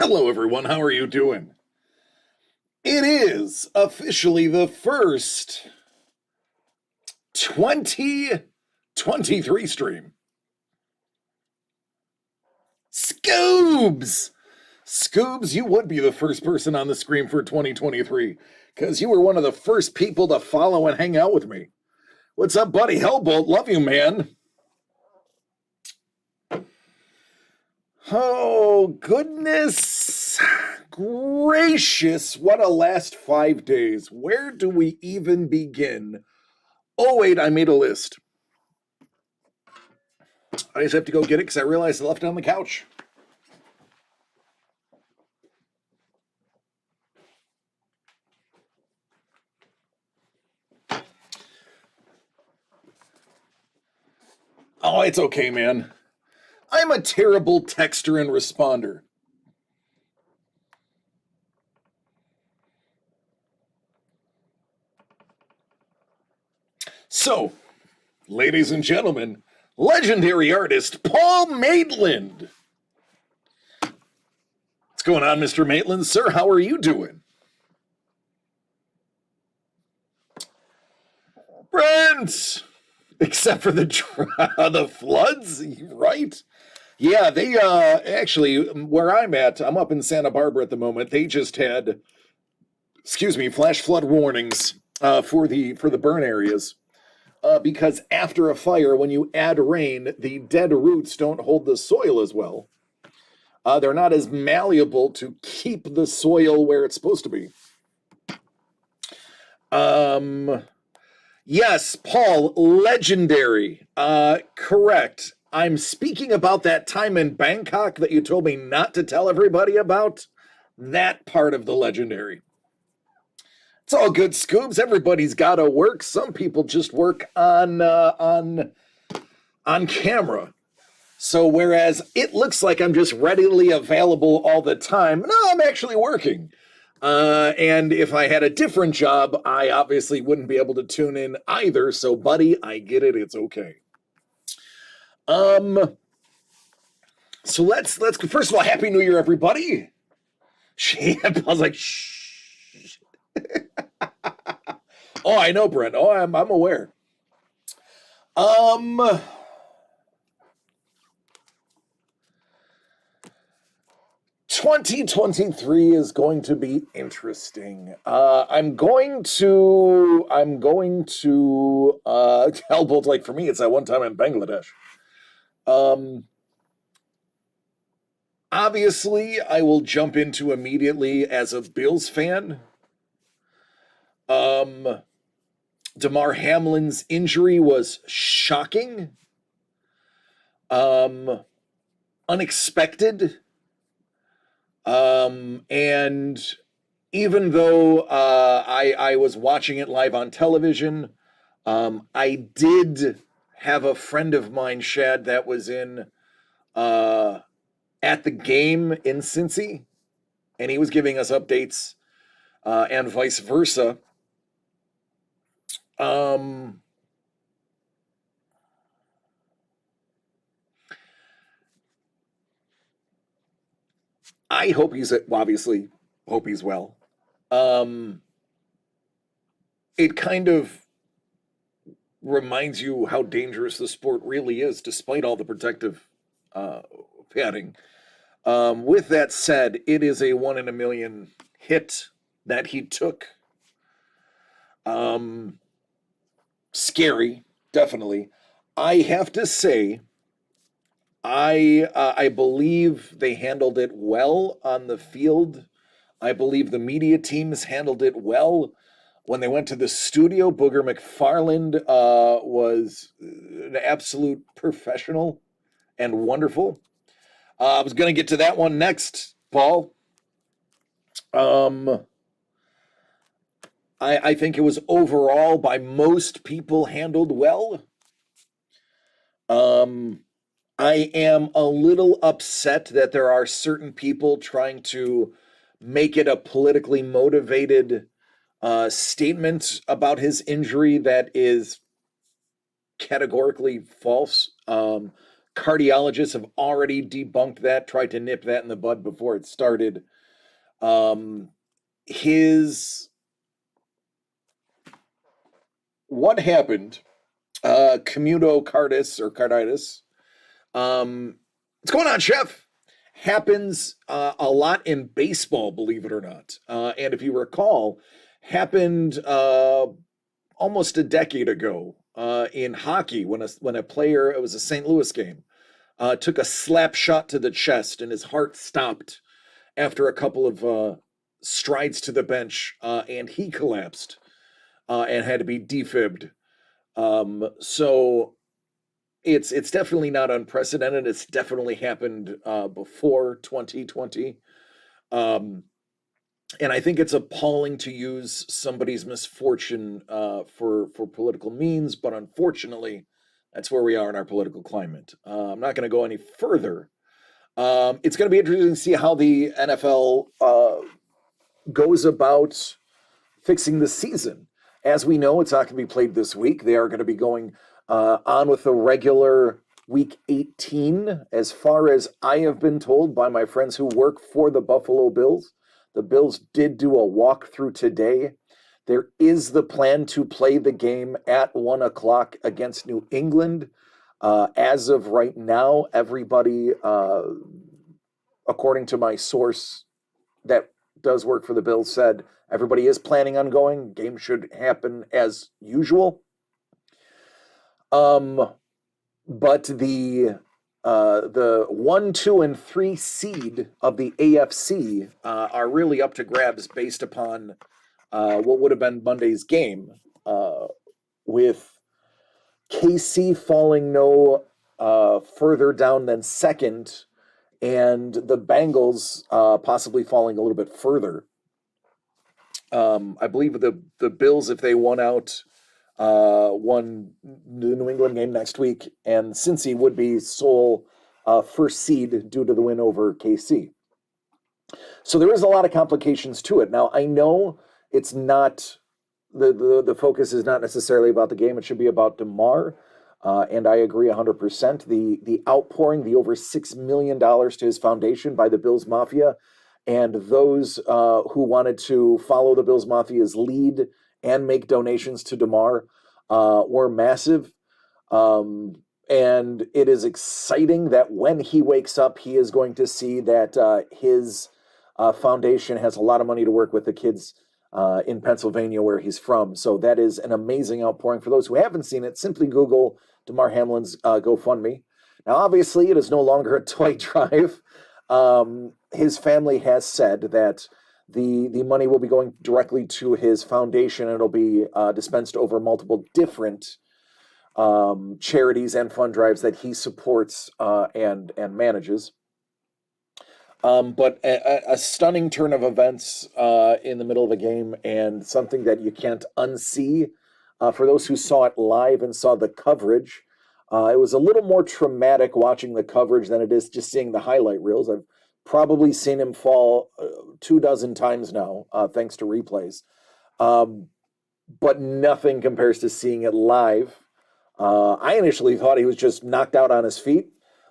Hello, everyone. How are you doing? It is officially the first 2023 stream. Scoobs! Scoobs, you would be the first person on the screen for 2023 because you were one of the first people to follow and hang out with me. What's up, buddy? Hellbolt, love you, man. Oh, goodness gracious. What a last 5 days. Where do we even begin? Oh, wait, I made a list. I just have to go get it because I realized I left it on the couch. Oh, it's okay, man. I'm a terrible texter and responder. So, ladies and gentlemen, legendary artist Paul Maitland. What's going on, Mr. Maitland? Sir, how are you doing? Brent! Except for the floods, right? Yeah, they actually, where I'm at, I'm up in Santa Barbara at the moment. They just had, flash flood warnings for the burn areas. Because after a fire, when you add rain, the dead roots don't hold the soil as well. They're not as malleable to keep the soil where it's supposed to be. Yes, Paul, legendary. Correct. I'm speaking about that time in Bangkok that you told me not to tell everybody about. That part of the legendary. It's all good, Scoobs. Everybody's got to work. Some people just work on camera. So whereas it looks like I'm just readily available all the time, no, I'm actually working. And if I had a different job, I obviously wouldn't be able to tune in either. So, buddy, I get it. It's okay. So let's first of all, Happy New Year, everybody. I was like, shh. Oh, I know, Brent. Oh, I'm aware. 2023 is going to be interesting. I'm going to Hellbolt, like for me, it's that one time in Bangladesh. Obviously, I will jump into immediately as a Bills fan. Damar Hamlin's injury was shocking. Unexpected. And even though I was watching it live on television, I did have a friend of mine, Shad, that was in at the game in Cincy, and he was giving us updates, and vice versa. I hope obviously hope he's well. It kind of reminds you how dangerous the sport really is, despite all the protective padding. With that said, it is a 1 in a million hit that he took. Scary, definitely. I have to say, I believe they handled it well on the field. I believe the media teams handled it well. When they went to the studio, Booger McFarland was an absolute professional and wonderful. I was going to get to that one next, Paul. I think it was overall by most people handled well. I am a little upset that there are certain people trying to make it a politically motivated statement about his injury that is categorically false. Cardiologists have already debunked that, tried to nip that in the bud before it started. His what happened? Communocarditis or carditis. What's going on, Chef? Happens a lot in baseball, believe it or not. And if you recall, happened almost a decade ago in hockey when a player, it was a St. Louis game, took a slap shot to the chest and his heart stopped after a couple of strides to the bench, and he collapsed and had to be defibbed. So it's definitely not unprecedented. It's definitely happened before 2020. And I think it's appalling to use somebody's misfortune for political means, but unfortunately, that's where we are in our political climate. I'm not going to go any further. It's going to be interesting to see how the NFL goes about fixing the season. As we know, it's not going to be played this week. They are going to be going on with the regular week 18. As far as I have been told by my friends who work for the Buffalo Bills, the Bills did do a walkthrough today. There is the plan to play the game at 1 o'clock against New England. As of right now, everybody, according to my source that does work for the Bills, said everybody is planning on going. Game should happen as usual. But the 1, 2, and 3 seed of the AFC are really up to grabs based upon what would have been Monday's game, with KC falling no further down than second, and the Bengals possibly falling a little bit further. I believe the Bills, if they won the New England game next week, and Cincy would be sole first seed due to the win over KC. So there is a lot of complications to it. Now, I know it's not, the focus is not necessarily about the game. It should be about DeMar, and I agree 100%. The outpouring, the over $6 million to his foundation by the Bills Mafia, and those who wanted to follow the Bills Mafia's lead and make donations to DeMar were massive. And it is exciting that when he wakes up, he is going to see that his foundation has a lot of money to work with the kids in Pennsylvania, where he's from. So that is an amazing outpouring. For those who haven't seen it, simply Google Damar Hamlin's GoFundMe. Now, obviously, it is no longer a toy drive. His family has said that the money will be going directly to his foundation, and it'll be dispensed over multiple different charities and fund drives that he supports and manages. But a stunning turn of events in the middle of a game, and something that you can't unsee. For those who saw it live and saw the coverage, it was a little more traumatic watching the coverage than it is just seeing the highlight reels. I've probably seen him fall 24 times now, thanks to replays. But nothing compares to seeing it live. I initially thought he was just knocked out on his feet.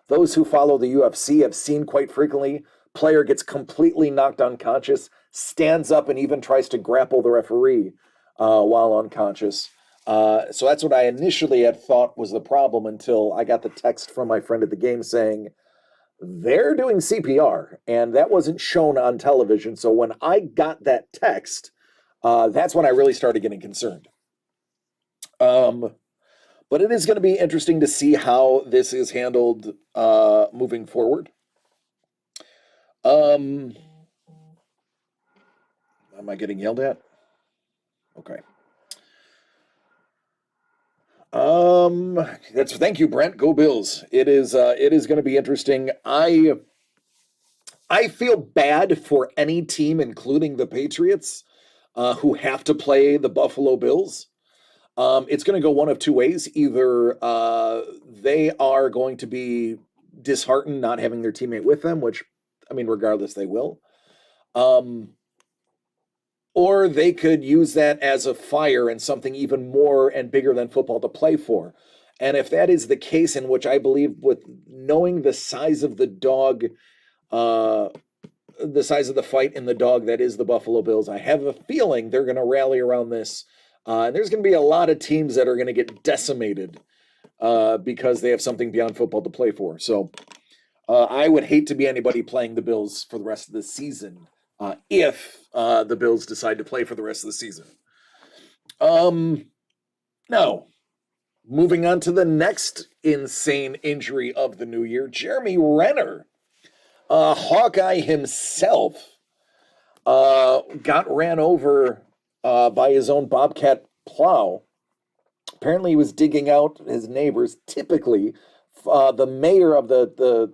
Those who follow the UFC have seen quite frequently, player gets completely knocked unconscious, stands up, and even tries to grapple the referee while unconscious. So that's what I initially had thought was the problem, until I got the text from my friend at the game saying they're doing CPR, and that wasn't shown on television. So when I got that text, that's when I really started getting concerned. But it is going to be interesting to see how this is handled moving forward. Am I getting yelled at? Okay. Thank you, Brent. Go Bills. It is going to be interesting. I feel bad for any team, including the Patriots, who have to play the Buffalo Bills. It's going to go one of two ways. Either they are going to be disheartened not having their teammate with them, which, I mean, regardless, they will. Or they could use that as a fire and something even more and bigger than football to play for. And if that is the case, in which I believe, with knowing the size of the dog, uh, the size of the fight in the dog that is the Buffalo Bills, I have a feeling they're going to rally around this. And there's going to be a lot of teams that are going to get decimated because they have something beyond football to play for. So I would hate to be anybody playing the Bills for the rest of the season if the Bills decide to play for the rest of the season. Now, moving on to the next insane injury of the new year, Jeremy Renner, Hawkeye himself, got ran over by his own Bobcat plow. Apparently, he was digging out his neighbors. Typically, the mayor of the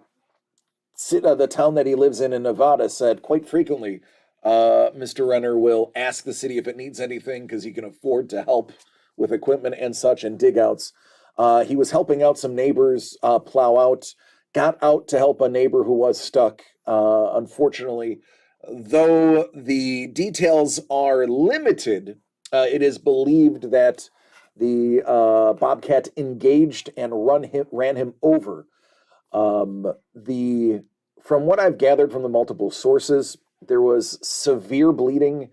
town that he lives in Nevada said quite frequently, Mr. Renner will ask the city if it needs anything because he can afford to help with equipment and such and dig outs. He was helping out some neighbors plow out, got out to help a neighbor who was stuck. Unfortunately, though the details are limited, it is believed that the Bobcat engaged and ran him over. From what I've gathered from the multiple sources, there was severe bleeding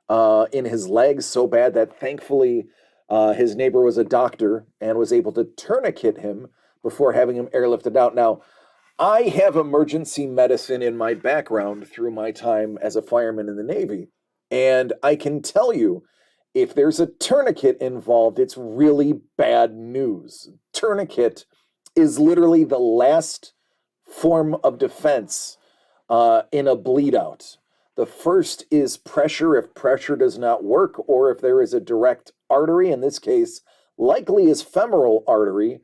in his legs, so bad that thankfully his neighbor was a doctor and was able to tourniquet him before having him airlifted out. Now, I have emergency medicine in my background through my time as a fireman in the Navy, and I can tell you, if there's a tourniquet involved, it's really bad news. Tourniquet is literally the last form of defense in a bleed out. The first is pressure, if pressure does not work, or if there is a direct artery, in this case, likely is femoral artery,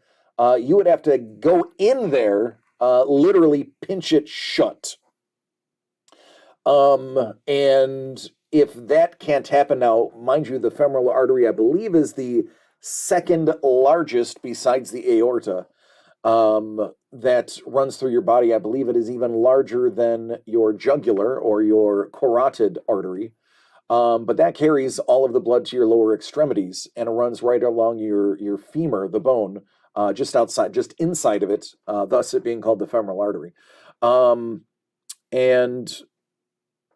you would have to go in there, literally pinch it shut. And if that can't happen now, mind you, the femoral artery, I believe, is the second largest besides the aorta that runs through your body. I believe it is even larger than your jugular or your carotid artery. But that carries all of the blood to your lower extremities, and it runs right along your femur, the bone, just inside of it, thus it being called the femoral artery. And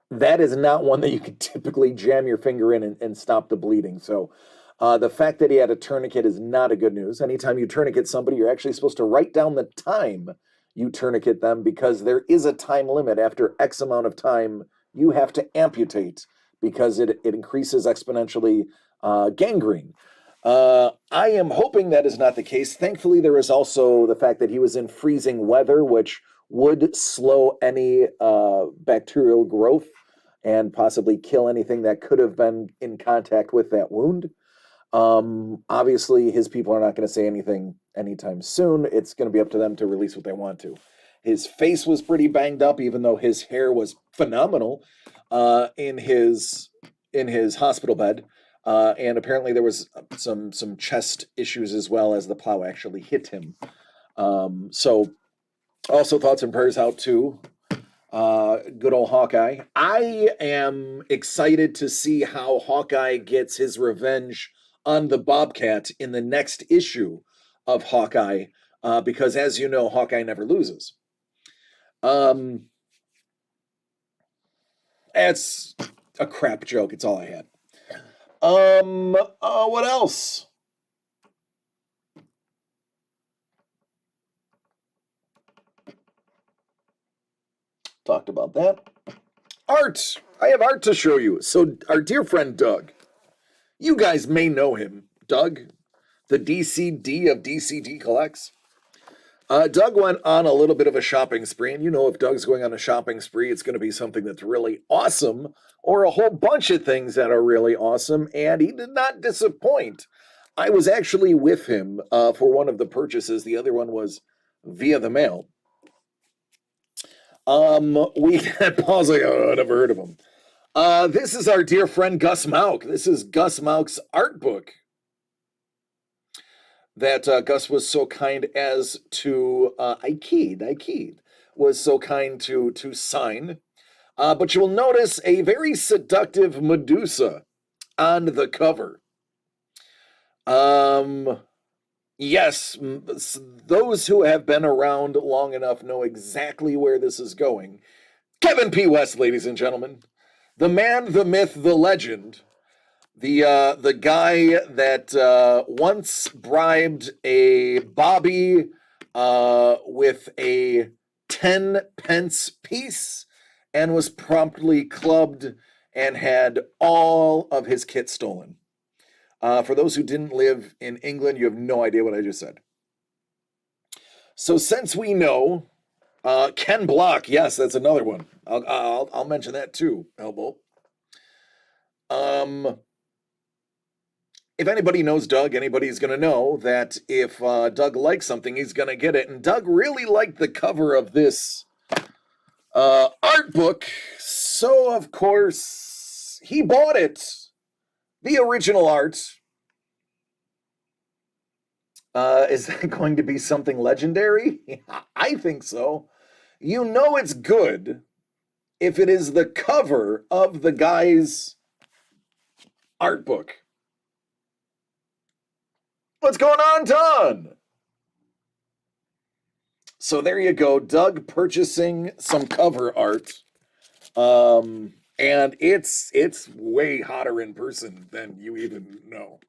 that is not one that you can typically jam your finger in and stop the bleeding. So the fact that he had a tourniquet is not a good news. Anytime you tourniquet somebody, you're actually supposed to write down the time you tourniquet them, because there is a time limit. After X amount of time, you have to amputate, because it increases exponentially gangrene. I am hoping that is not the case. Thankfully, there is also the fact that he was in freezing weather, which would slow any bacterial growth and possibly kill anything that could have been in contact with that wound. Obviously, his people are not going to say anything anytime soon. It's going to be up to them to release what they want to. His face was pretty banged up, even though his hair was phenomenal in his hospital bed. And apparently there was some chest issues as well, as the plow actually hit him. So also thoughts and prayers out to good old Hawkeye. I am excited to see how Hawkeye gets his revenge on the Bobcat in the next issue of Hawkeye, because as you know, Hawkeye never loses. It's a crap joke. It's all I had. What else? Talked about that. Art. I have art to show you. So our dear friend Doug, you guys may know him. Doug, the DCD of DCD Collects. Doug went on a little bit of a shopping spree, and you know, if Doug's going on a shopping spree, it's going to be something that's really awesome, or a whole bunch of things that are really awesome, and he did not disappoint. I was actually with him for one of the purchases. The other one was via the mail. We had Paul's like, oh, I never heard of him. This is our dear friend Gus Mauk. This is Gus Mauk's art book that Gus was so kind as to, Iked was so kind to sign. But you'll notice a very seductive Medusa on the cover. Yes, those who have been around long enough know exactly where this is going. Kevin P. West, ladies and gentlemen, the man, the myth, the legend, the guy that once bribed a Bobby with a 10 pence piece and was promptly clubbed and had all of his kit stolen. For those who didn't live in England, you have no idea what I just said. So since we know Ken Block, yes, that's another one. I'll mention that too, Elbow. If anybody knows Doug, anybody's going to know that if Doug likes something, he's going to get it. And Doug really liked the cover of this art book, so of course he bought it. The original art. Is that going to be something legendary? I think so. You know it's good if it is the cover of the guy's art book. What's going on, Don? So there you go, Doug purchasing some cover art. And it's way hotter in person than you even know.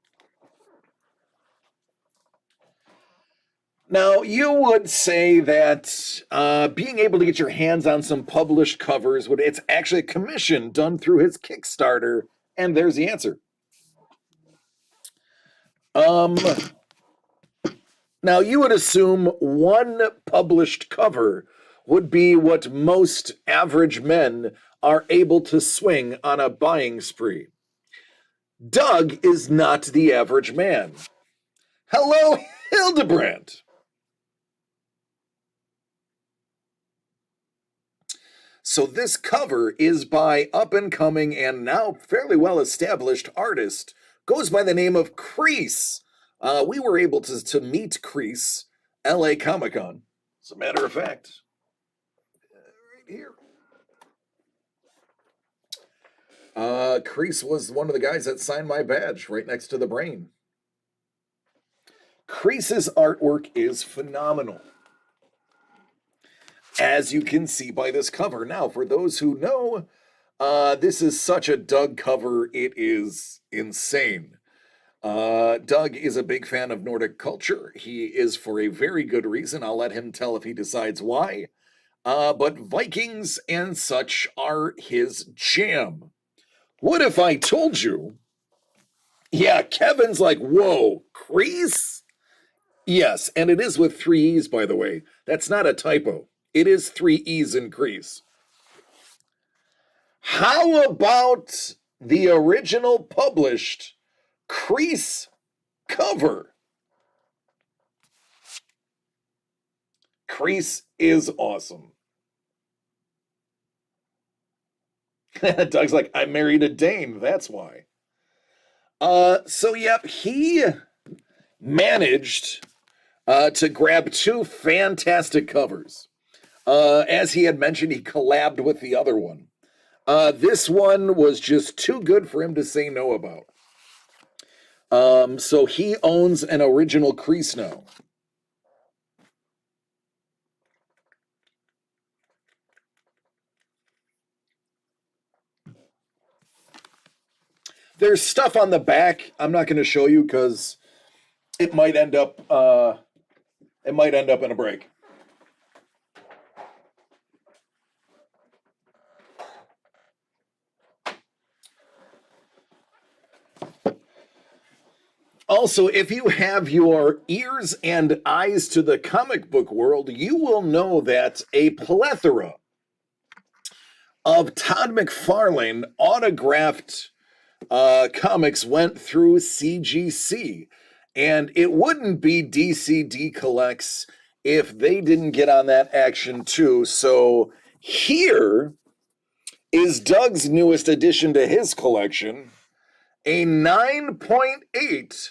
Now, you would say that being able to get your hands on some published covers, it's actually a commission done through his Kickstarter, and there's the answer. Now, you would assume one published cover would be what most average men are able to swing on a buying spree. Doug is not the average man. Hello, Hildebrandt. So this cover is by up-and-coming and now fairly well-established artist, goes by the name of Crease. We were able to meet Crease, LA Comic-Con, as a matter of fact. Right here. Crease was one of the guys that signed my badge right next to the brain. Crease's artwork is phenomenal, as you can see by this cover. Now, for those who know, this is such a Doug cover, it is insane. Doug is a big fan of Nordic culture. He is for a very good reason. I'll let him tell if he decides why. But Vikings and such are his jam. What if I told you? Yeah, Kevin's like, whoa, Crease? Yes, and it is with 3 E's, by the way. That's not a typo. It is 3 E's in Crease. How about the original published Crease cover? Crease is awesome. Doug's like, I married a Dane, that's why. So yep, he managed to grab 2 fantastic covers. As he had mentioned, he collabed with the other one. This one was just too good for him to say no about. So he owns an original Crease now. There's stuff on the back I'm not going to show you because it might end up in a break. Also, if you have your ears and eyes to the comic book world, you will know that a plethora of Todd McFarlane autographed comics went through CGC. And it wouldn't be DCD Collects if they didn't get on that action too. So here is Doug's newest addition to his collection, a 9.8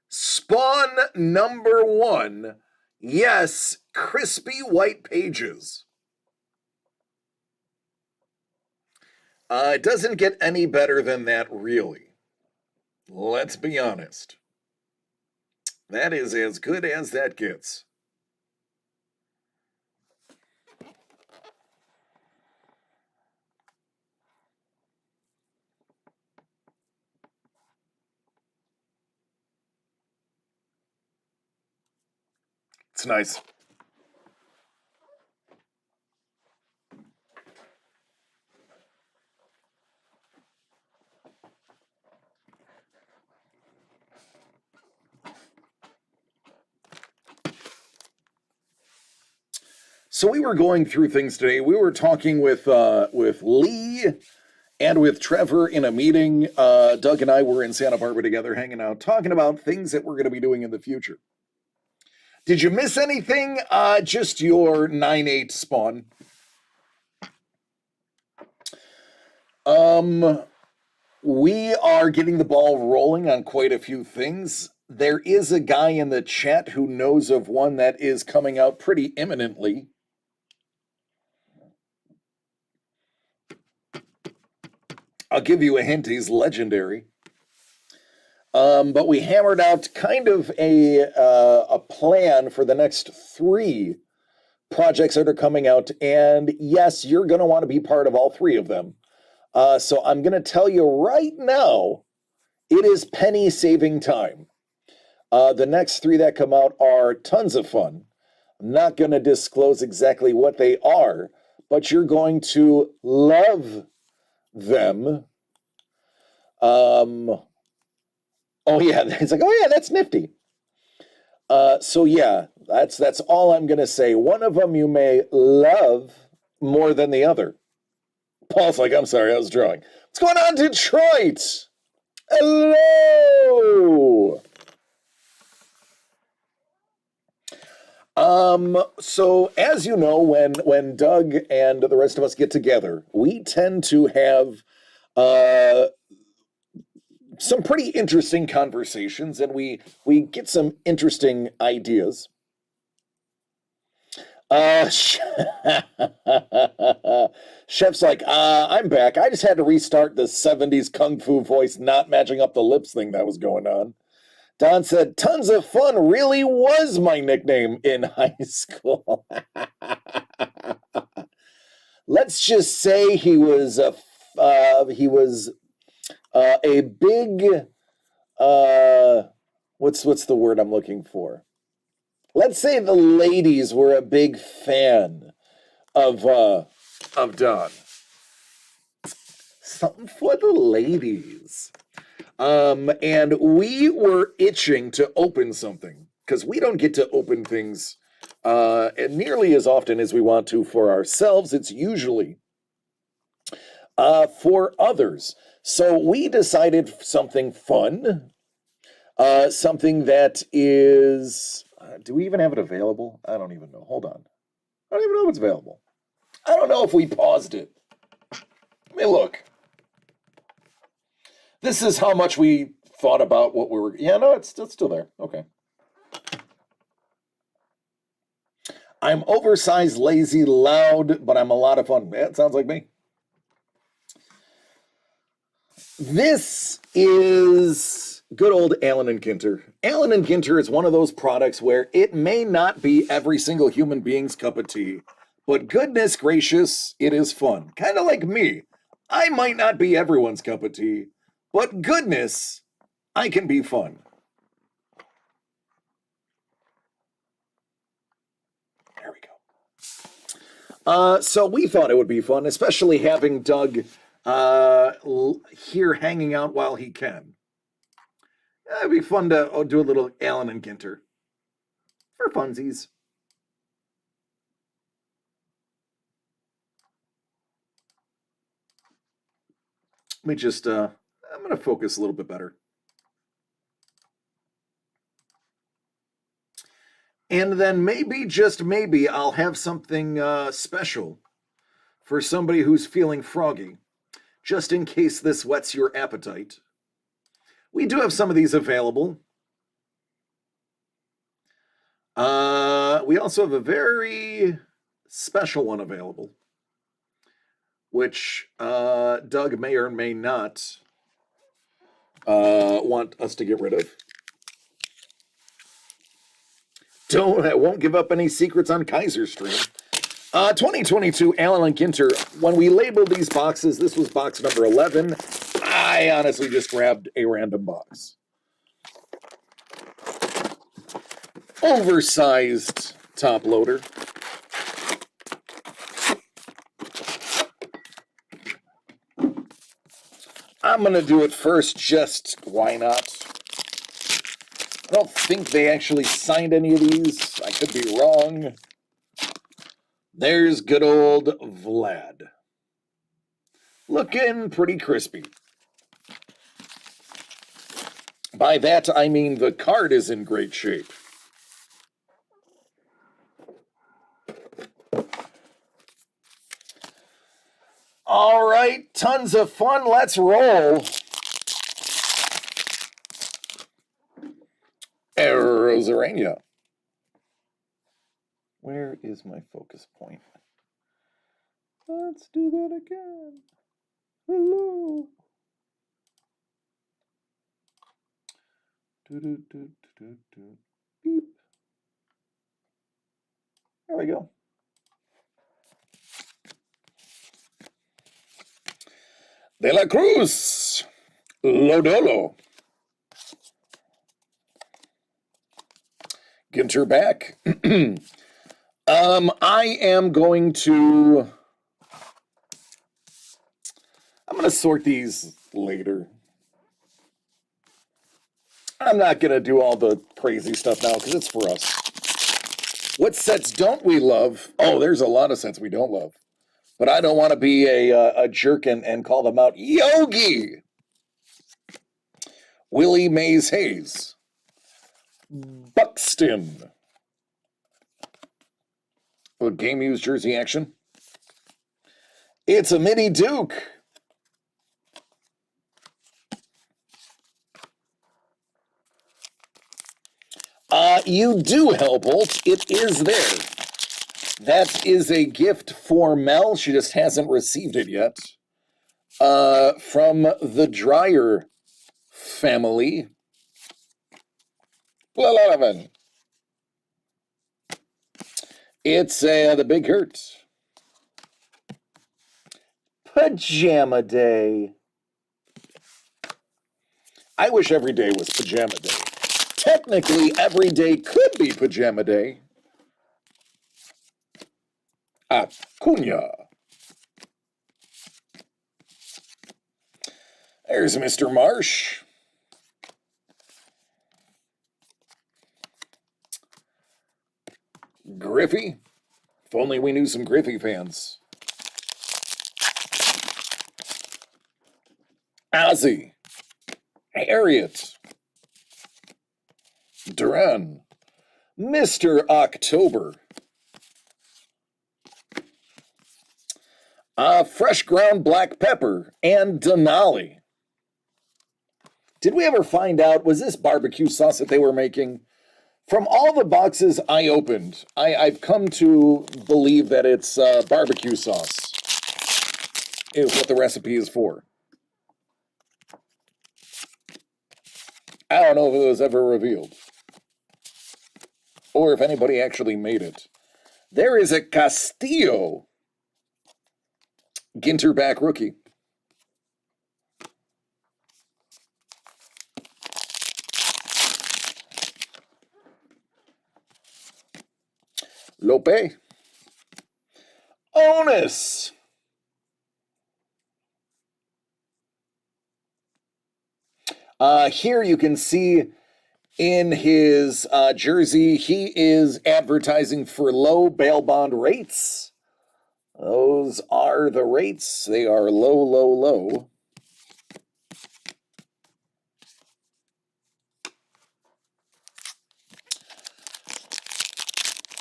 Spawn #1. Yes, crispy white pages. It doesn't get any better than that, really. Let's be honest. That is as good as that gets. It's nice. So we were going through things today. We were talking with Lee and with Trevor in a meeting. Doug and I were in Santa Barbara together, hanging out, talking about things that we're going to be doing in the future. Did you miss anything? Just your 9-8 spawn. We are getting the ball rolling on quite a few things. There is a guy in the chat who knows of one that is coming out pretty imminently. I'll give you a hint, he's legendary. But we hammered out kind of a plan for the next 3 projects that are coming out. And yes, you're going to want to be part of all 3 of them. So I'm going to tell you right now, it is penny saving time. The next 3 that come out are tons of fun. I'm not going to disclose exactly what they are, but you're going to love them. Oh yeah, it's like, oh yeah, that's nifty. So yeah, that's all I'm gonna say. One of them you may love more than the other. Paul's like, I'm sorry, I was drawing. What's going on, Detroit? Hello. So as you know, when Doug and the rest of us get together, we tend to have some pretty interesting conversations, and we get some interesting ideas. Chef's like, I'm back. I just had to restart the 70s kung fu voice not matching up the lips thing that was going on. Don said, tons of fun really was my nickname in high school. Let's just say he was a big what's the word I'm looking for? Let's say the ladies were a big fan of Don. Something for the ladies. And we were itching to open something because we don't get to open things nearly as often as we want to for ourselves. It's usually for others. So we decided something fun, something that is. Do we even have it available? I don't even know. Hold on. I don't even know if it's available. I don't know if we paused it. Let me look. This is how much we thought about what we were. Yeah, no, it's still there. Okay. I'm oversized, lazy, loud, but I'm a lot of fun. Yeah, it sounds like me. This is good old Allen and Ginter. Allen and Ginter is one of those products where it may not be every single human being's cup of tea, but goodness gracious, it is fun. Kind of like me. I might not be everyone's cup of tea, but goodness, I can be fun. There we go. So we thought it would be fun, especially having Doug here hanging out while he can. It'd be fun to do a little Allen and Ginter for funsies. Let me just, I'm going to focus a little bit better. And then maybe, just maybe, I'll have something special for somebody who's feeling froggy, just in case this whets your appetite. We do have some of these available. We also have a very special one available, which Doug may or may not want us to get rid of. I won't give up any secrets on Kaiser Stream. 2022 Allen Ginter. When we labeled these boxes, this was box number 11. I honestly just grabbed a random box. Oversized top loader. I'm going to do it first, just why not? I don't think they actually signed any of these. I could be wrong. There's good old Vlad. Looking pretty crispy. By that, I mean the card is in great shape. All right, tons of fun. Let's roll. Arozarena. Where is my focus point? Let's do that again. Hello. Beep. There we go. De la Cruz. Lodolo. Ginter back. I am going to sort these later. I'm not going to do all the crazy stuff now because it's for us. What sets don't we love? Oh, there's a lot of sets we don't love. But I don't want to be a jerk and call them out. Yogi! Willie Mays Hayes. Buxton. A game used jersey action. It's a mini Duke. You do, Hellbolt. It is there. That is a gift for Mel. She just hasn't received it yet. From the Dryer family. Eleven. It's the Big Hurt. Pajama Day. I wish every day was Pajama Day. Technically, every day could be Pajama Day. Acuna. There's Mr. Marsh. Griffey. If only we knew some Griffey fans. Ozzy. Harriet. Duran. Mr. October. Fresh ground black pepper and Denali. Did we ever find out, was this barbecue sauce that they were making? From all the boxes I opened, I've come to believe that it's barbecue sauce is what the recipe is for. I don't know if it was ever revealed. Or if anybody actually made it. There is a Castillo Ginter back rookie. Lope. Onus. Here you can see in his jersey, he is advertising for low bail bond rates. Those are the rates. They are low, low, low.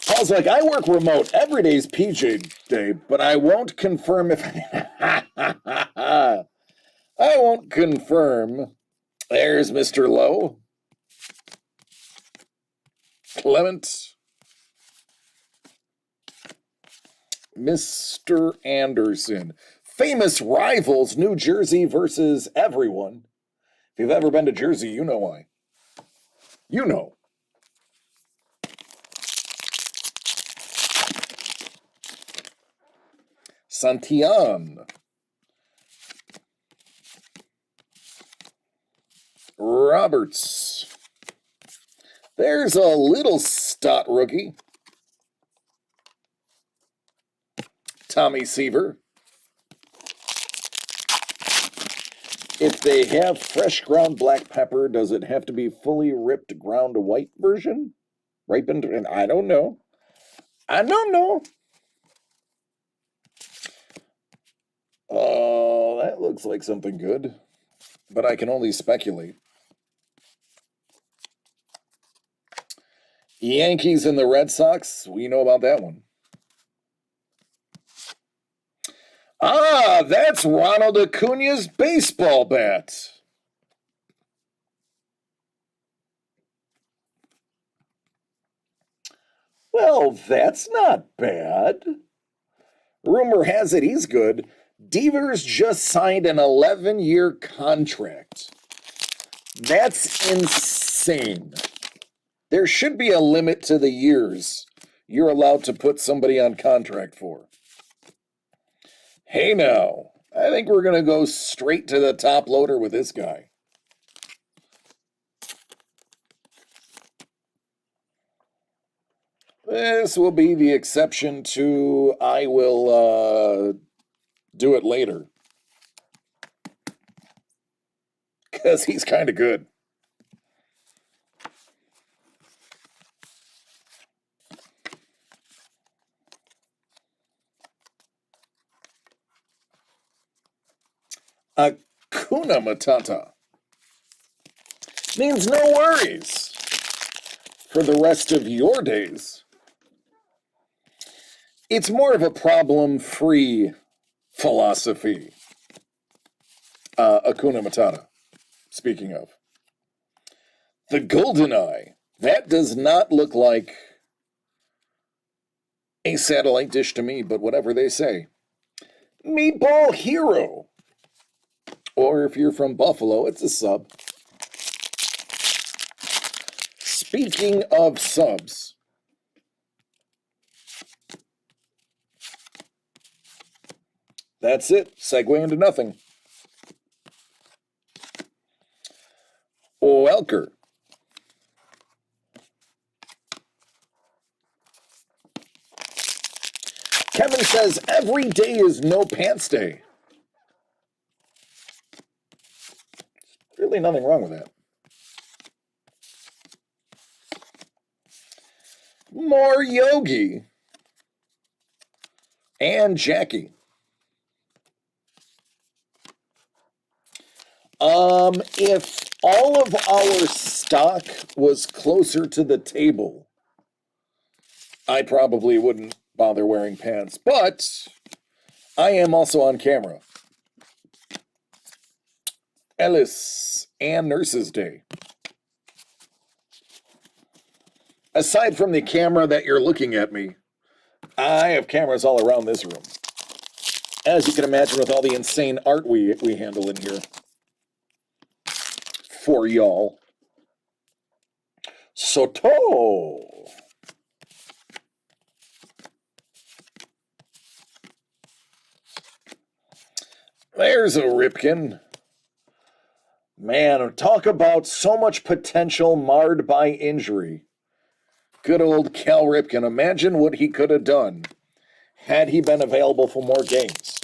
I was like, I work remote. Every day's PJ day, but I won't confirm if... I won't confirm. There's Mr. Lowe. Clement. Mr. Anderson. Famous rivals, New Jersey versus everyone. If you've ever been to Jersey, you know why. You know. Santillan. Roberts. There's a little Stott rookie. Tommy Seaver. If they have fresh ground black pepper, does it have to be fully ripped ground white version? Ripened? And I don't know. I don't know. Oh, that looks like something good, but I can only speculate. Yankees and the Red Sox, we know about that one. Ah, that's Ronald Acuna's baseball bat. Well, that's not bad. Rumor has it he's good. Devers just signed an 11-year contract. That's insane. There should be a limit to the years you're allowed to put somebody on contract for. Hey now, I think we're going to go straight to the top loader with this guy. This will be the exception to I will do it later. Because he's kind of good. Hakuna Matata means no worries for the rest of your days. It's more of a problem-free philosophy. Hakuna Matata, speaking of. The GoldenEye, that does not look like a satellite dish to me, but whatever they say. Meatball Hero. Or if you're from Buffalo, it's a sub. Speaking of subs, that's it. Segue into nothing. Welker. Kevin says every day is no pants day. Really nothing wrong with that. More Yogi. And Jackie. If all of our stock was closer to the table, I probably wouldn't bother wearing pants, but I am also on camera. Ellis and Nurses Day. Aside from the camera that you're looking at me, I have cameras all around this room. As you can imagine with all the insane art we handle in here. For y'all. Soto. There's a Ripken. Man, talk about so much potential marred by injury. Good old Cal Ripken. Imagine what he could have done had he been available for more games.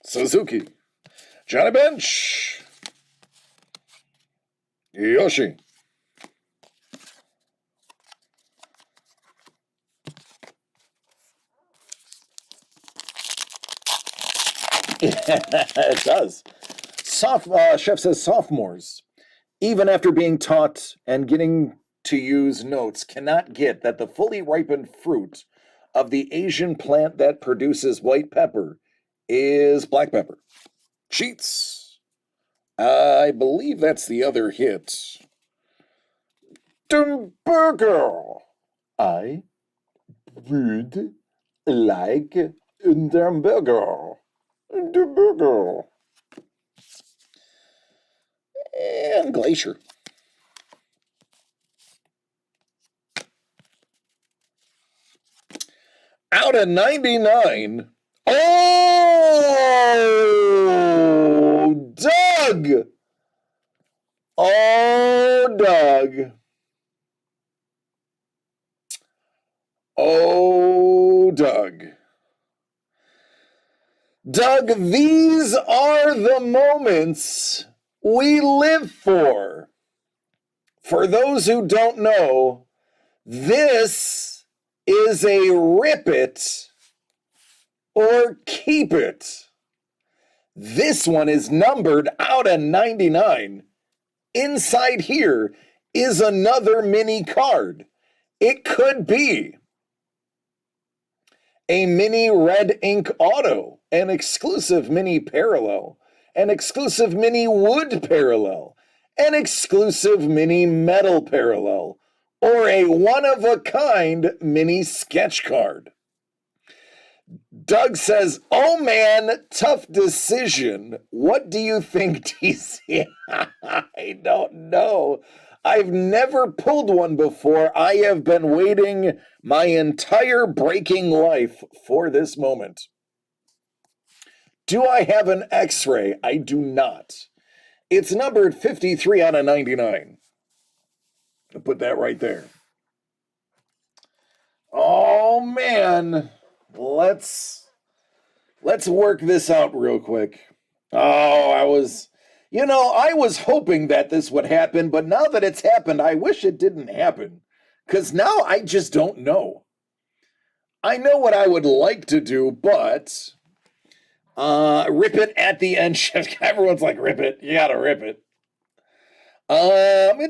Suzuki. Johnny Bench. Yoshi. It does. Chef says sophomores, even after being taught and getting to use notes, cannot get that the fully ripened fruit of the Asian plant that produces white pepper is black pepper. Cheats. I believe that's the other hit. Dumburger. I would like Dumburger. Dumburger. And Glacier. out of 99. Oh, Doug. Oh, Doug. Oh, Doug. Doug, these are the moments we live for. For those who don't know, this is a rip it or keep it. This one is numbered out of 99. Inside here is another mini card. It could be a mini red ink auto, an exclusive mini parallel, an exclusive mini wood parallel, an exclusive mini metal parallel, or a one-of-a-kind mini sketch card. Doug says, oh man, tough decision. What do you think, DC? I don't know. I've never pulled one before. I have been waiting my entire breaking life for this moment. Do I have an X-ray? I do not. It's numbered 53 out of 99. I'll put that right there. Oh man, let's work this out real quick. Oh, I was hoping that this would happen, but now that it's happened, I wish it didn't happen. Because now I just don't know. I know what I would like to do, but rip it at the end. Everyone's like, rip it. You gotta rip it. Let me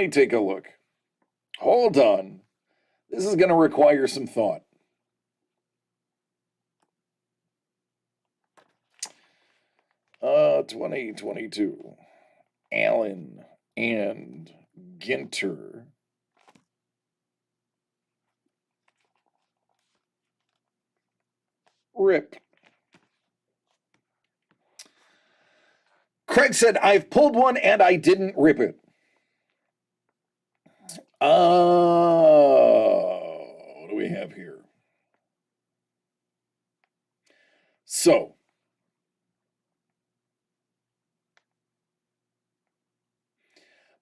take a look. Hold on. This is gonna require some thought. Uh, 2022. Allen and Ginter. Rip. Craig said, I've pulled one and I didn't rip it. What do we have here? So,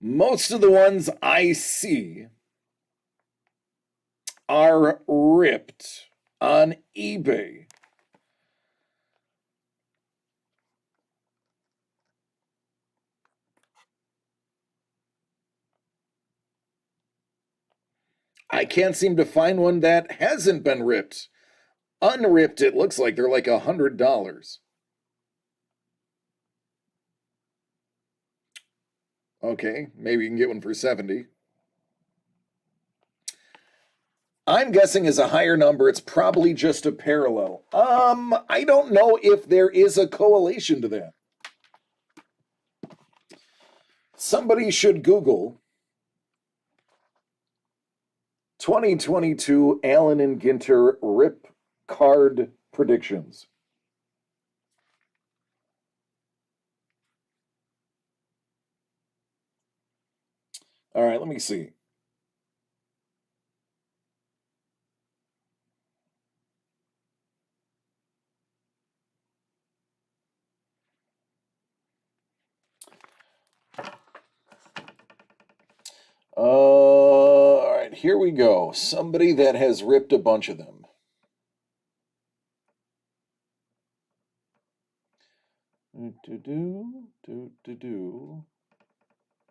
most of the ones I see are ripped on eBay. I can't seem to find one that hasn't been ripped. Unripped, it looks like they're like $100. Okay, maybe you can get one for 70. I'm guessing is a higher number. It's probably just a parallel. I don't know if there is a correlation to that. Somebody should Google 2022 Allen and Ginter rip card predictions. All right, let me see. All right, here we go. Somebody that has ripped a bunch of them.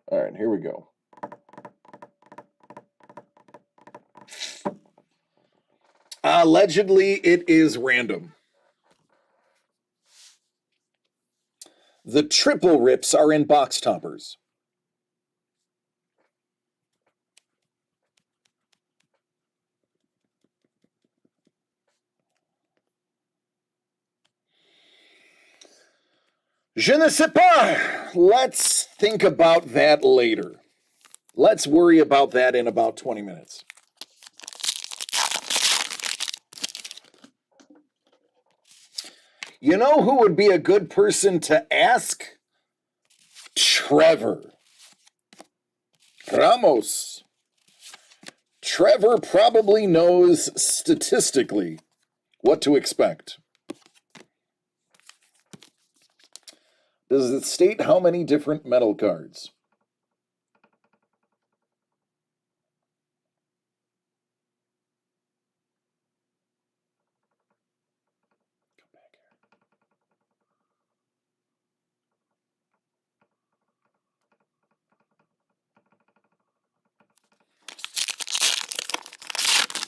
All right, here we go. Allegedly, it is random. The triple rips are in box toppers. Je ne sais pas. Let's think about that later. Let's worry about that in about 20 minutes. You know who would be a good person to ask? Trevor Ramos. Trevor probably knows statistically what to expect. Does it state how many different metal cards?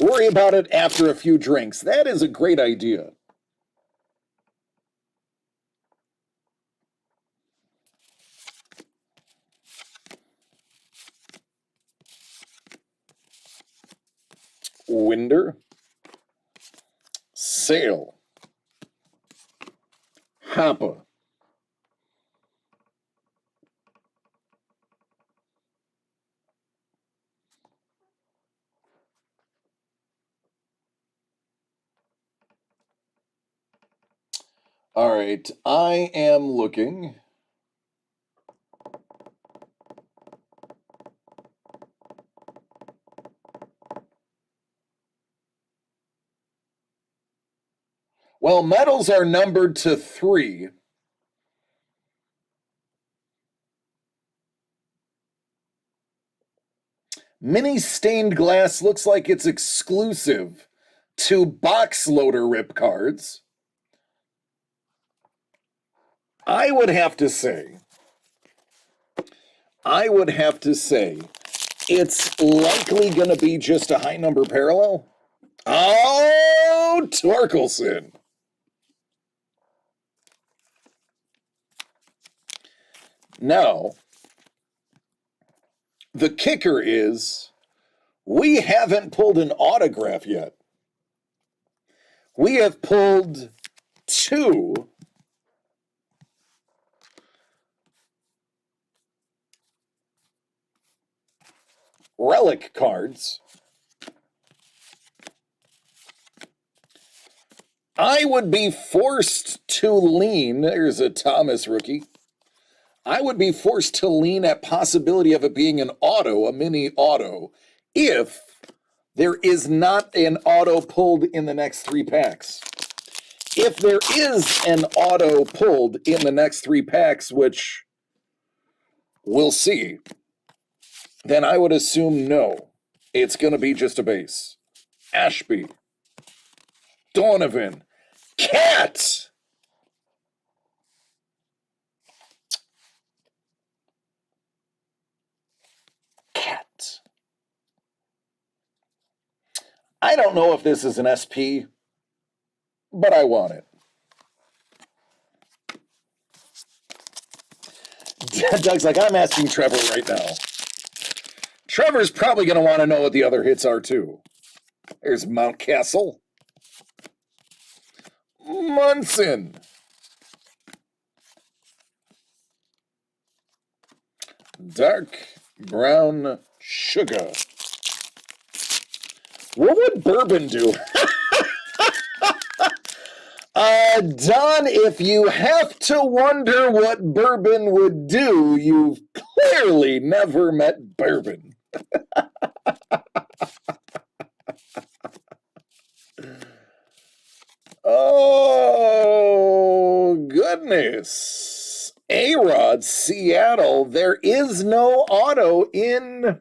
Worry about it after a few drinks. That is a great idea. Winder, Sail, Hoppa, all right, I am looking. Well, metals are numbered to 3. Mini stained glass looks like it's exclusive to box loader rip cards. I would have to say it's likely going to be just a high number parallel. Oh, Torkelson. Now, the kicker is we haven't pulled an autograph yet. We have pulled 2 relic cards. I would be forced to lean, there's a Thomas rookie. I would be forced to lean at possibility of it being an auto, a mini auto, if there is not an auto pulled in the next 3 packs. If there is an auto pulled in the next 3 packs, which we'll see, then I would assume no. It's going to be just a base. Ashby. Donovan. Cat! Cat. I don't know if this is an SP, but I want it. Doug's like, I'm asking Trevor right now. Trevor's probably going to want to know what the other hits are, too. There's Mountcastle. Munson. Dark brown sugar. What would bourbon do? Don, if you have to wonder what bourbon would do, you've clearly never met bourbon. Oh, goodness. A-Rod, Seattle. There is no auto in...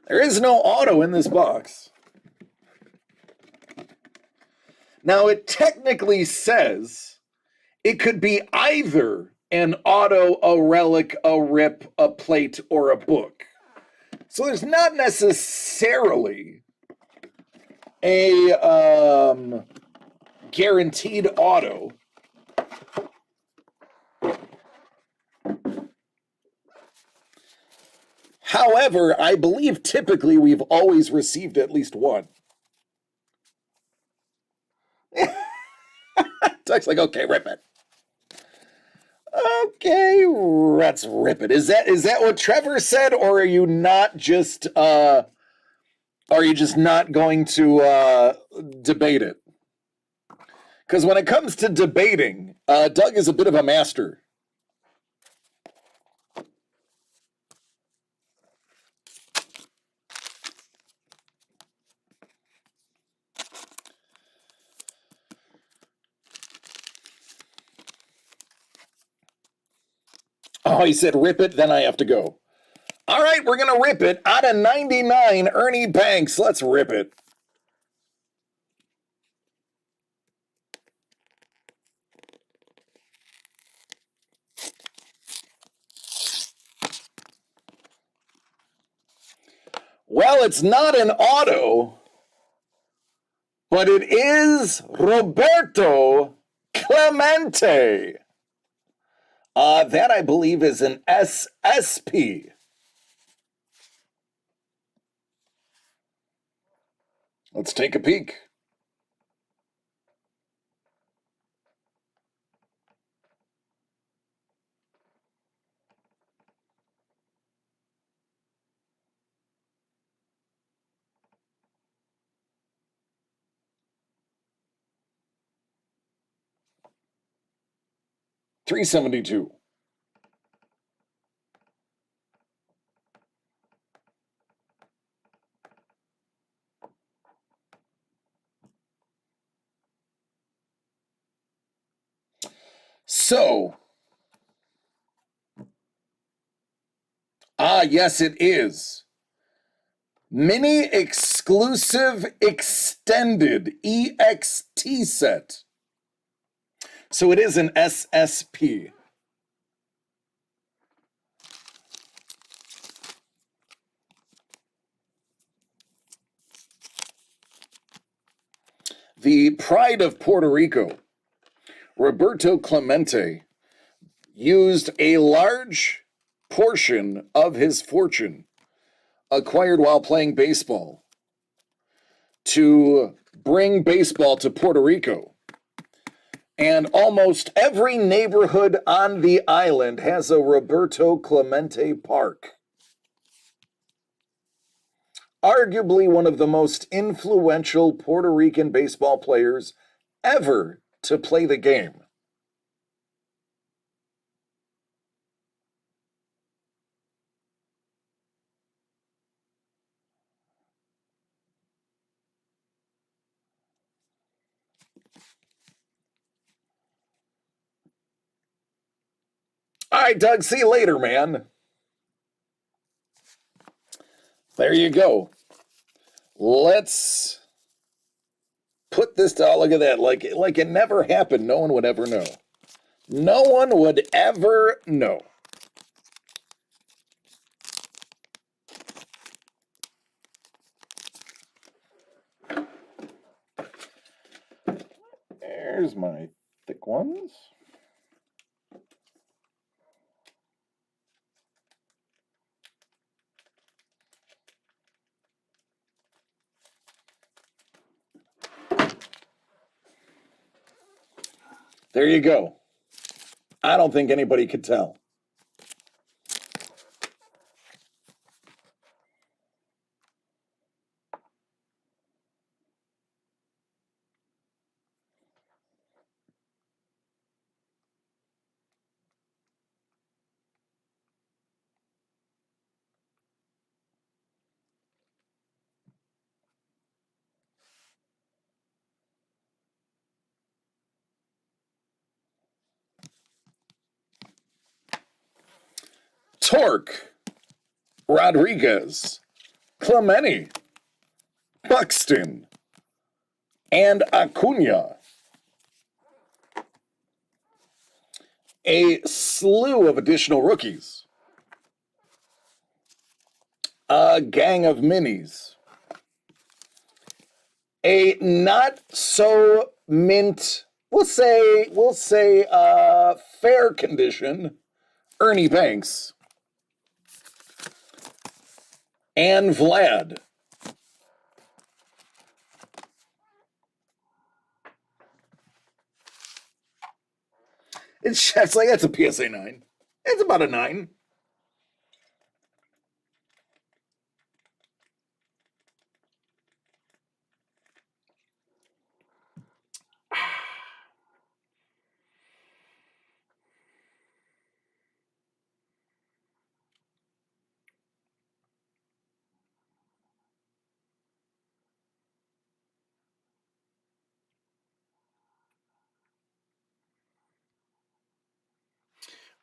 There is no auto in this box. Now, it technically says it could be either an auto, a relic, a rip, a plate, or a book. So there's not necessarily a guaranteed auto. However, I believe typically we've always received at least one. Doug's like, okay, rip it. Okay, let's rip it. Is that what Trevor said, or are you not just not going to debate it? Because when it comes to debating, Doug is a bit of a master. Oh, he said rip it, then I have to go. All right, we're going to rip it. Out of 99, Ernie Banks. Let's rip it. Well, it's not an auto, but it is Roberto Clemente. That, I believe, is an SSP. Let's take a peek. $372. So, yes, it is. Mini exclusive extended EXT set. So it is an SSP. The pride of Puerto Rico, Roberto Clemente, used a large portion of his fortune acquired while playing baseball to bring baseball to Puerto Rico. And almost every neighborhood on the island has a Roberto Clemente Park. Arguably one of the most influential Puerto Rican baseball players ever to play the game. All right, Doug, see you later, man. There you go. Let's put this down. Look at that. Like it never happened. No one would ever know. No one would ever know. There's my thick ones. There you go. I don't think anybody could tell. Torque, Rodriguez, Clemente, Buxton, and Acuna. A slew of additional rookies. A gang of minis. A not so mint, we'll say fair condition, Ernie Banks. And Vlad. It's like, that's a PSA 9. It's about a 9.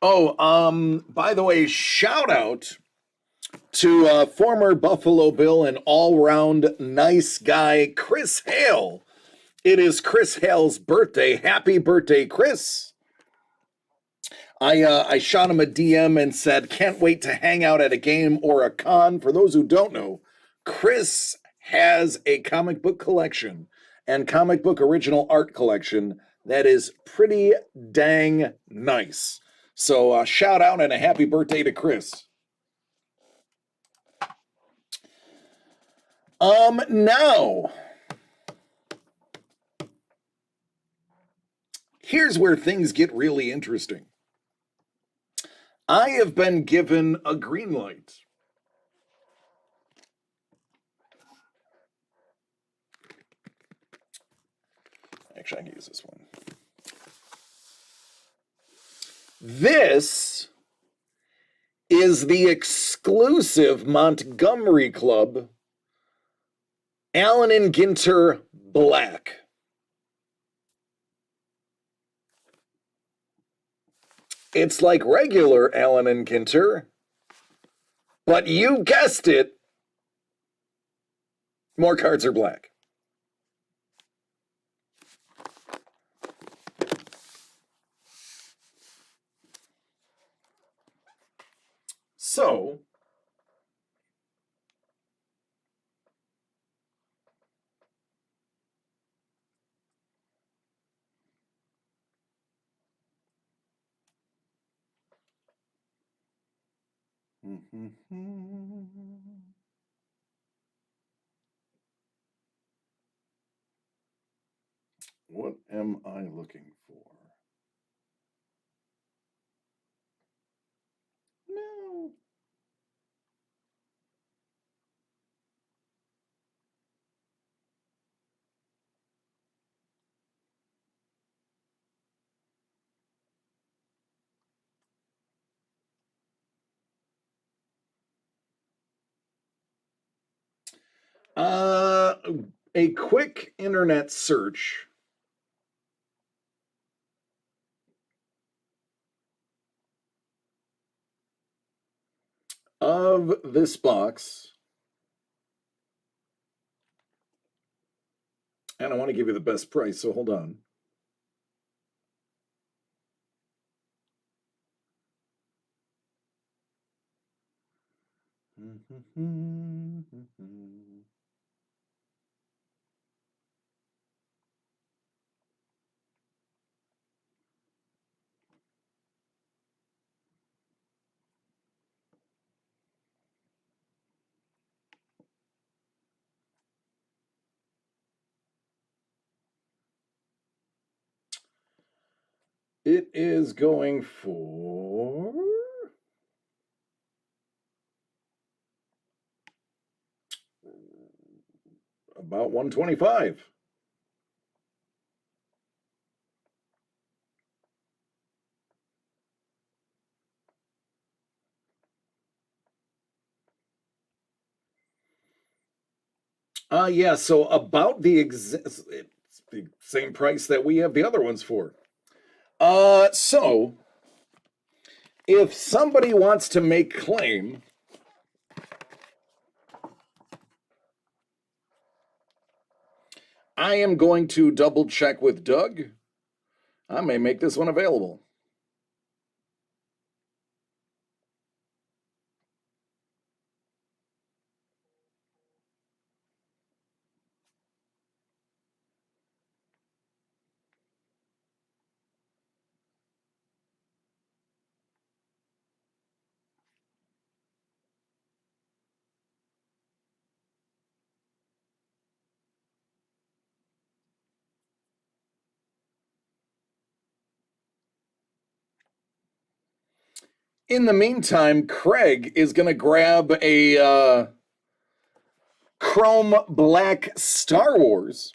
Oh, by the way, shout out to former Buffalo Bill and all-round nice guy Chris Hale. It is Chris Hale's birthday. Happy birthday, Chris. I shot him a DM and said, can't wait to hang out at a game or a con. For those who don't know, Chris has a comic book collection and comic book original art collection that is pretty dang nice. So shout out and a happy birthday to Chris. Now, here's where things get really interesting. I have been given a green light. Actually, I can use this one. This is the exclusive Montgomery Club Allen and Ginter Black. It's like regular Allen and Ginter, but you guessed it, more cards are black. So, what am I looking for? No. A quick internet search of this box, and I want to give you the best price, so hold on. It is going for about 125. Yeah, so about it's the same price that we have the other ones for. So if somebody wants to make claim, I am going to double check with Doug. I may make this one available. In the meantime, Craig is going to grab a chrome black Star Wars.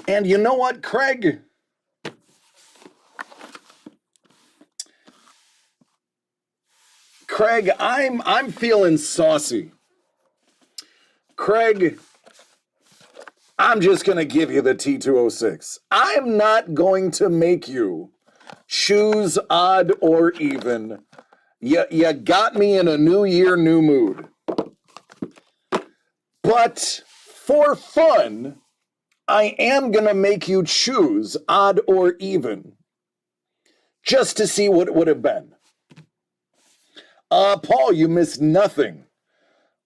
And you know what, Craig? Craig, I'm feeling saucy. Craig, I'm just going to give you the T206. I'm not going to make you choose odd or even. You got me in a new year, new mood. But for fun, I am going to make you choose odd or even just to see what it would have been. Paul, you missed nothing.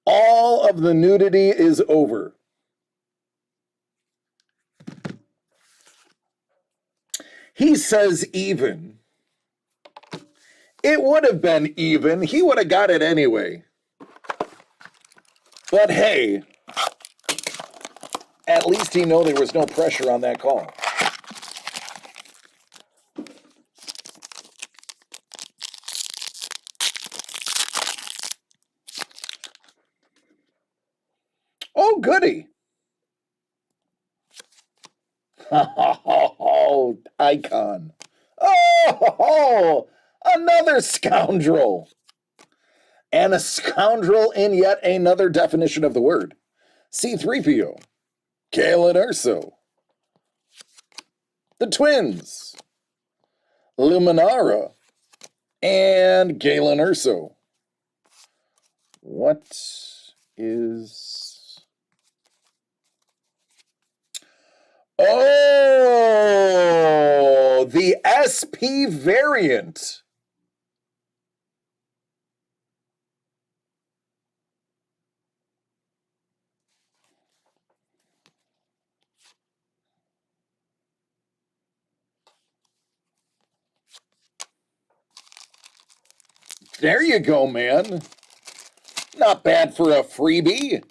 All of the nudity is over. He says even. It would have been even. He would have got it anyway. But hey, at least he know there was no pressure on that call. Oh, goody. Oh, icon. Oh, another scoundrel. And a scoundrel in yet another definition of the word. C-3PO. Galen Erso. The twins. Luminara. And Galen Erso. What is... Oh, the SP variant. There you go, man. Not bad for a freebie.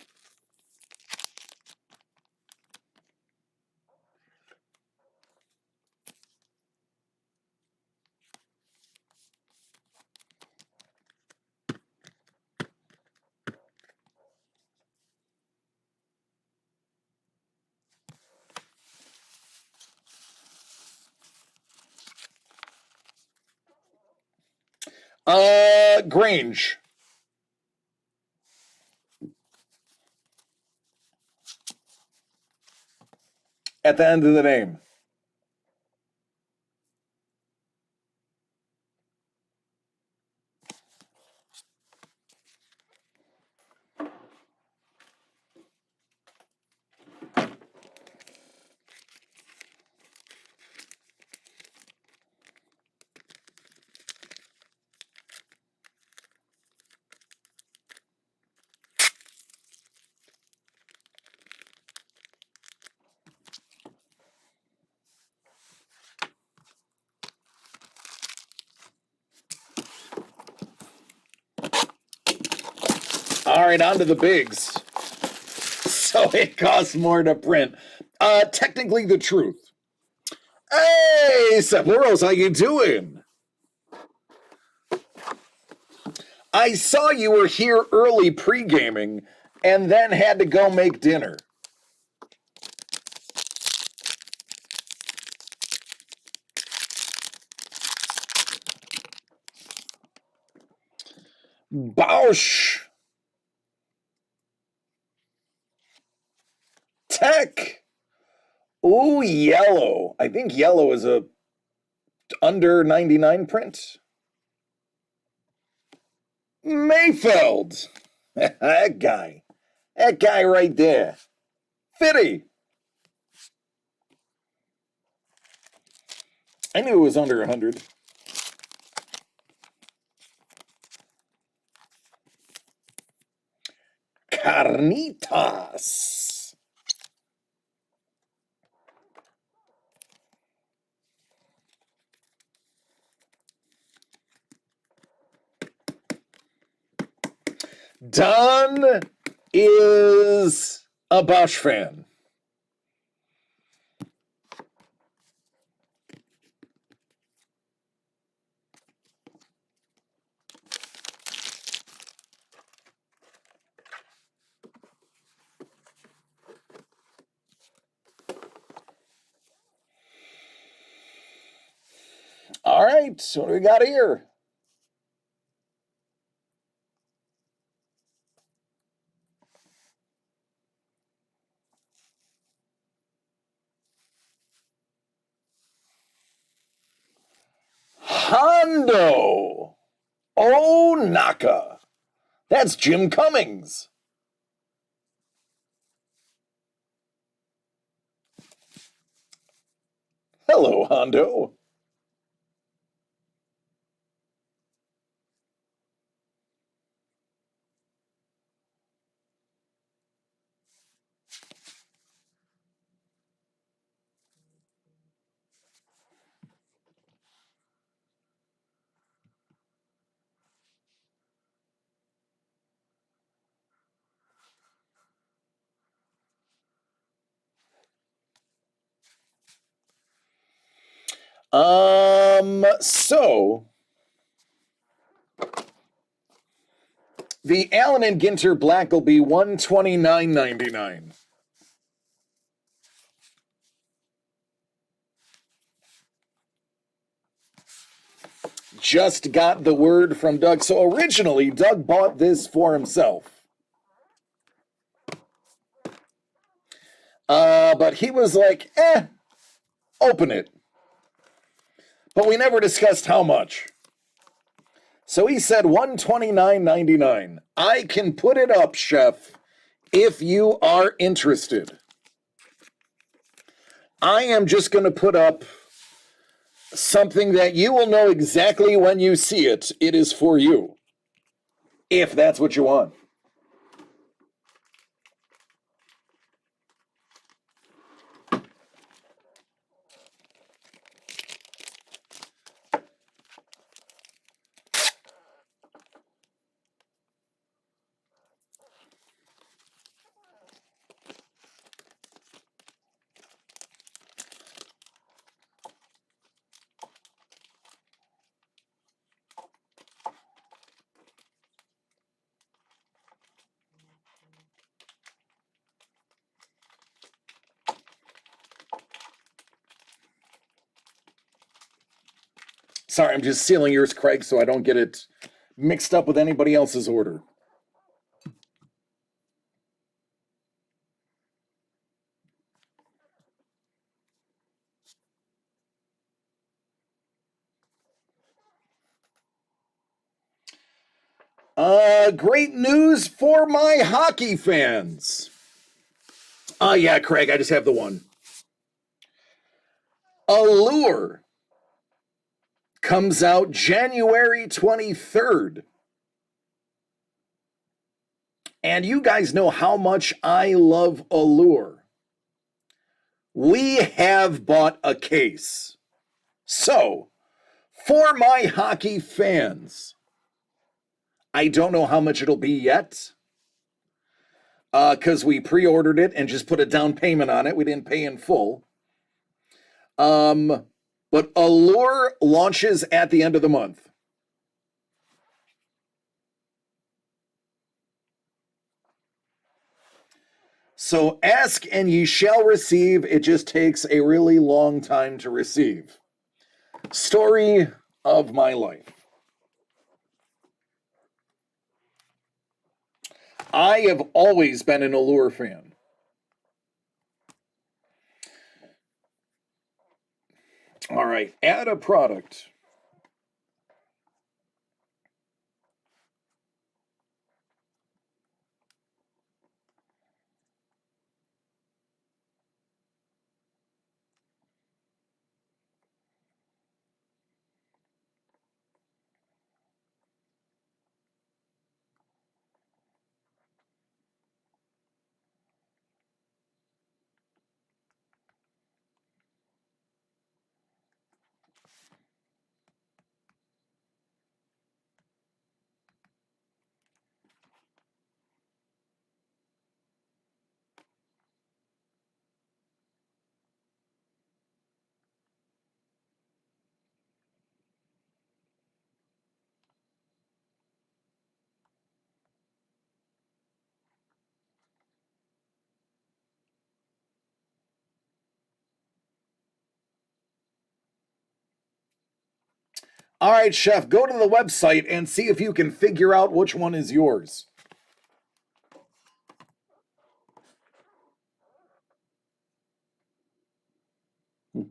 Grange. At the end of the name. All right, on to the bigs. So it costs more to print. Technically the truth. Hey, Sapuros, how you doing? I saw you were here early pre-gaming and then had to go make dinner. Bausch. Tech. Ooh, yellow. I think yellow is a under 99 print. Mayfeld. That guy. That guy right there. Fitty. I knew it was under 100. Carnitas. Don is a Bosch fan. right, what do we got here? Hondo Onaka. That's Jim Cummings. Hello, Hondo. So the Allen and Ginter Black will be $129.99. Just got the word from Doug. So originally, Doug bought this for himself. But he was like, open it. But we never discussed how much. So he said $129.99. I can put it up, chef, if you are interested. I am just going to put up something that you will know exactly when you see it. It is for you, if that's what you want. Sorry, I'm just sealing yours, Craig, so I don't get it mixed up with anybody else's order. Great news for my hockey fans. Yeah, Craig, I just have the one. Allure comes out January 23rd. And you guys know how much I love Allure. We have bought a case. So, for my hockey fans, I don't know how much it'll be yet, because we pre-ordered it and just put a down payment on it. We didn't pay in full. But Allure launches at the end of the month. So ask and ye shall receive. It just takes a really long time to receive. Story of my life. I have always been an Allure fan. All right, add a product. All right, Chef, go to the website and see if you can figure out which one is yours. $1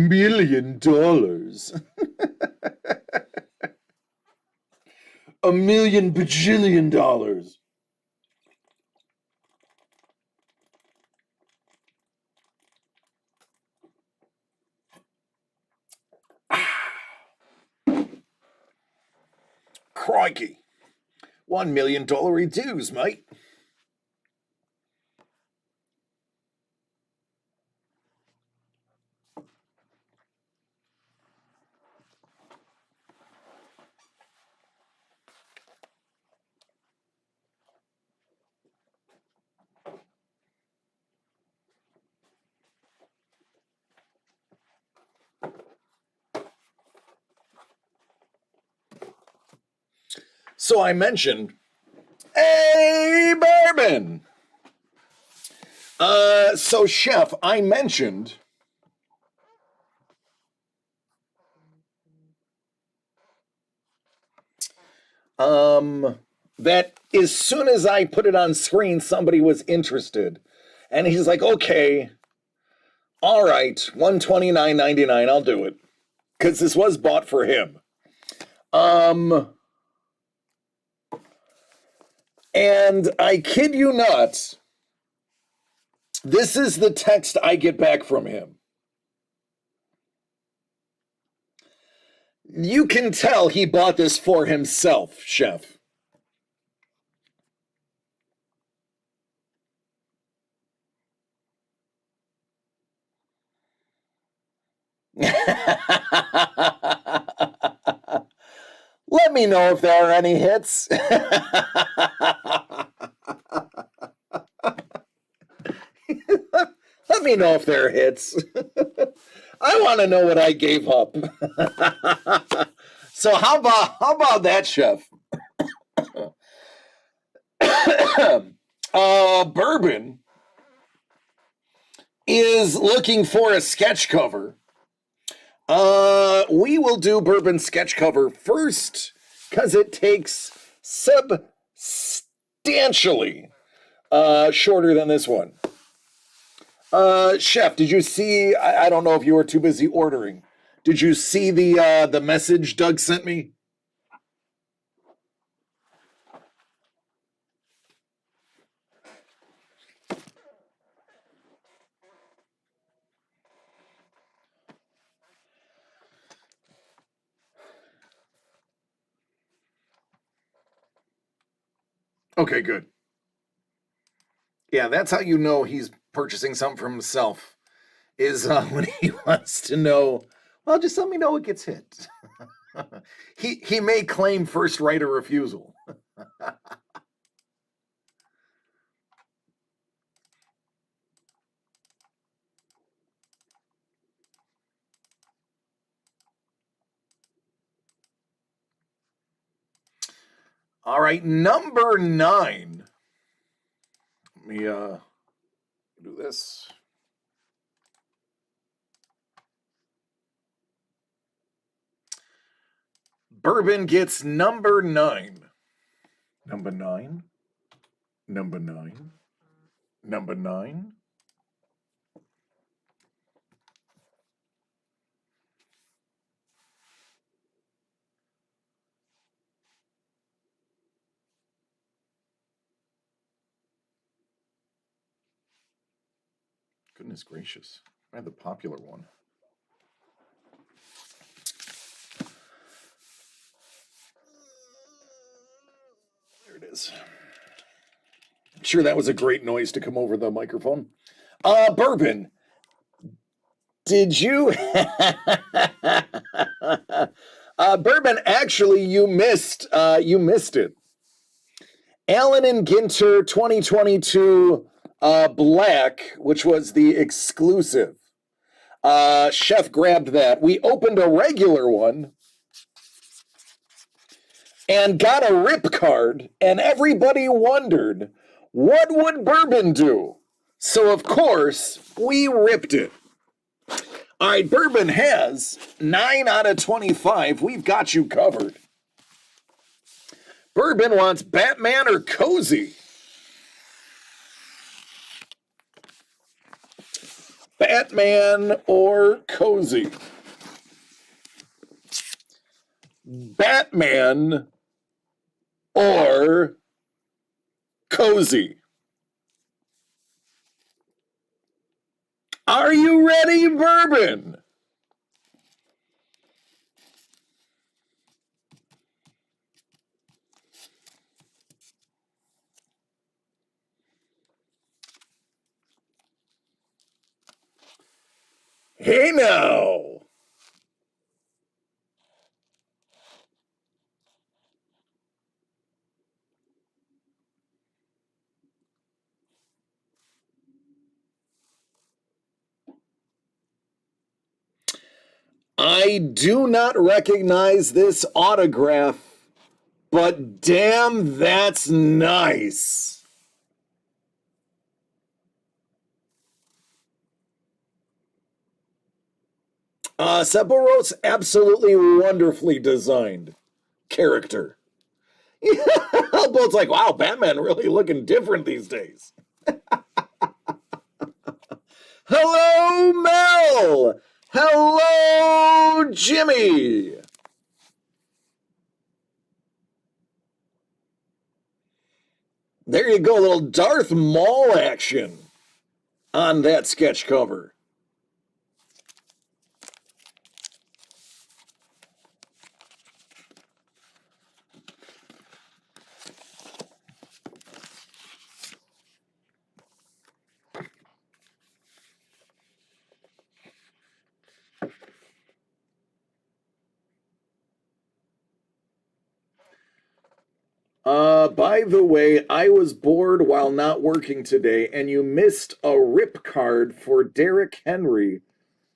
million. A million bajillion dollars. Crikey. $1 million dues, mate. So I mentioned, hey, bourbon. So Chef, I mentioned that as soon as I put it on screen, somebody was interested. And he's like, okay, all right, $129.99, I'll do it. Because this was bought for him. And I kid you not, this is the text I get back from him. You can tell he bought this for himself, Chef. Let me know if there are any hits. Let me know if there are hits. I want to know what I gave up. So how about that, Chef? Bourbon is looking for a sketch cover. We will do Bourbon sketch cover first because it takes substantially shorter than this one. Chef, did you see? I don't know if you were too busy ordering. Did you see the message Doug sent me? Okay, good. Yeah, that's how you know he's purchasing something for himself. Is when he wants to know. Well, just let me know it gets hit. He may claim first right of refusal. All right, number 9. Let me do this. Bourbon gets number 9. Number 9. Number 9. Number 9. Goodness gracious. I had the popular one. There it is. I'm sure that was a great noise to come over the microphone. Bourbon. Did you? Bourbon, actually, you missed it. Allen and Ginter 2022 Black, which was the exclusive. Chef grabbed that. We opened a regular one and got a rip card, and everybody wondered, what would Bourbon do? So, of course, we ripped it. All right, Bourbon has 9 out of 25. We've got you covered. Bourbon wants Batman or Cozy? Batman or Cozy? Batman or Cozy? Are you ready, Bourbon? Hey now. I do not recognize this autograph, but damn, that's nice. Sephiroth's absolutely wonderfully designed character. Both like, wow, Batman really looking different these days. Hello, Mel. Hello, Jimmy. There you go, a little Darth Maul action on that sketch cover. By the way, I was bored while not working today, and you missed a rip card for Derrick Henry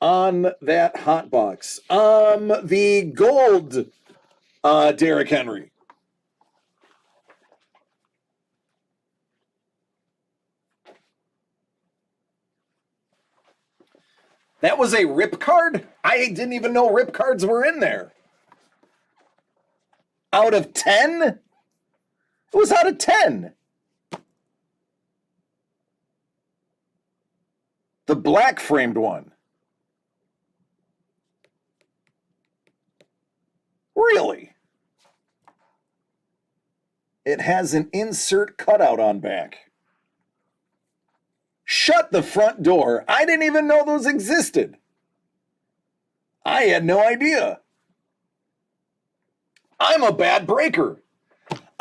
on that hot box. The gold, Derrick Henry. That was a rip card? I didn't even know rip cards were in there. Out of 10? It was out of 10. The black framed one. Really? It has an insert cutout on back. Shut the front door. I didn't even know those existed. I had no idea. I'm a bad breaker.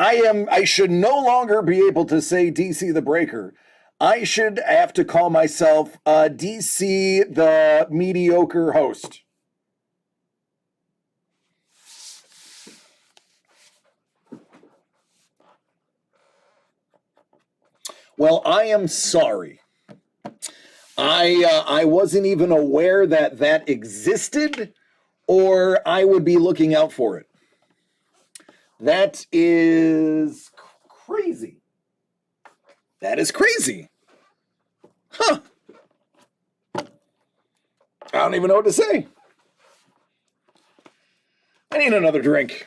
I should no longer be able to say DC the Breaker. I should have to call myself DC the mediocre host. Well, I am sorry. I wasn't even aware that that existed, or I would be looking out for it. That is crazy. That is crazy. Huh. I don't even know what to say. I need another drink.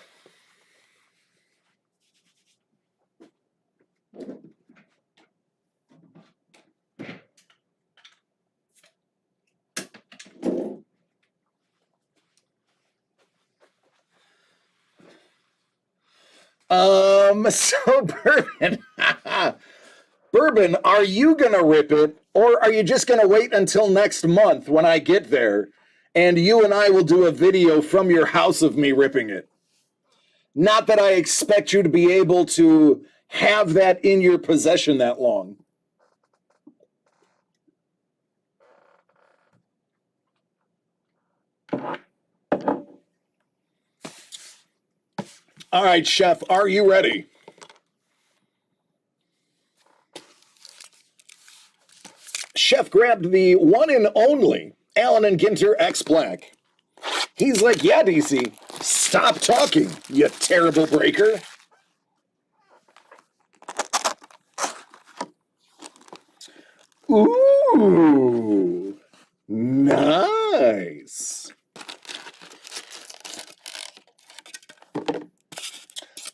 So Bourbon, Bourbon, are you gonna rip it, or are you just gonna wait until next month when I get there, and you and I will do a video from your house of me ripping it? Not that I expect you to be able to have that in your possession that long. All right, Chef, are you ready? Chef grabbed the one and only Allen and Ginter X Black. He's like, yeah, DC, stop talking, you terrible breaker. Ooh. Nice.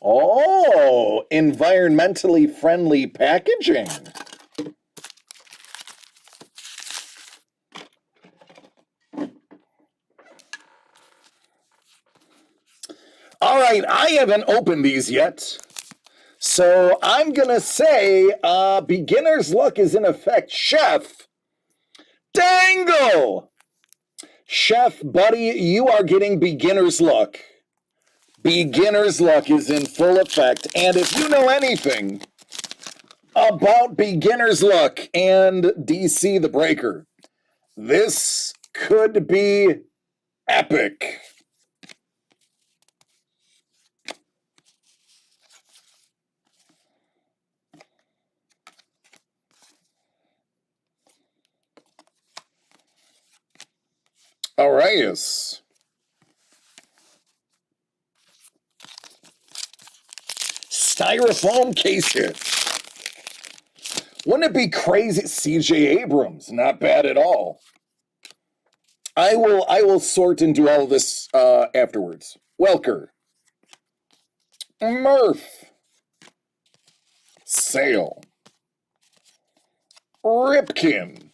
Oh, environmentally friendly packaging. All right, I haven't opened these yet. So I'm going to say beginner's luck is in effect. Chef Dangle! Chef, buddy, you are getting beginner's luck. Beginner's luck is in full effect. And if you know anything about beginner's luck and DC the Breaker, this could be epic. Arias. Styrofoam case hit. Wouldn't it be crazy? CJ Abrams, not bad at all. I will sort and do all of this afterwards. Welker. Murph. Sale. Ripken.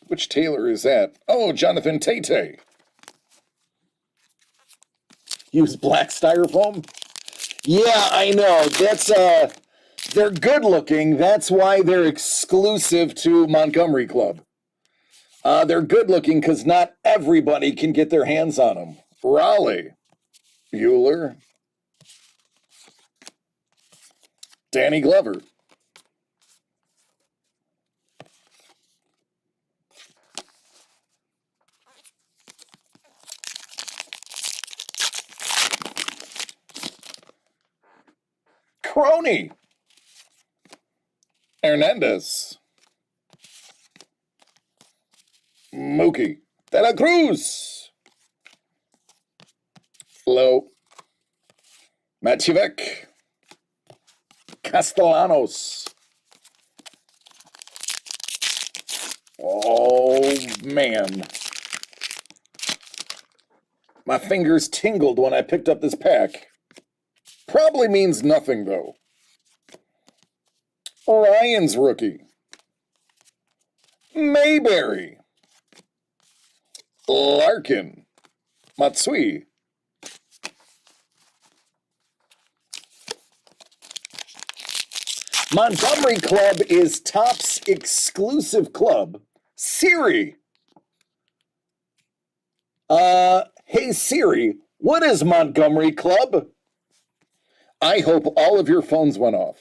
Which Taylor is that? Oh, Jonathan Tate. Use black styrofoam? Yeah, I know. That's they're good looking. That's why they're exclusive to Montgomery Club. They're good looking because not everybody can get their hands on them. Raleigh. Bueller. Danny Glover. Crony. Hernandez. Mookie. De La Cruz. Flo. Matvek. Castellanos. Oh, man. My fingers tingled when I picked up this pack. Probably means nothing, though. Ryan's rookie. Mayberry. Larkin. Matsui. Montgomery Club is Topps exclusive club. Siri. Hey Siri, what is Montgomery Club? I hope all of your phones went off.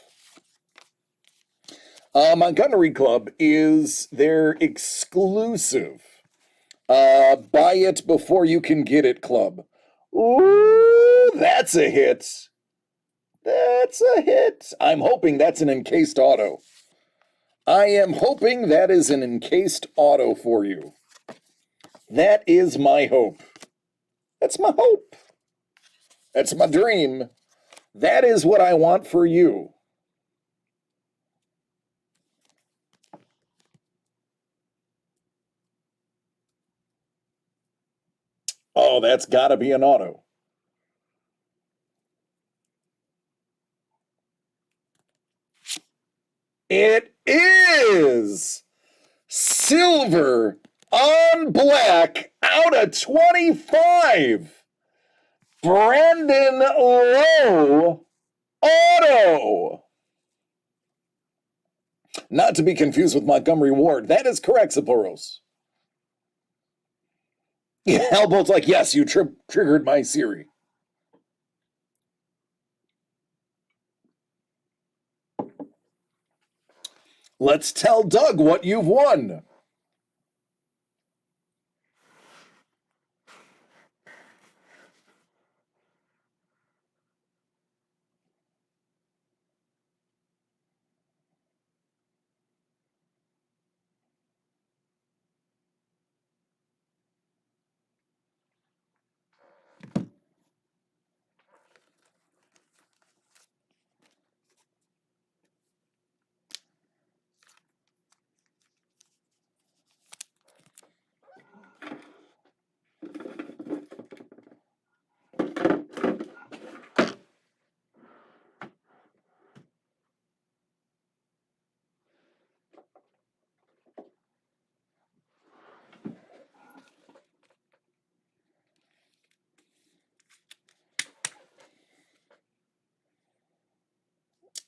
Montgomery Club is their exclusive buy it before you can get it club. Ooh, that's a hit. That's a hit. I'm hoping that's an encased auto. I am hoping that is an encased auto for you. That is my hope. That's my hope. That's my dream. That is what I want for you. Oh, that's got to be an auto. It is silver on black out of 25. Brandon Lowe auto. Not to be confused with Montgomery Ward. That is correct, Sapphoros. Yeah, Elbow's like, yes, you triggered my Siri. Let's tell Doug what you've won.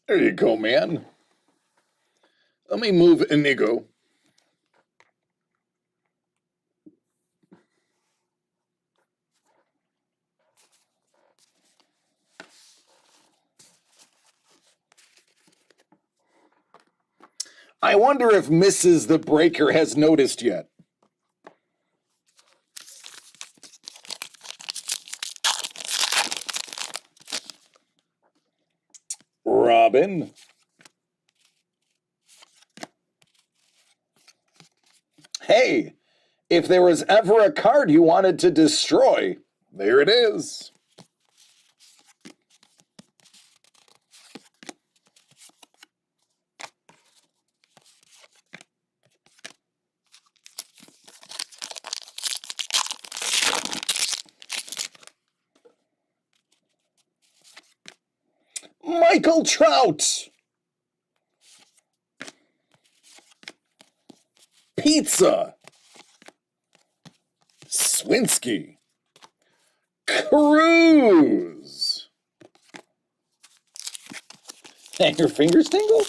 There you go, man. Let me move Inigo. I wonder if Mrs. the Breaker has noticed yet. Robin. Hey, if there was ever a card you wanted to destroy, there it is. Michael Trout. Pizza. Swinsky. Cruz. And your fingers tingle?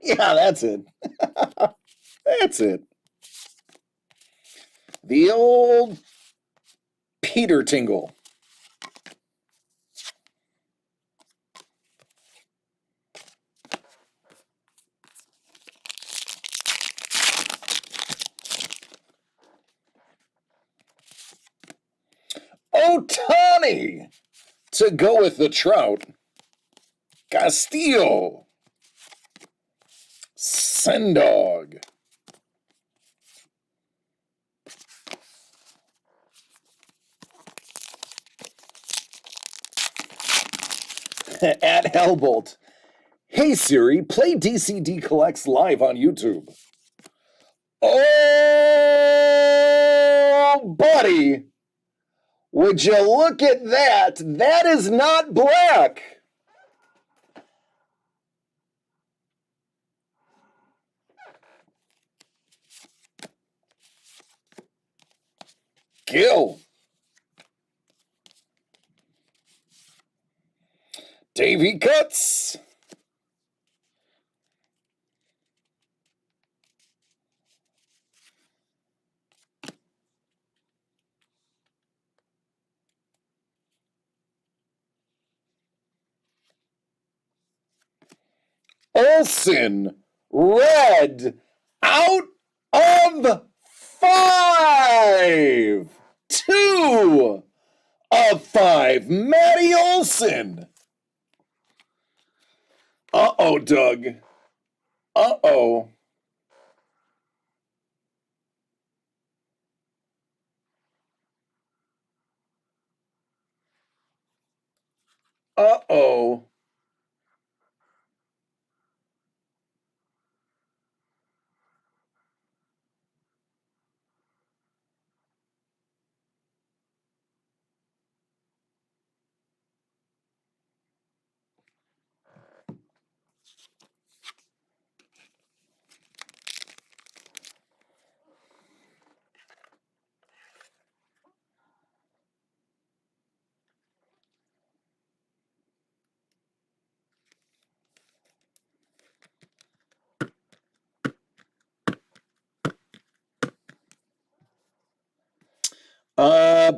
Yeah, that's it. That's it. The old Peter Tingle. Ohtani to go with the Trout. Castillo. Sendog. At Hellbolt. Hey Siri, play DCD Collects live on YouTube. Oh, buddy. Would you look at that? That is not black. Gil. Davy Cuts. Olsen. Red. Out of 5. 2 of 5. Matty Olson. Uh-oh, Doug. Uh-oh. Uh-oh.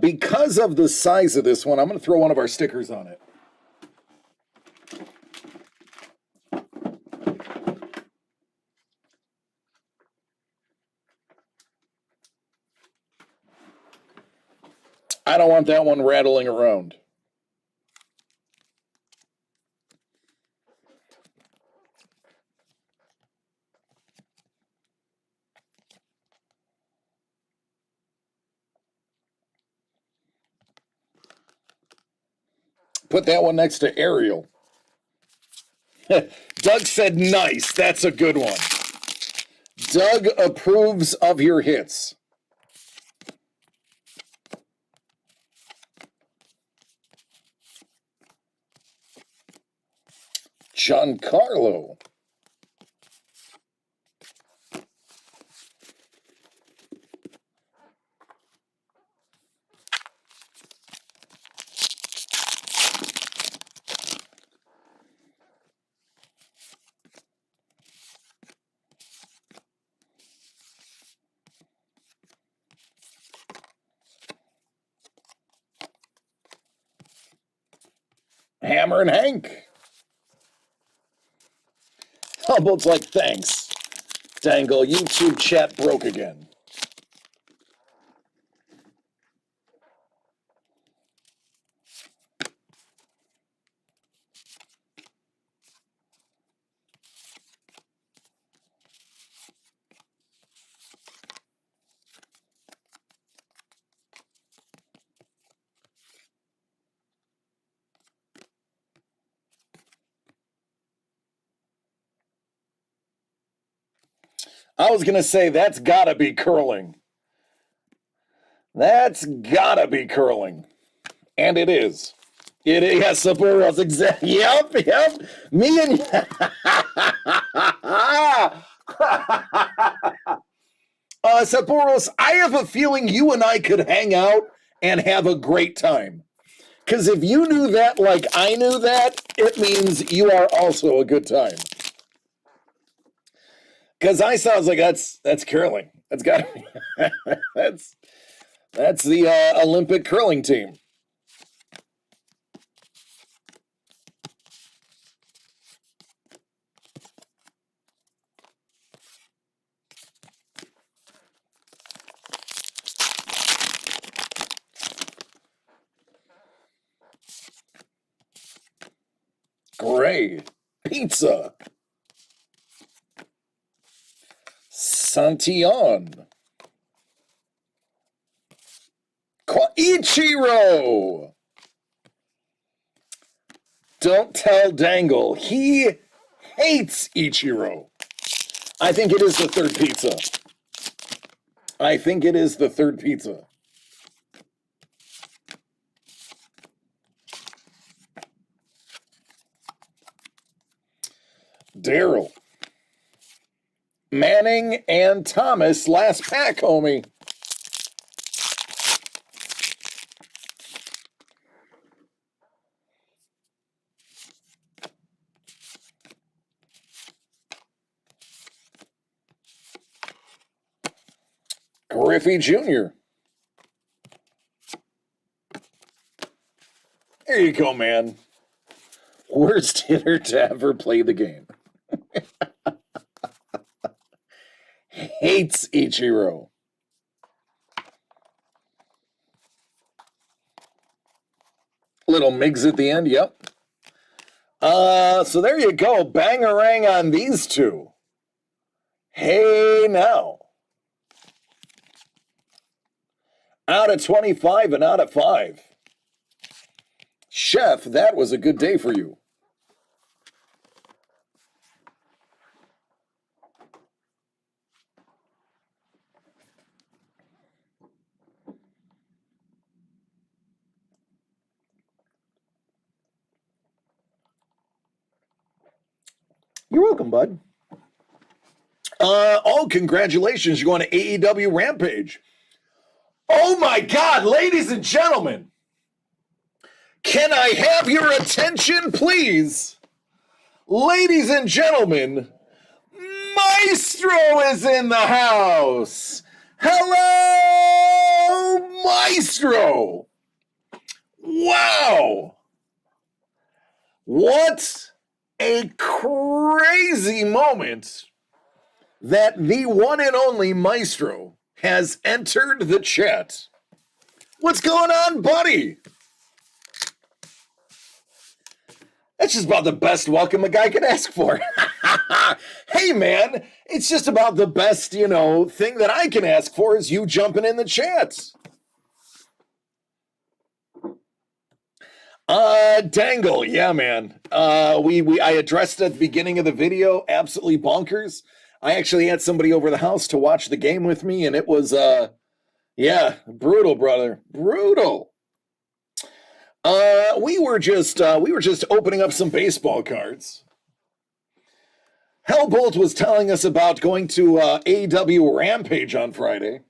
Because of the size of this one, I'm going to throw one of our stickers on it. I don't want that one rattling around. Put that one next to Ariel. Doug said nice. That's a good one. Doug approves of your hits. Giancarlo. Hammer and Hank. Humboldt's like, thanks. Dangle, YouTube chat broke again. I was going to say, that's gotta be curling. That's gotta be curling. And it is. It is. Yes, Sapporo's exact. Yep. Me and Sapporo's, I have a feeling you and I could hang out and have a great time. Because if you knew that like I knew that, it means you are also a good time. Because I sounds like that's curling. That's got to be that's the Olympic curling team. Great pizza. Santion. Ichiro. Don't tell Dangle. He hates Ichiro. I think it is the third pizza. I think it is the third pizza. Daryl. Manning and Thomas, last pack, homie. Griffey Jr. There you go, man. Worst hitter to ever play the game. Hates Ichiro. Little Migs at the end, yep. So there you go. Bangarang on these two. Hey, now. Out of 25 and out of 5. Chef, that was a good day for you. You're welcome, bud. Oh, congratulations. You're going to AEW Rampage. Oh my God, ladies and gentlemen. Can I have your attention, please? Ladies and gentlemen, Maestro is in the house. Hello, Maestro. Wow. What a crazy moment that the one and only Maestro has entered the chat. What's going on, buddy? That's just about the best welcome a guy can ask for. Hey, man, it's just about the best, thing that I can ask for is you jumping in the chat. Dangle, yeah, man. I addressed it at the beginning of the video, absolutely bonkers. I actually had somebody over the house to watch the game with me, and it was, brutal, brother, brutal. We were just opening up some baseball cards. Hellbolt was telling us about going to AEW Rampage on Friday.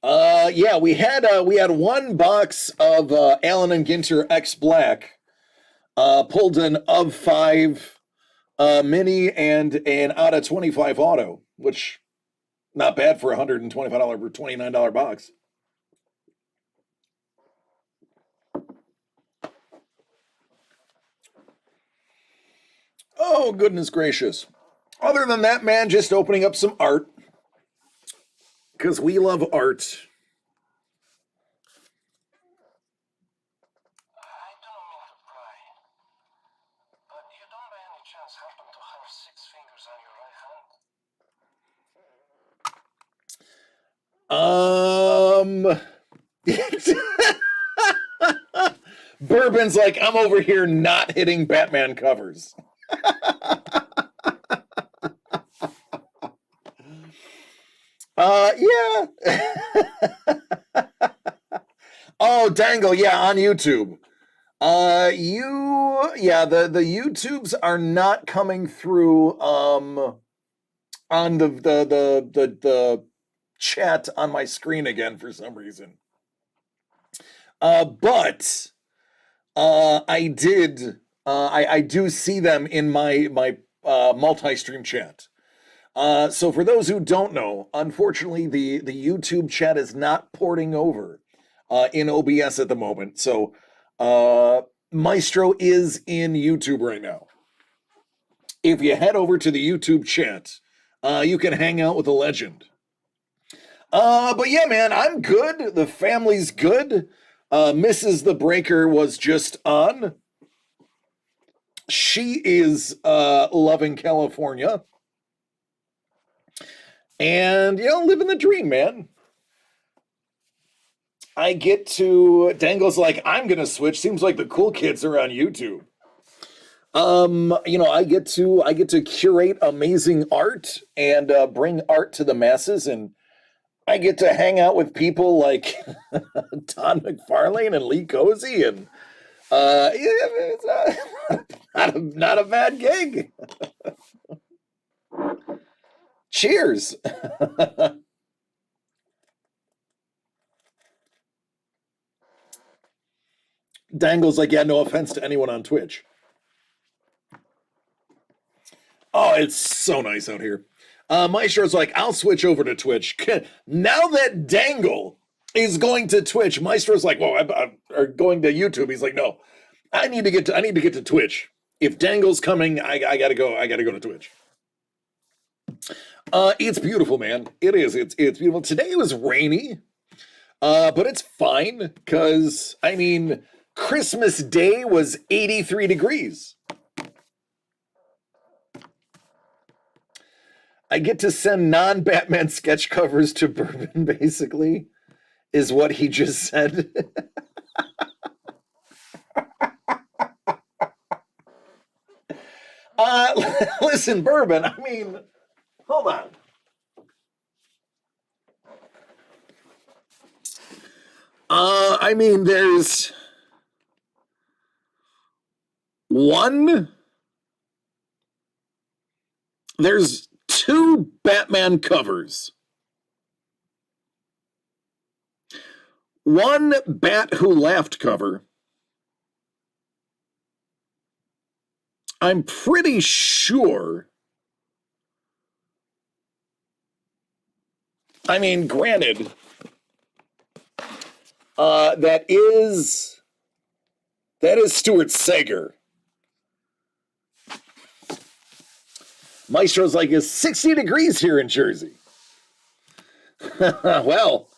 We had one box of Allen and Ginter X Black. Pulled an of 5 mini and an out of 25 auto, which not bad for $125 or $29 box. Oh, goodness gracious. Other than that, man, just opening up some art. Because we love art. I do not mean to pry, but you don't by any chance happen to have 6 fingers on your right hand? Bourbon's like, I'm over here not hitting Batman covers. Yeah. Oh, Dangle, yeah, on YouTube. The YouTubes are not coming through on the chat on my screen again for some reason. But I do see them in my multi-stream chat. So for those who don't know, unfortunately, the YouTube chat is not porting over in OBS at the moment. So Maestro is in YouTube right now. If you head over to the YouTube chat, you can hang out with a legend. But yeah, man, I'm good. The family's good. Mrs. The Breaker was just on. She is loving California. And, living the dream, man. I get to, Dangle's like, I'm going to switch. Seems like the cool kids are on YouTube. I get to curate amazing art and bring art to the masses, and I get to hang out with people like Don McFarlane and Lee Cozy, and it's not a bad gig. Cheers. Dangle's like, yeah, no offense to anyone on Twitch. Oh, it's so nice out here. Maestro's like, I'll switch over to Twitch. Now that Dangle is going to Twitch, Maestro's like, whoa, or going to YouTube. He's like, no, I need to get to Twitch. If Dangle's coming, I gotta go to Twitch. It's beautiful, man. It is. It's beautiful. Today it was rainy, but it's fine because Christmas Day was 83 degrees. I get to send non-Batman sketch covers to Bourbon, basically, is what he just said. Listen, Bourbon, hold on. There's there's 2 Batman covers. One Bat Who Laughed cover. I'm pretty sure. Granted, that is Stuart Sager. Maestro's like, it's 60 degrees here in Jersey. Well,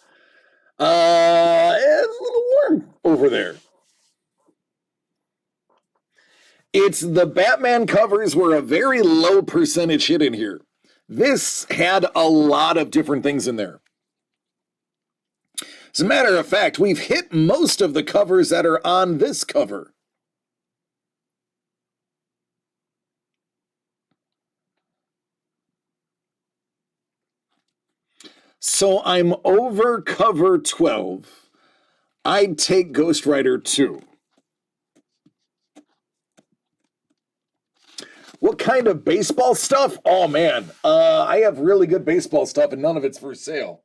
it's a little warm over there. It's the Batman covers were a very low percentage hit in here. This had a lot of different things in there. As a matter of fact, we've hit most of the covers that are on this cover. So I'm over cover 12. I'd take Ghost Rider 2. What kind of baseball stuff? Oh, man. I have really good baseball stuff, and none of it's for sale.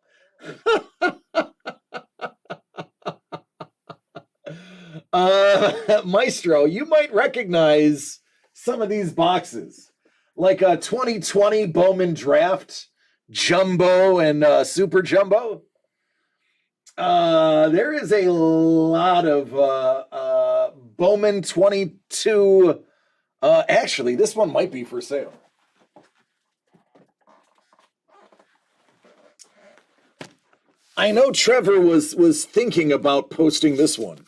Maestro, you might recognize some of these boxes. Like a 2020 Bowman Draft, Jumbo, and Super Jumbo. There is a lot of Bowman 22 Actually, this one might be for sale. I know Trevor was thinking about posting this one,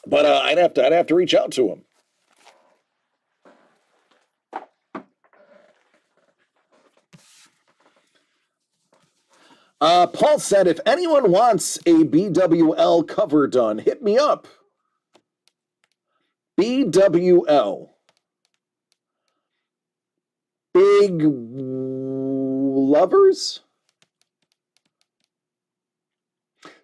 but I'd have to reach out to him. Paul said, if anyone wants a BWL cover done, hit me up. BWL. Big Lovers?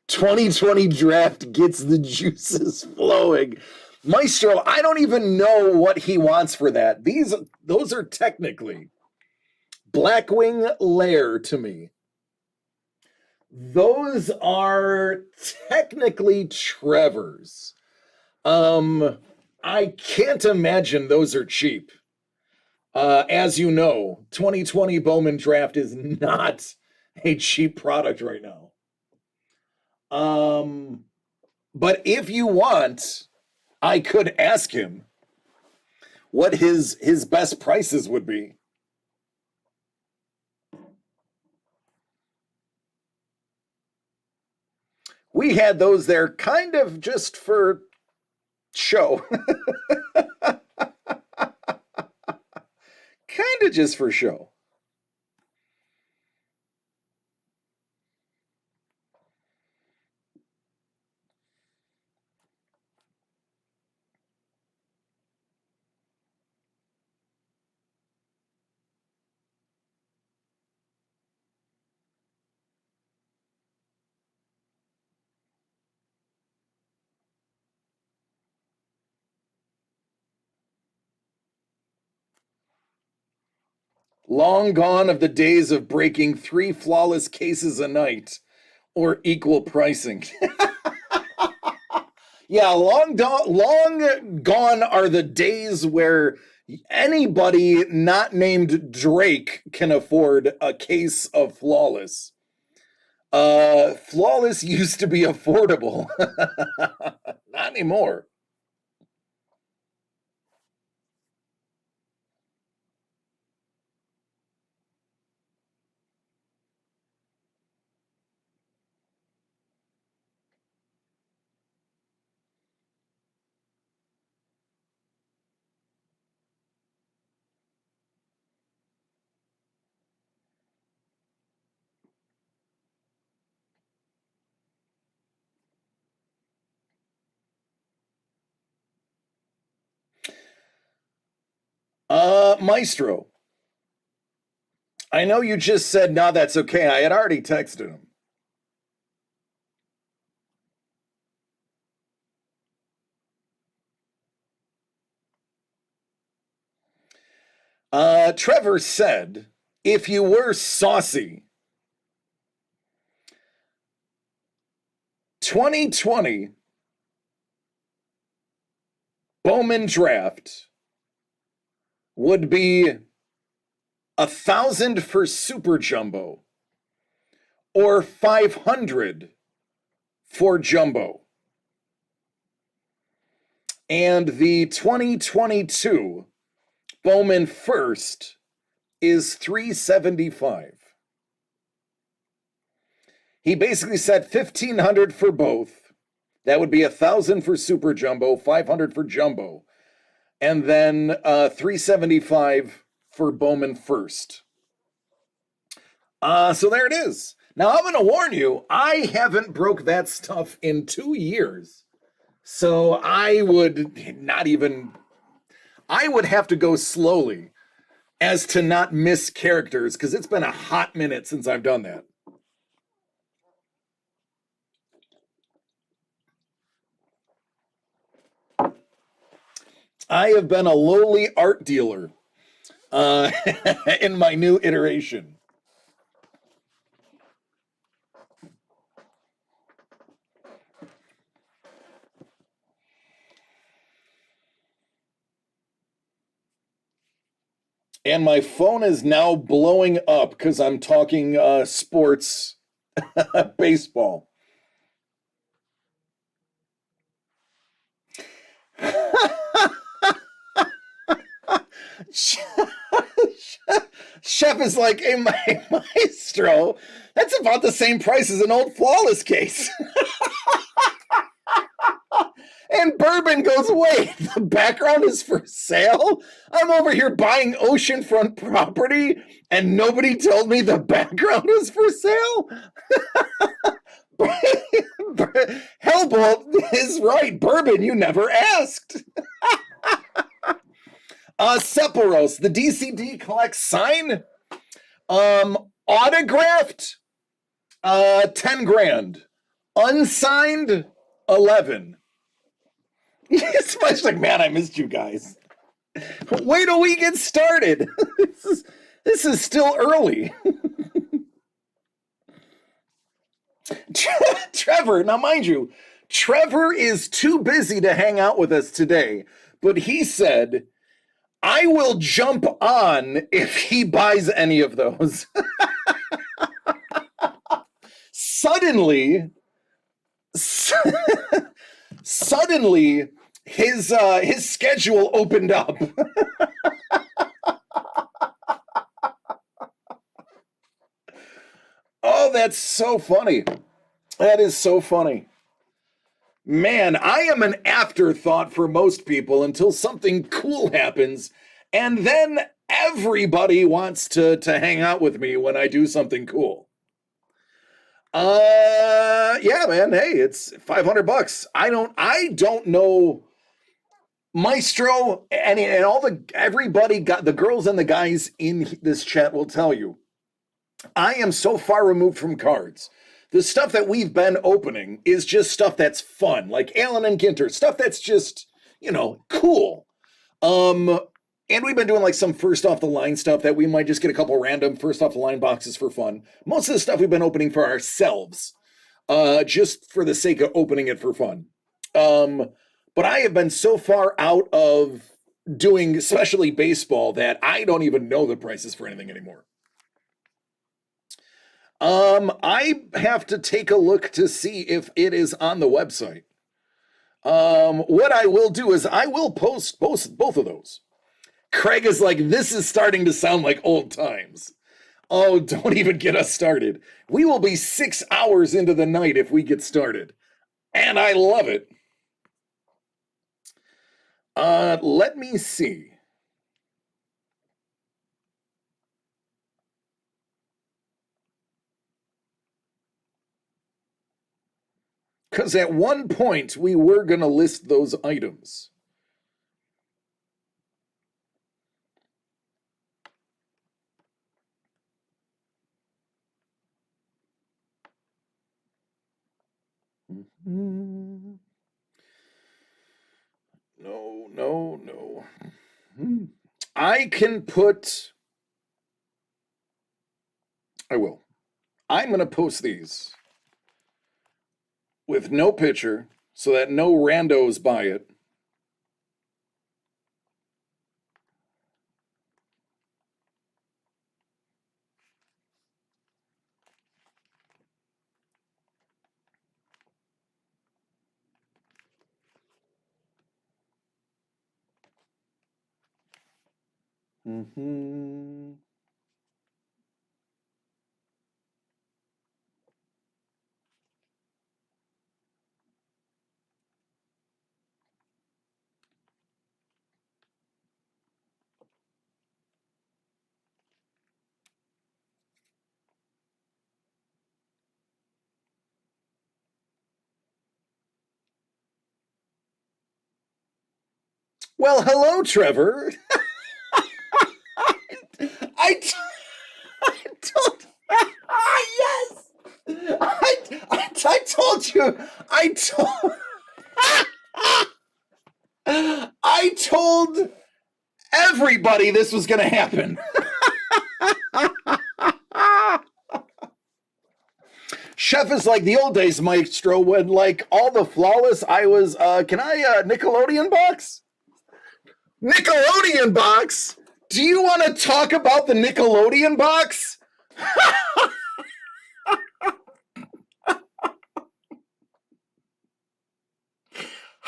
2020 draft gets the juices flowing. Maestro, I don't even know what he wants for that. Those are technically Blackwing Lair to me. Those are technically Trevor's. I can't imagine those are cheap. As you know, 2020 Bowman draft is not a cheap product right now. But if you want, I could ask him what his best prices would be. We had those there kind of just for show. Kind of just for show. Long gone of the days of breaking 3 flawless cases a night or equal pricing. Yeah, long gone are the days where anybody not named Drake can afford a case of flawless. Flawless used to be affordable. Not anymore. Maestro, I know you just said, no, that's okay. I had already texted him. Trevor said, if you were saucy, 2020 Bowman draft would be 1,000 for Super Jumbo or 500 for Jumbo. And the 2022 Bowman first is 375. He basically said 1,500 for both. That would be 1,000 for Super Jumbo, 500 for Jumbo, and then 375 for Bowman first. So there it is. Now I'm going to warn you, I haven't broke that stuff in 2 years. So I would have to go slowly as to not miss characters, because it's been a hot minute since I've done that. I have been a lowly art dealer in my new iteration. And my phone is now blowing up because I'm talking sports baseball. Chef is like, hey, maestro, that's about the same price as an old Flawless case. And Bourbon goes, wait, the background is for sale? I'm over here buying oceanfront property and nobody told me the background was for sale? Hellbolt is right. Bourbon, you never asked. Sephiroth, the DCD collects sign. Autographed, 10 grand. Unsigned, 11. It's like, man, I missed you guys. Wait till we get started. This is still early. Trevor, now mind you, Trevor is too busy to hang out with us today, but he said, I will jump on if he buys any of those. Suddenly, his schedule opened up. Oh, that's so funny. That is so funny. Man, I am an afterthought for most people until something cool happens, and then everybody wants to hang out with me when I do something cool. Yeah, man. Hey, it's $500. I don't know. Maestro and everybody got the girls and the guys in this chat will tell you. I am so far removed from cards. The stuff that we've been opening is just stuff that's fun, like Alan and Ginter, stuff that's just, cool. And we've been doing like some first off the line stuff that we might just get a couple random first off the line boxes for fun. Most of the stuff we've been opening for ourselves, just for the sake of opening it for fun. But I have been so far out of doing especially baseball that I don't even know the prices for anything anymore. I have to take a look to see if it is on the website. What I will do is I will post both of those. Craig is like, this is starting to sound like old times. Oh, don't even get us started. We will be 6 hours into the night if we get started. And I love it. Let me see. Because at one point, we were going to list those items. No. I can put... I will. I'm going to post these with no picture so that no randos buy it. Well, hello, Trevor. I told yes. I told you. I told everybody this was going to happen. Chef is like the old days, Maestro, when like all the Flawless, I was, can I Nickelodeon box? Nickelodeon box? Do you want to talk about the Nickelodeon box?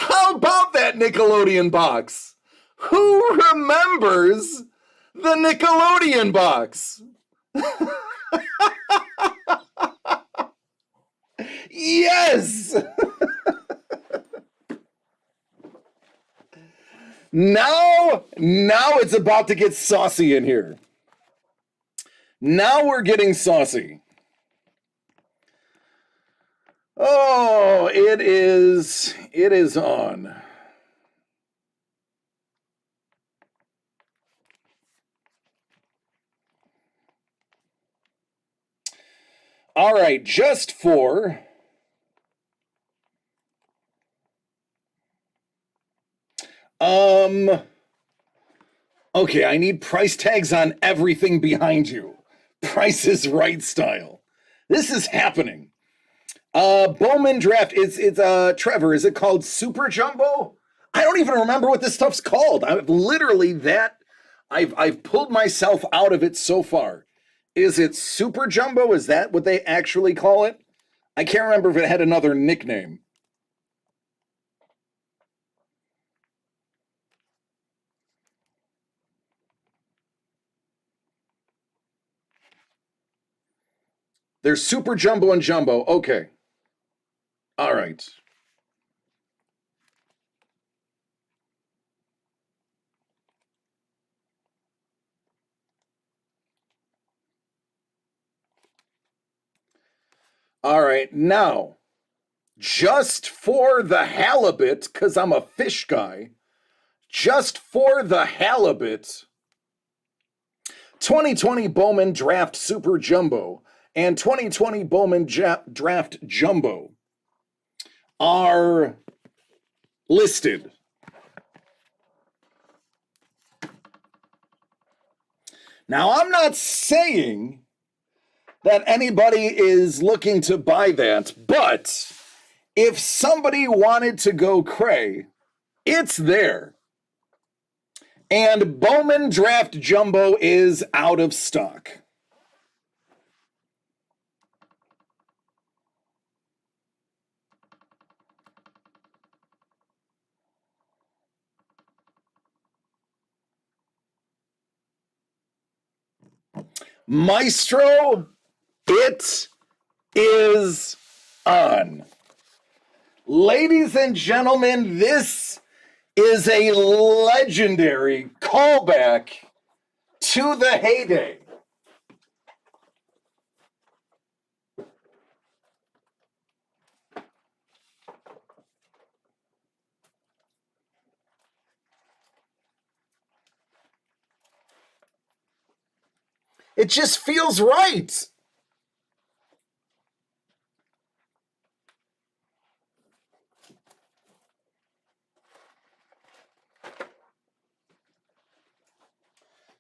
How about that Nickelodeon box? Who remembers the Nickelodeon box? Yes! Now it's about to get saucy in here. Now we're getting saucy. Oh, it is on. All right, just for okay, I need price tags on everything behind you. Price is Right style. This is happening. Bowman draft, it's Trevor, is it called Super Jumbo? I don't even remember what this stuff's called. I've pulled myself out of it so far. Is it Super Jumbo? Is that what they actually call it? I can't remember if it had another nickname. There's Super Jumbo and Jumbo. Okay. All right. All right. Now, just for the halibut, because I'm a fish guy, just for the halibut, 2020 Bowman Draft Super Jumbo and 2020 Bowman Draft Jumbo are listed. Now, I'm not saying that anybody is looking to buy that, but if somebody wanted to go cray, it's there. And Bowman Draft Jumbo is out of stock. Maestro, it is on. Ladies and gentlemen, this is a legendary callback to the heyday. It just feels right.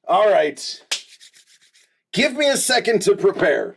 All right. Give me a second to prepare.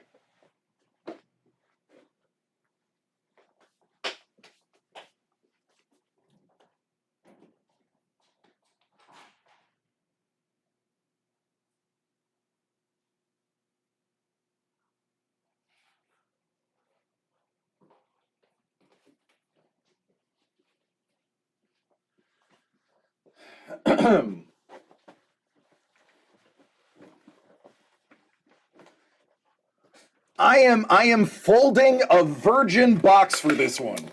I am folding a virgin box for this one.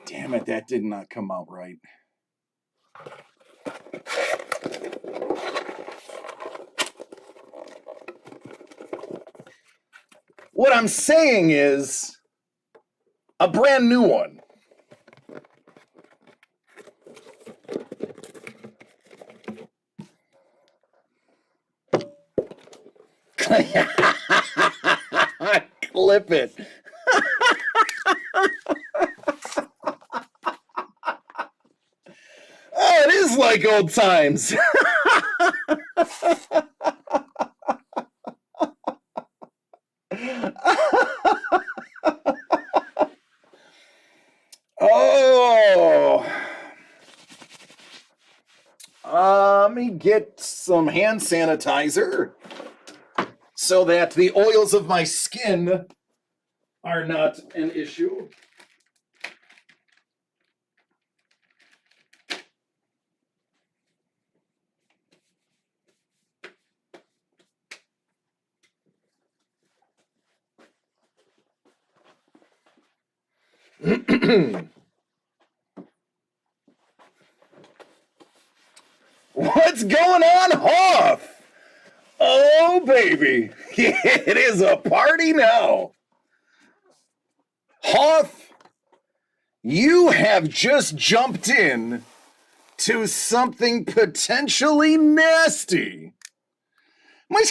Damn it, that did not come out right. What I'm saying is a brand new one. Clip it. Oh, it is like old times. Oh. Let me get some hand sanitizer so that the oils of my skin are not an issue. What's going on, Hoff? Oh, baby. It is a party now. Hoff, you have just jumped in to something potentially nasty. My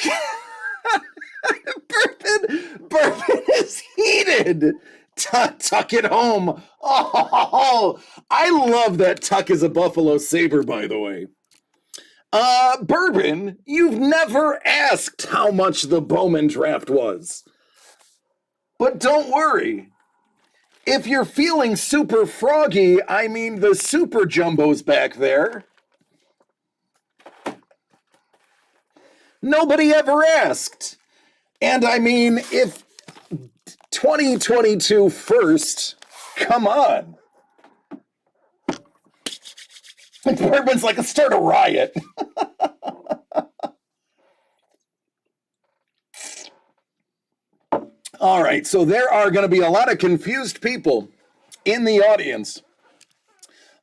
bourbon is heated. Tuck it home. Oh, I love that Tuck is a Buffalo Sabre, by the way. Bourbon, you've never asked how much the Bowman draft was. But don't worry. If you're feeling super froggy, I mean the super jumbo's back there. Nobody ever asked. And I mean, if 2022 first, come on. Bourbon's like, start a riot. All right, so there are going to be a lot of confused people in the audience.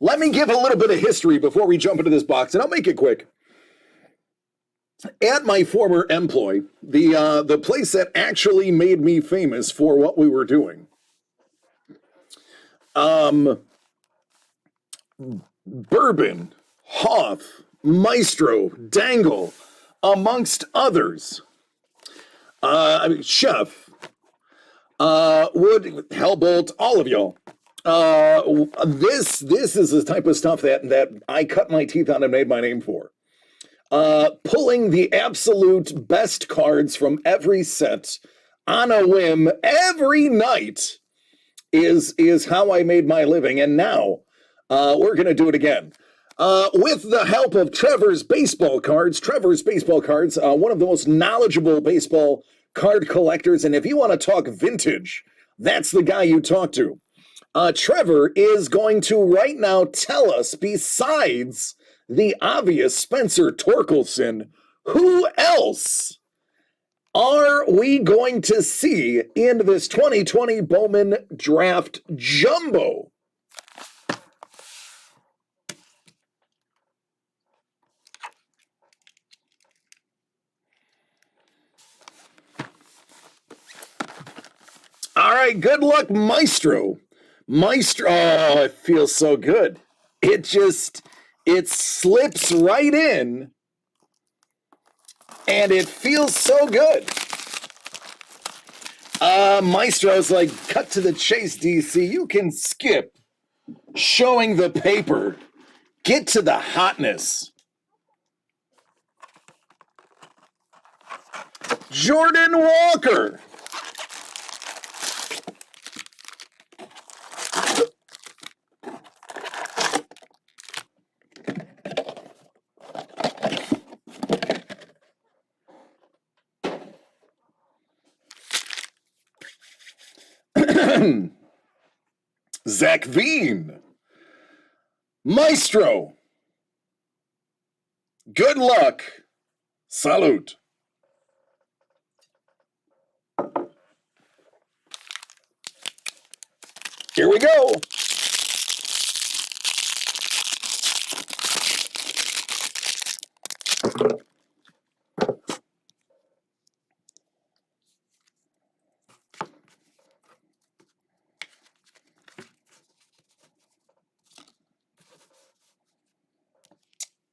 Let me give a little bit of history before we jump into this box, and I'll make it quick. At my former employ, the place that actually made me famous for what we were doing, Bourbon, Hoff, Maestro, Dangle, amongst others, Chef, Wood, Hellbolt, all of y'all. This is the type of stuff that I cut my teeth on and made my name for. Pulling the absolute best cards from every set on a whim every night is how I made my living. And now we're going to do it again. With the help of Trevor's Baseball Cards. Trevor's Baseball Cards, one of the most knowledgeable baseball card collectors. And if you want to talk vintage, that's the guy you talk to. Trevor is going to right now tell us, besides the obvious Spencer Torkelson, who else are we going to see in this 2020 Bowman Draft Jumbo? All right, good luck, Maestro. Maestro, oh, it feels so good. It slips right in, and it feels so good. Maestro's like, cut to the chase, DC. You can skip showing the paper. Get to the hotness. Jordan Walker. Zach Veen. Maestro. Good luck. Salute. Here we go.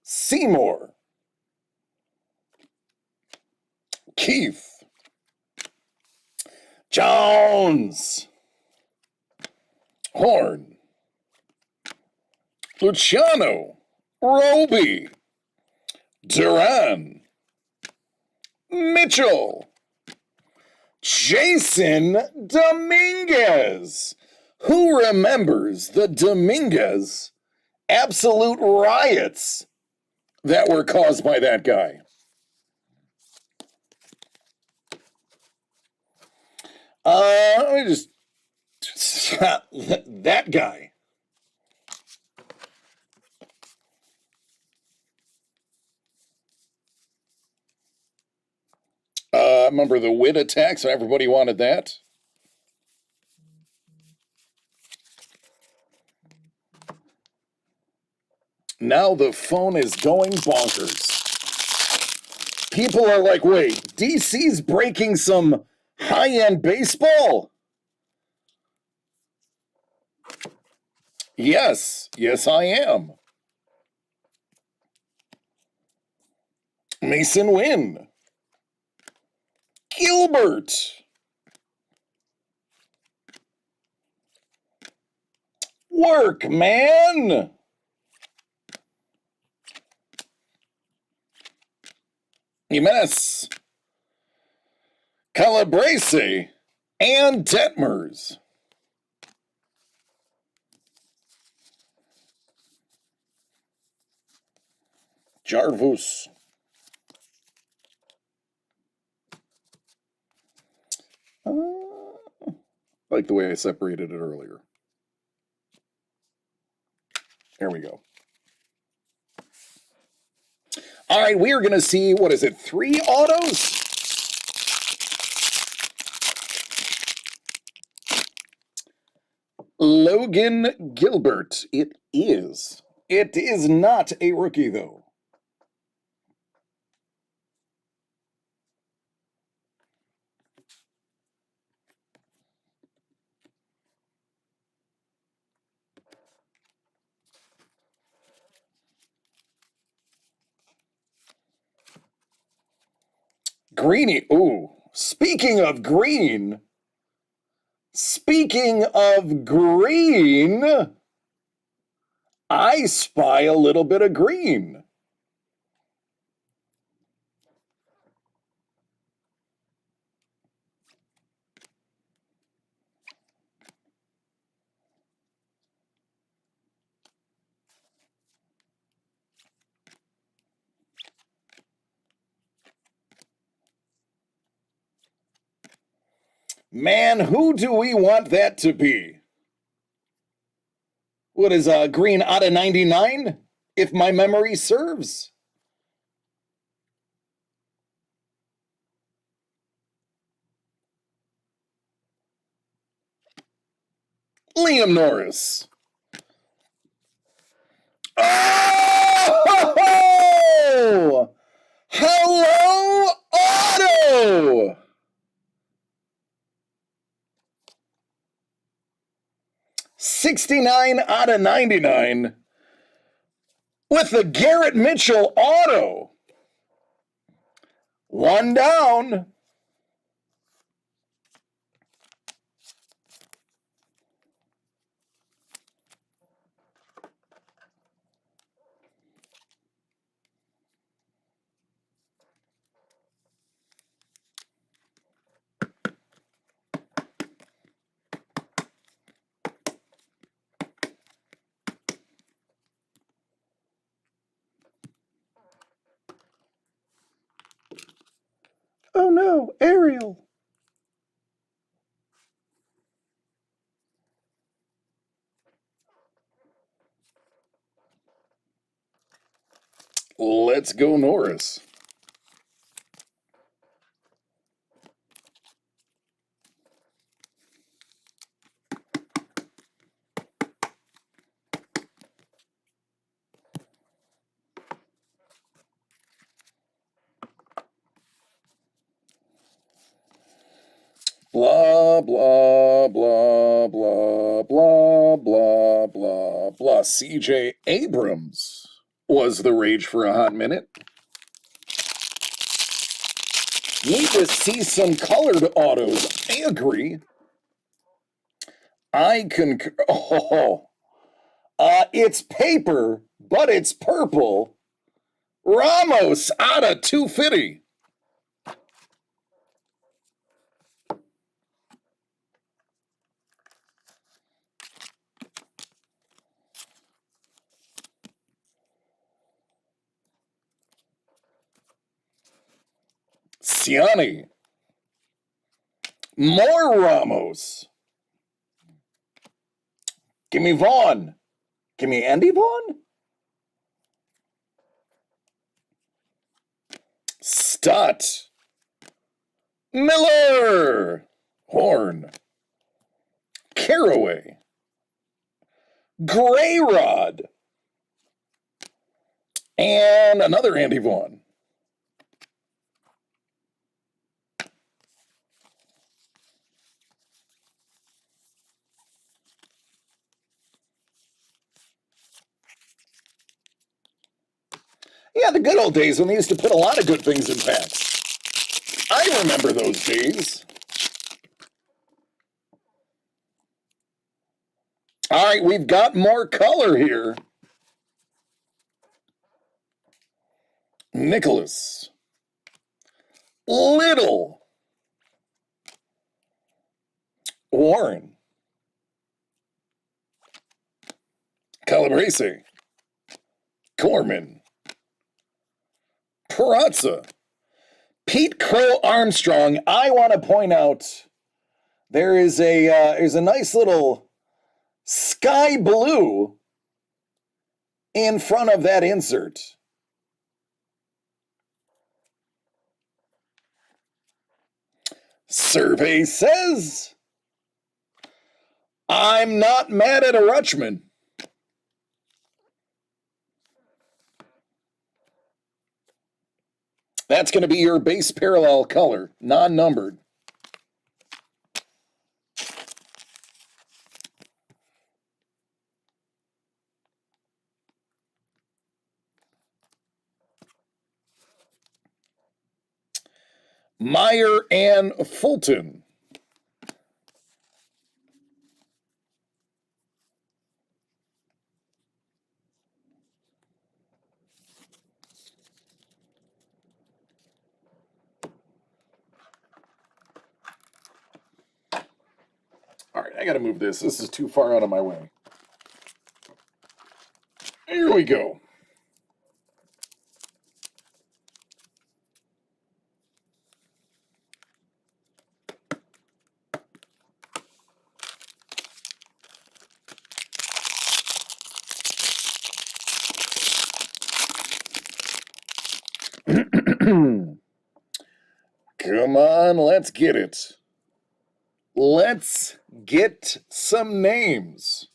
Seymour. Keith. Jones. Horn. Luciano. Roby. Duran. Mitchell. Jason Dominguez. Who remembers the Dominguez absolute riots that were caused by that guy? Let me just that guy. Remember the wit attacks? Everybody wanted that. Now the phone is going bonkers. People are like, wait, DC's breaking some high-end baseball? Yes, I am. Mason Wynn. Gilbert. Work, man. Jimenez. Calabrese. And Detmers. Jarvus. Like the way I separated it earlier. There we go. All right, we are going to see, what is it, 3 autos? Logan Gilbert. It is. It is not a rookie, though. Greeny. Ooh, speaking of green, I spy a little bit of green. Man, who do we want that to be? What is green out of 99, if my memory serves? Liam Norris. Oh! Hello, Auto! '69 out of 99 with the Garrett Mitchell Auto. 1 down. Oh no, Ariel. Let's go, Norris. Blah, blah, blah, blah, blah, blah, blah, blah. CJ Abrams was the rage for a hot minute. Need to see some colored autos. I agree. I concur. Oh, it's paper, but it's purple. Ramos out of 250. Ciani. More Ramos. Give me Vaughn. Give me Andy Vaughn. Stott. Miller. Horn. Caraway. Gray Rod. And another Andy Vaughn. Yeah, the good old days when they used to put a lot of good things in packs. I remember those days. All right, we've got more color here. Nicholas. Little. Warren. Calabrese. Corman. Perazza. Pete Crow Armstrong. I want to point out there's a nice little sky blue in front of that insert. Survey says, I'm not mad at a Rutschman. That's going to be your base parallel color, non-numbered. Meyer and Fulton. All right, I got to move this. This is too far out of my way. Here we go. Come on, let's get it. Let's get some names.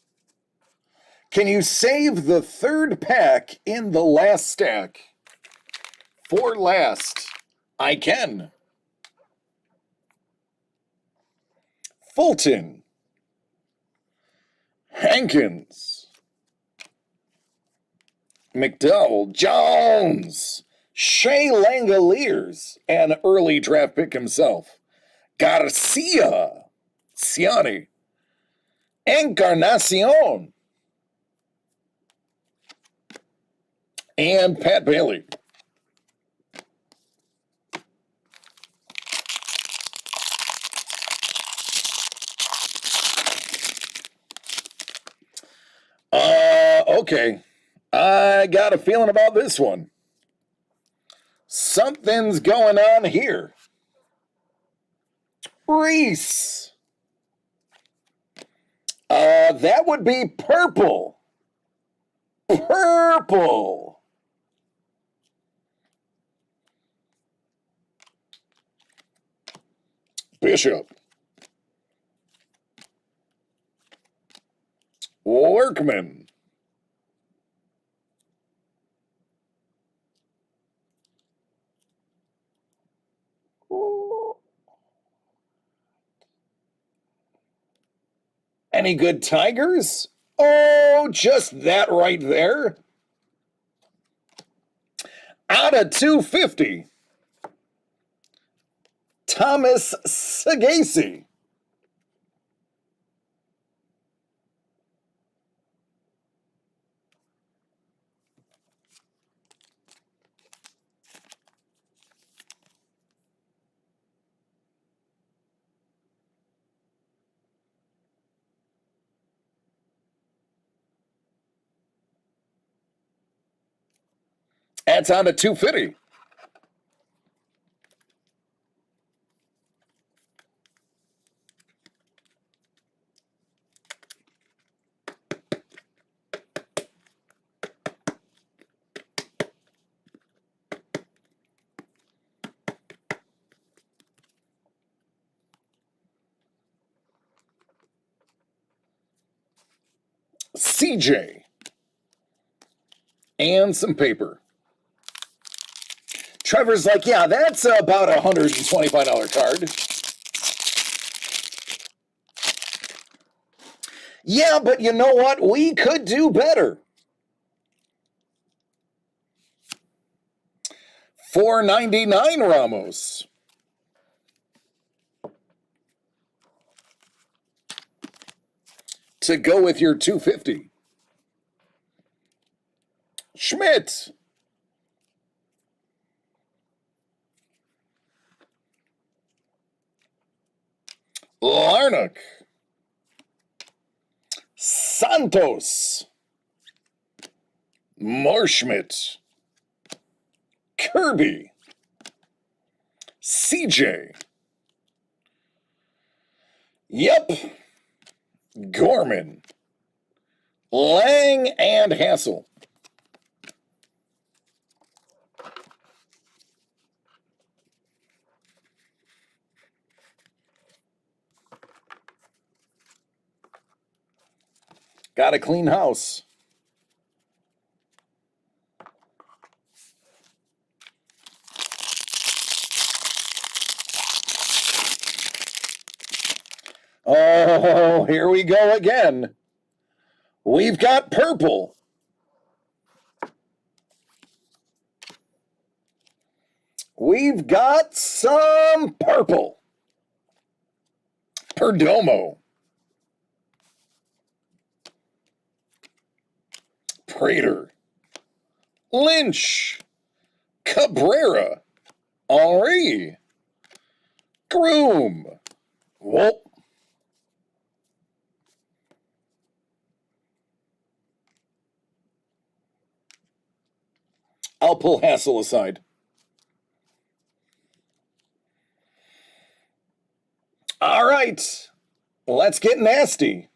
Can you save the third pack in the last stack for last? I can. Fulton. Hankins. McDowell. Jones. Shea Langoliers, an early draft pick himself. Garcia. Ciani. Encarnacion. And Pat Bailey. Okay. I got a feeling about this one. Something's going on here. Reese. That would be purple. Purple. Bishop. Workman. Any good Tigers? Oh, just that right there. Out of 250. Thomas Sagasi. That's on to 250. CJ. And some paper. Trevor's like, yeah, that's about a $125 card. Yeah, but you know what? We could do better. $4.99 Ramos. To go with your $2.50. Schmidt. Larnach. Santos. Marschmidt. Kirby. CJ. Yep. Gorman. Lang and Hassel. Got a clean house. Oh, here we go again. We've got purple. We've got some purple. Perdomo. Prater. Lynch. Cabrera. Henri. Groom. Whoop. I'll pull Hassel aside. All right. Let's get nasty.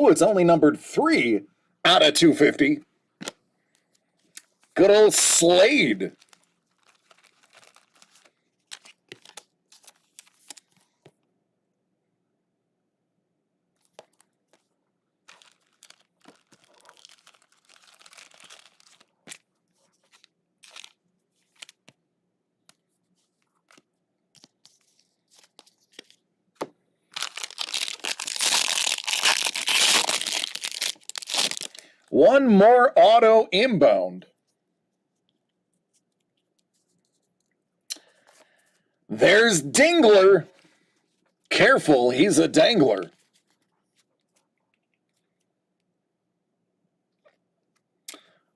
It's only numbered 3 out of 250. Good old Slade. One more auto inbound. There's Dingler. Careful, he's a dangler.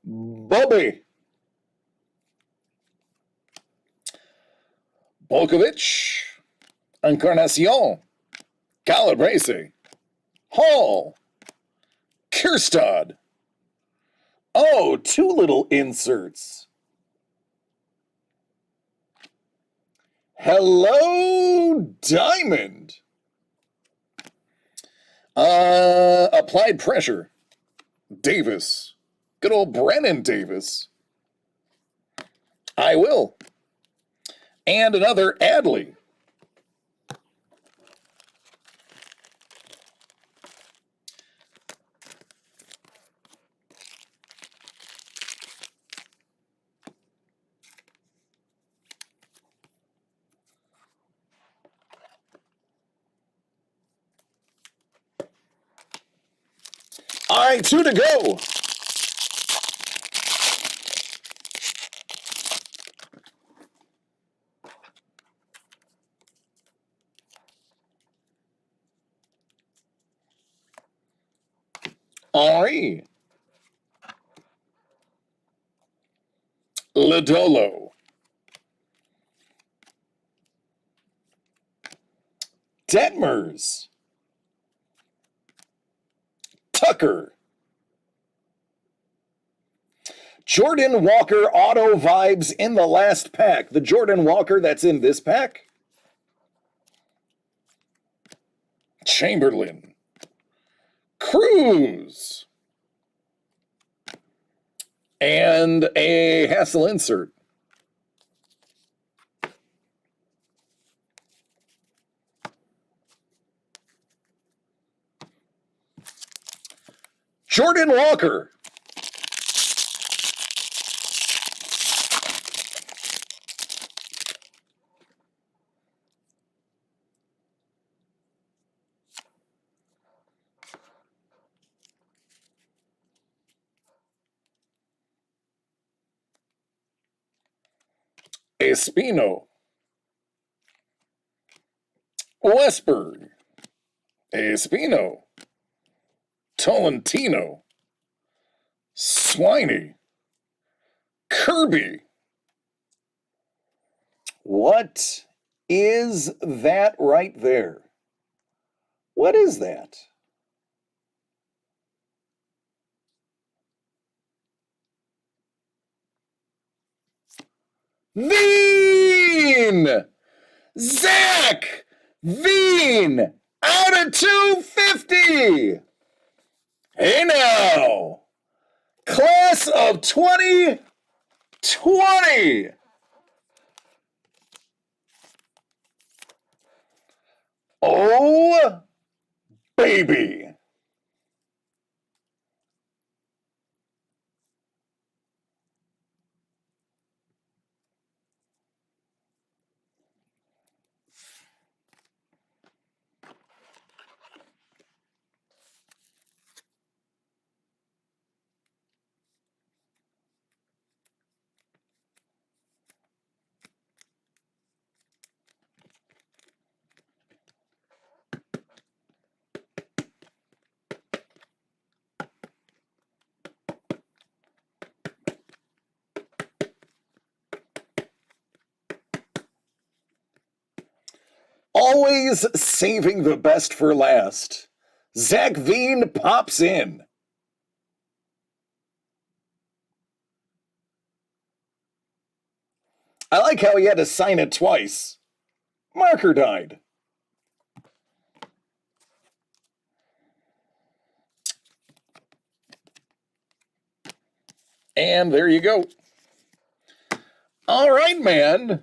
Bobby. Bolkovich. Encarnacion. Calabrese. Hall. Kierstad. Oh, 2 little inserts. Hello, Diamond. Applied pressure. Davis. Good old Brennan Davis. I will. And another Adley. All right, 2 to go. Henri. Lodolo. Detmers. Tucker. Jordan Walker auto vibes in the last pack. The Jordan Walker that's in this pack. Chamberlain. Cruz. And a Hassel insert. Jordan Walker. Espino. Westberg. Espino. Tolentino. Swiney. Kirby. What is that right there? What is that? Veen! Zach Veen! Out of 250! Hey now! Class of 2020! Oh, baby! Always saving the best for last. Zach Veen pops in. I like how he had to sign it twice. Marker died. And there you go. All right, man.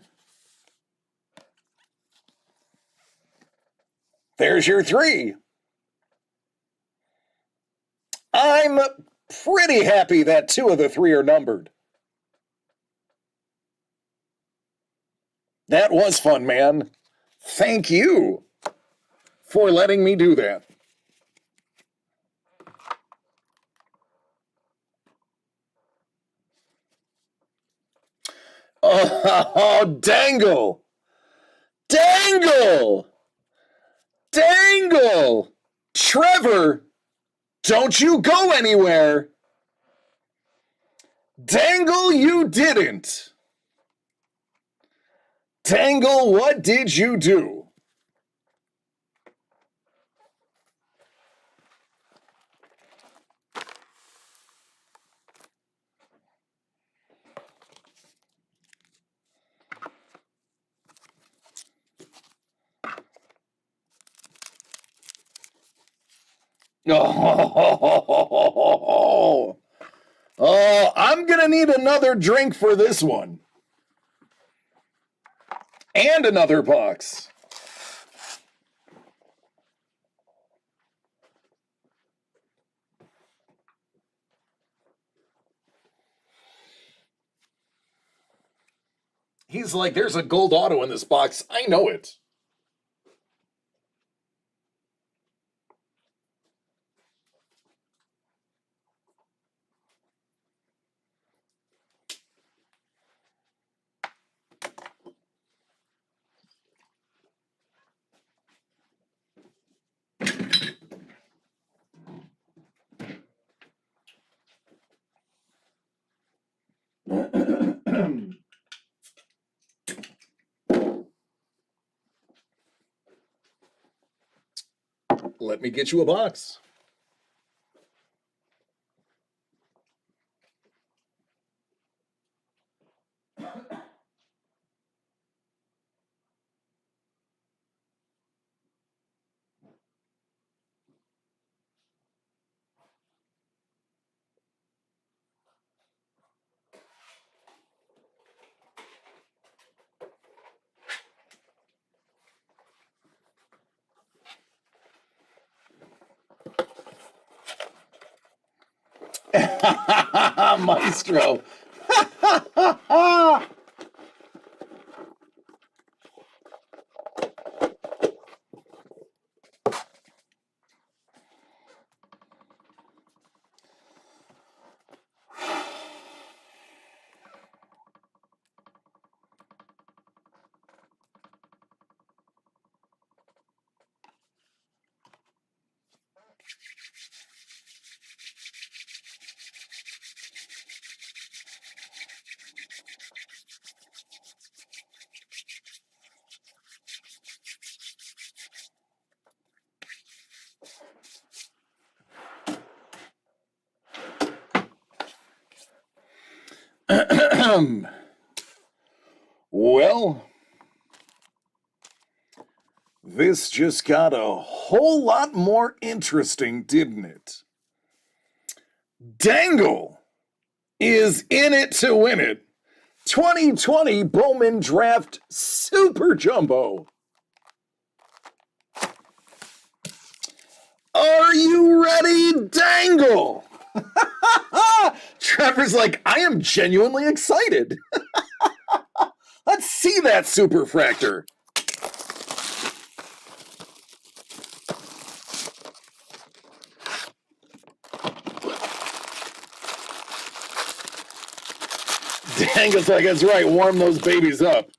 There's your 3. I'm pretty happy that 2 of the 3 are numbered. That was fun, man. Thank you for letting me do that. Oh, dangle! Dangle! Dangle! Trevor, don't you go anywhere! Dangle, you didn't! Dangle, what did you do? Oh, I'm gonna need another drink for this one. And another box. He's like, there's a gold auto in this box. I know it. Let me get you a box. Maestro. Well, this just got a whole lot more interesting, didn't it? Dangle is in it to win it. 2020 Bowman Draft Super Jumbo. Are you ready, Dangle? Trevor's like, I am genuinely excited. Let's see that superfractor. Dangle's like, that's right, warm those babies up.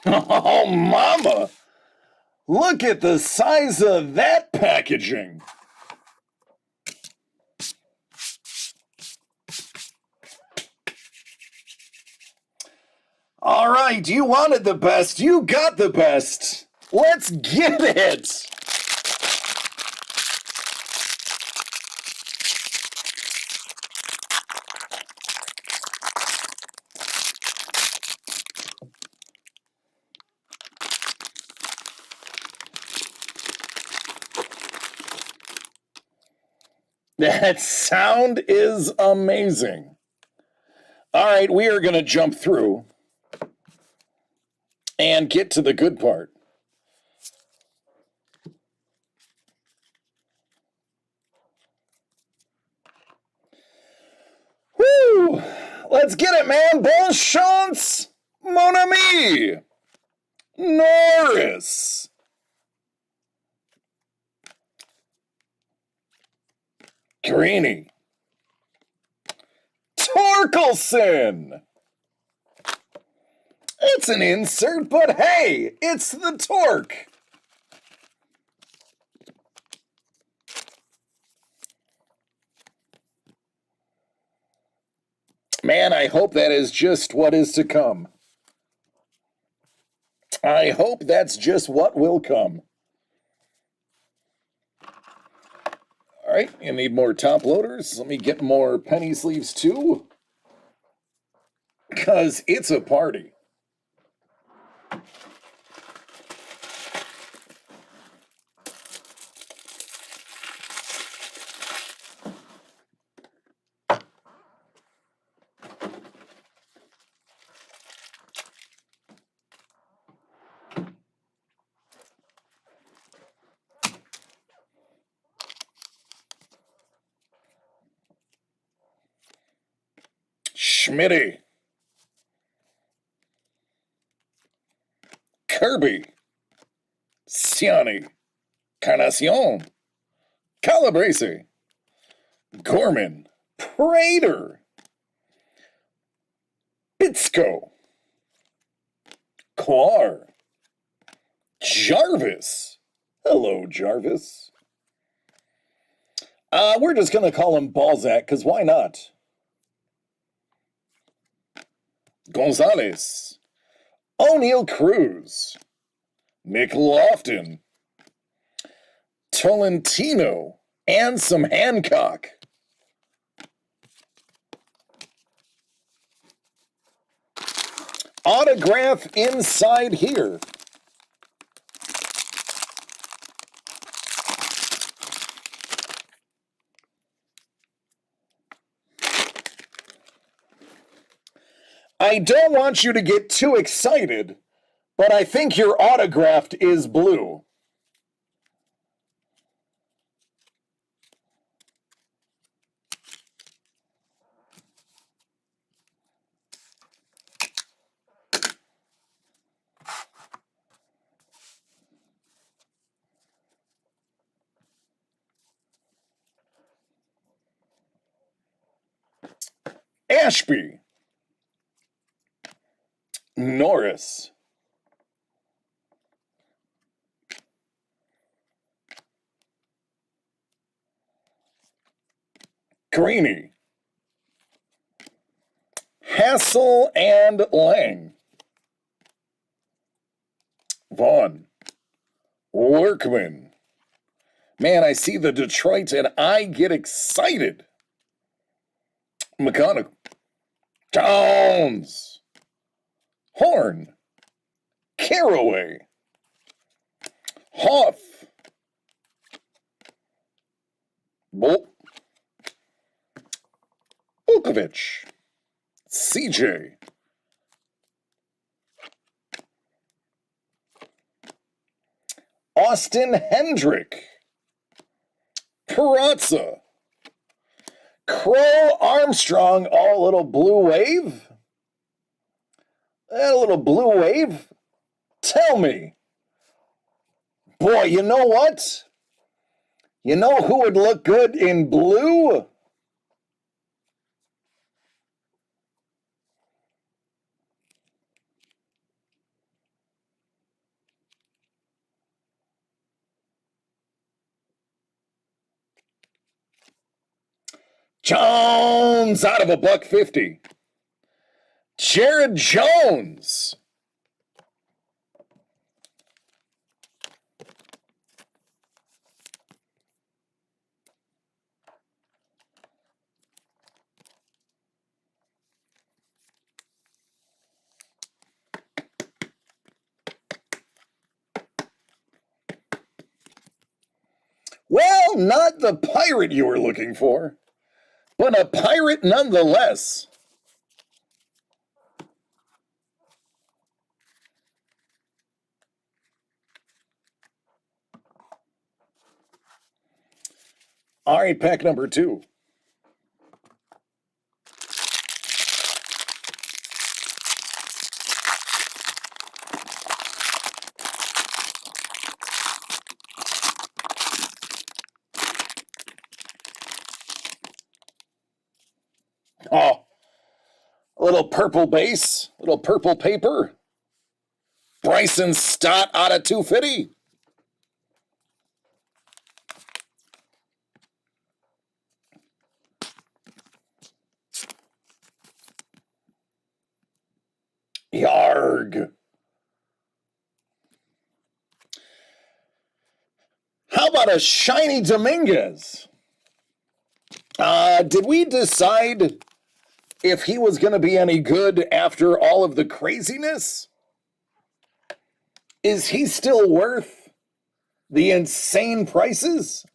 Oh, mama! Look at the size of that packaging. All right, you wanted the best. You got the best. Let's get it. That sound is amazing. All right, we are going to jump through and get to the good part. Woo! Let's get it, man. Bonne chance, mon ami. Norris. Greeny. Torkelson. It's an insert, but hey, it's the Torque. Man, I hope that is just what is to come. I hope that's just what will come. All right, you need more top loaders. Let me get more penny sleeves too, because it's a party. Schmitty. Kirby. Ciani. Carnacion. Calabrese. Gorman. Prater. Bitsko. Clar. Jarvis. Hello, Jarvis. We're just going to call him Balzac, because why not? Gonzalez. O'Neal Cruz. Nick Lofton. Tolentino. And some Hancock. Autograph inside here. I don't want you to get too excited, but I think your autograph is blue. Ashby. Norris. Greeny. Hassel and Lang. Vaughn. Workman. Man, I see the Detroit and I get excited. McConaughey. Downs. Horn. Caraway. Hoff. Vukovic. CJ. Austin Hendrick. Perazza. Crow Armstrong. Oh, a little blue wave? A little blue wave? Tell me. Boy, you know what? You know who would look good in blue? Jones out of a $150. Jared Jones. Well, not the pirate you were looking for, but a pirate nonetheless. All right, pack number 2. Oh, a little purple base, little purple paper. Bryson Stott out of 250. Yarg. How about a shiny Dominguez? Did we decide if he was going to be any good after all of the craziness? Is he still worth the insane prices?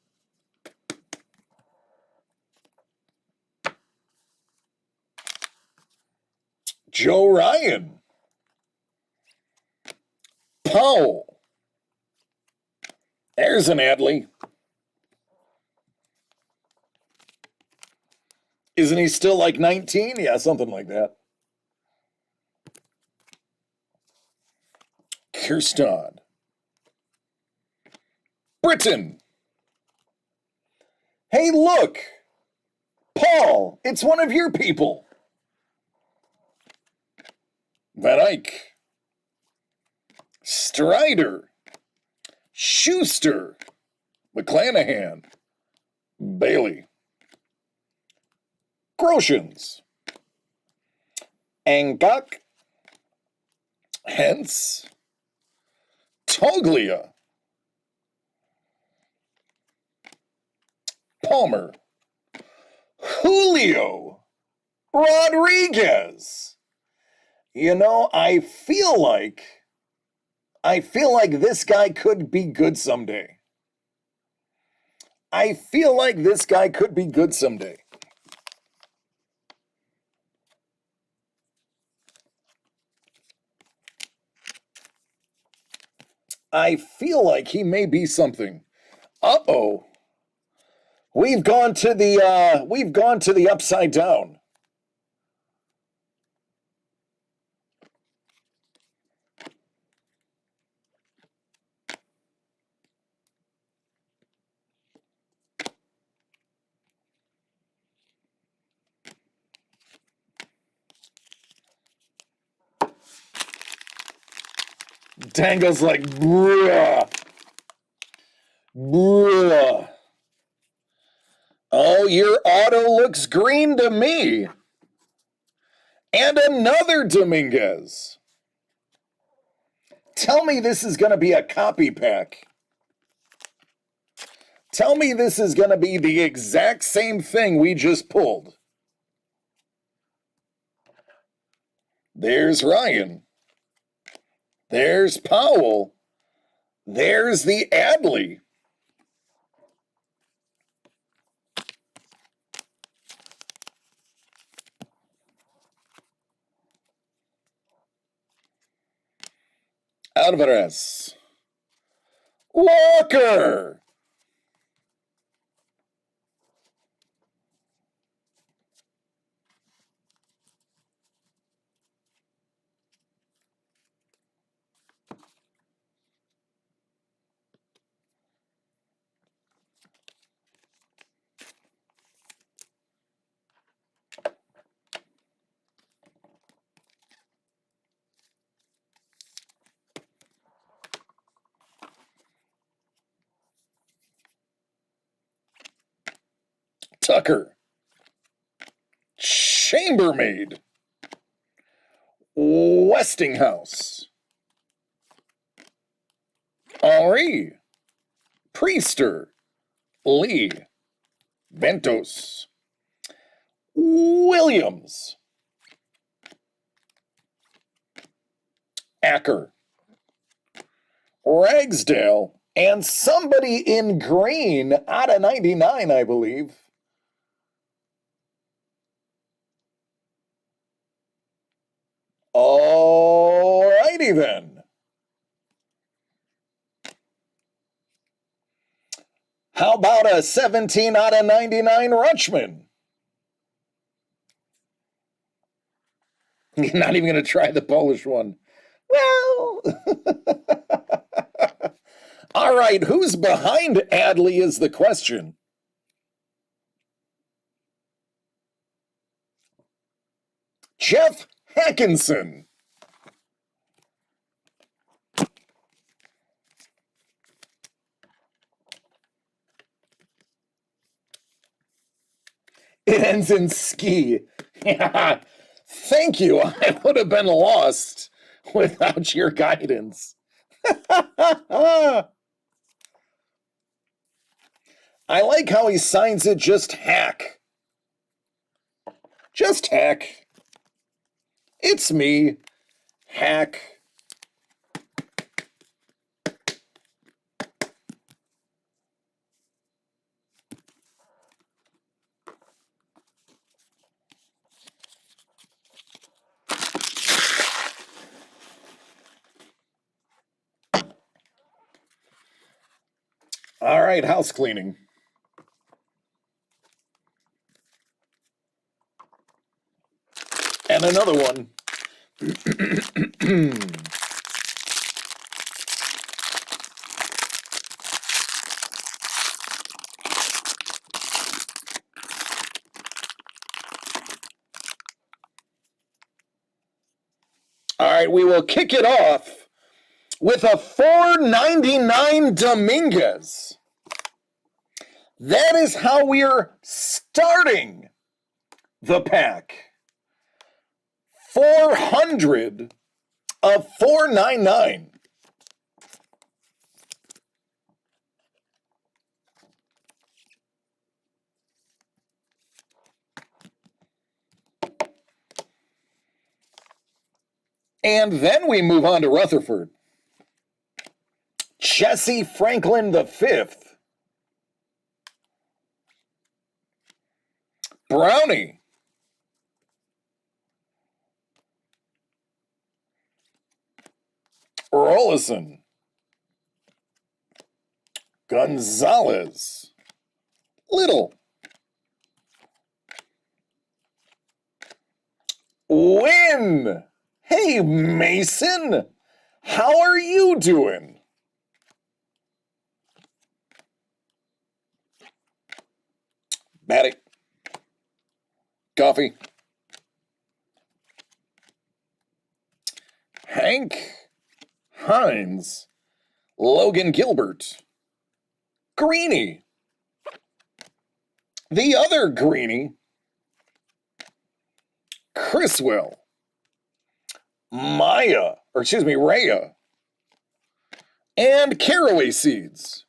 Joe Ryan. Powell. There's an Adley. Isn't he still like 19? Yeah, something like that. Kirstad. Britain. Hey, look. Paul, it's one of your people. Van Eyck. Strider. Schuster. McClanahan. Bailey. Groshans. Angok. Hence. Toglia. Palmer. Julio Rodriguez. You know, I feel like this guy could be good someday. I feel like this guy could be good someday. I feel like he may be something. Uh-oh. We've gone to the upside down. Dangle's like, bruh. Bruh. Oh, your auto looks green to me. And another Dominguez. Tell me this is going to be a copy pack. Tell me this is going to be the exact same thing we just pulled. There's Ryan. There's Powell. There's the Adley. Alvarez. Walker. Tucker. Chambermaid. Westinghouse. Henri. Priester. Lee. Ventos. Williams. Acker. Ragsdale. And somebody in green out of 99, I believe. Alrighty then. How about a 17 out of 99 Rutschman? You're not even going to try the Polish one. Well, all right, who's behind Adley is the question. Jeff Hackinson. It ends in ski. Thank you. I would have been lost without your guidance. I like how he signs it just Hack. Just Hack. It's me, Hack. All right, house cleaning. And another one. All right, we will kick it off with a $4.99 Dominguez. That is how we're starting the pack. 400 of $4.99. And then we move on to Rutherford. Jesse Franklin V. Brownie. Rollison. Gonzalez. Little. Win. Hey, Mason. How are you doing? Matty. Coffee. Hank. Hines. Logan Gilbert. Greeny. The other Greeny. Chriswell. Rhea. And caraway seeds.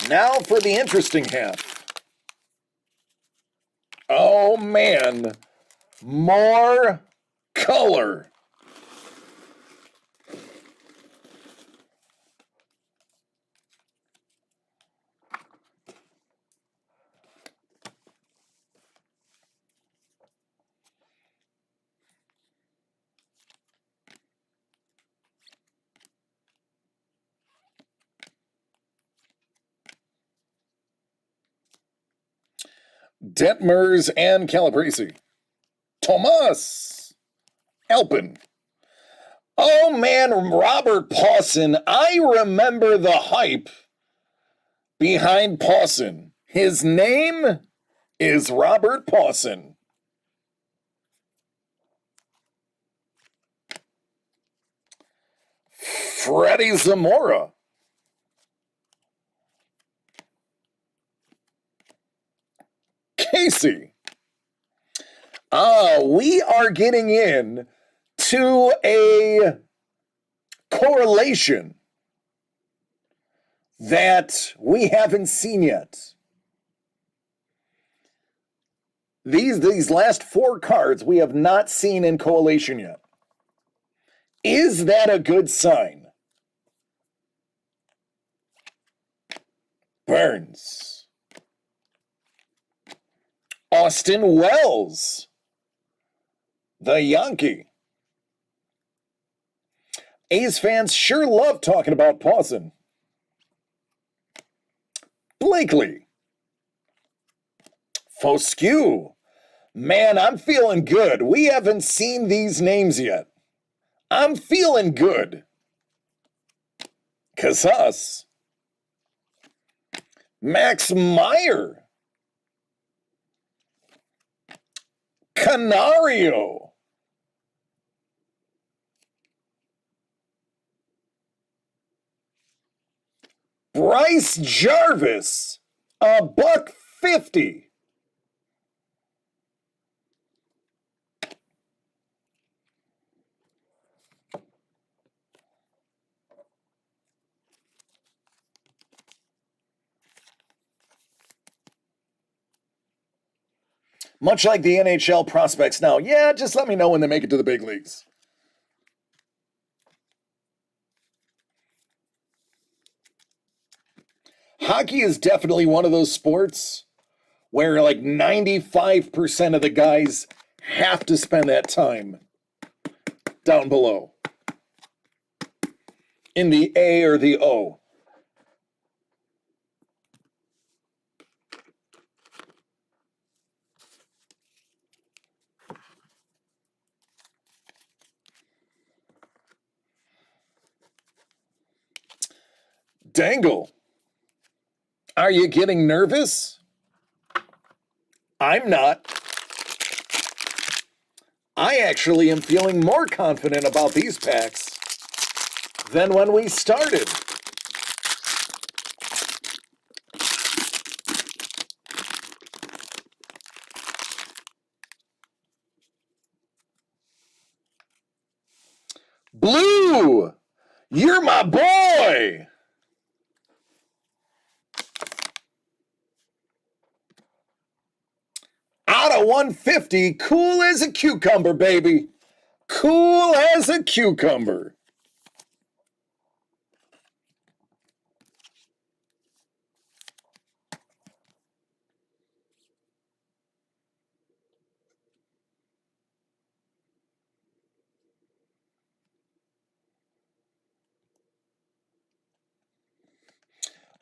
Now for the interesting half. Oh man, more color. Detmers and Calabrese. Tomas. Alpin. Oh man, Robert Pawson. I remember the hype behind Pawson. His name is Robert Pawson. Freddie Zamora. Casey. We are getting in to a correlation that we haven't seen yet. These last 4 cards we have not seen in correlation yet. Is that a good sign? Burns. Austin Wells. The Yankee. A's fans sure love talking about Pawson. Blakely. Foscue. Man, I'm feeling good. We haven't seen these names yet. I'm feeling good. Casas. Max Meyer. Canario. Bryce Jarvis. $1.50. Much like the NHL prospects now. Yeah, just let me know when they make it to the big leagues. Hockey is definitely one of those sports where like 95% of the guys have to spend that time down below in the A or the O. Dangle. Are you getting nervous? I'm not. I actually am feeling more confident about these packs than when we started. Blue, you're my boy. Out of 150, cool as a cucumber, baby. Cool as a cucumber.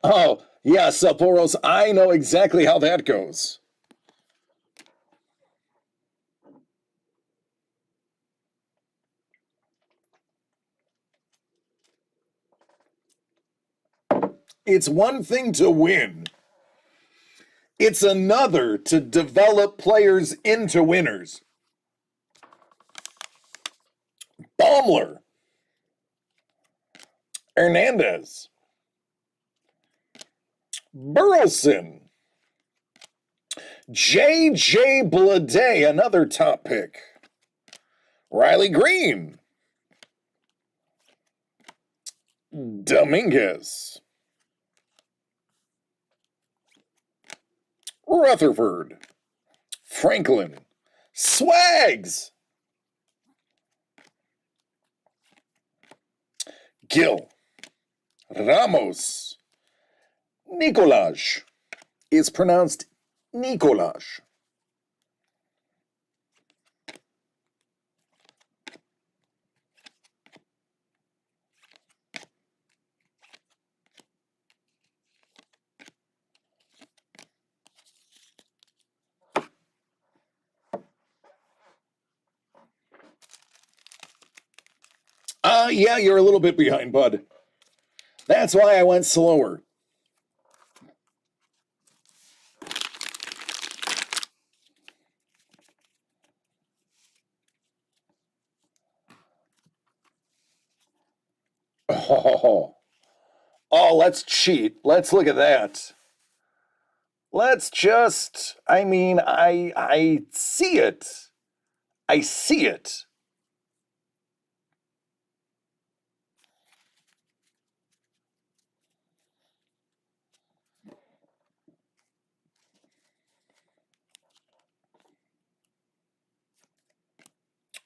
Oh, yeah, Sapporo's. I know exactly how that goes. It's one thing to win, it's another to develop players into winners. Baumler, Hernandez, Burleson, J.J. Bleday, another top pick. Riley Green, Dominguez, Rutherford, Franklin, Swags, Gill, Ramos, Nicolaj. It's pronounced Nicolaj. Yeah, you're a little bit behind, bud. That's why I went slower. Oh, oh, let's cheat. Let's look at that. Let's just, I see it. I see it.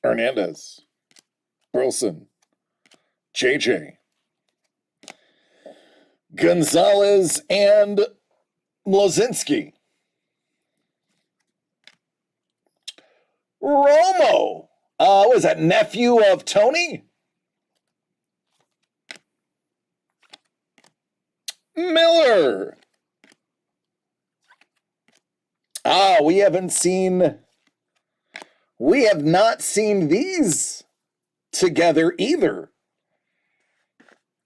Hernandez, Wilson, JJ, Gonzalez, and Mlozinski. Romo. Was that nephew of Tony? Miller. We have not seen these together either.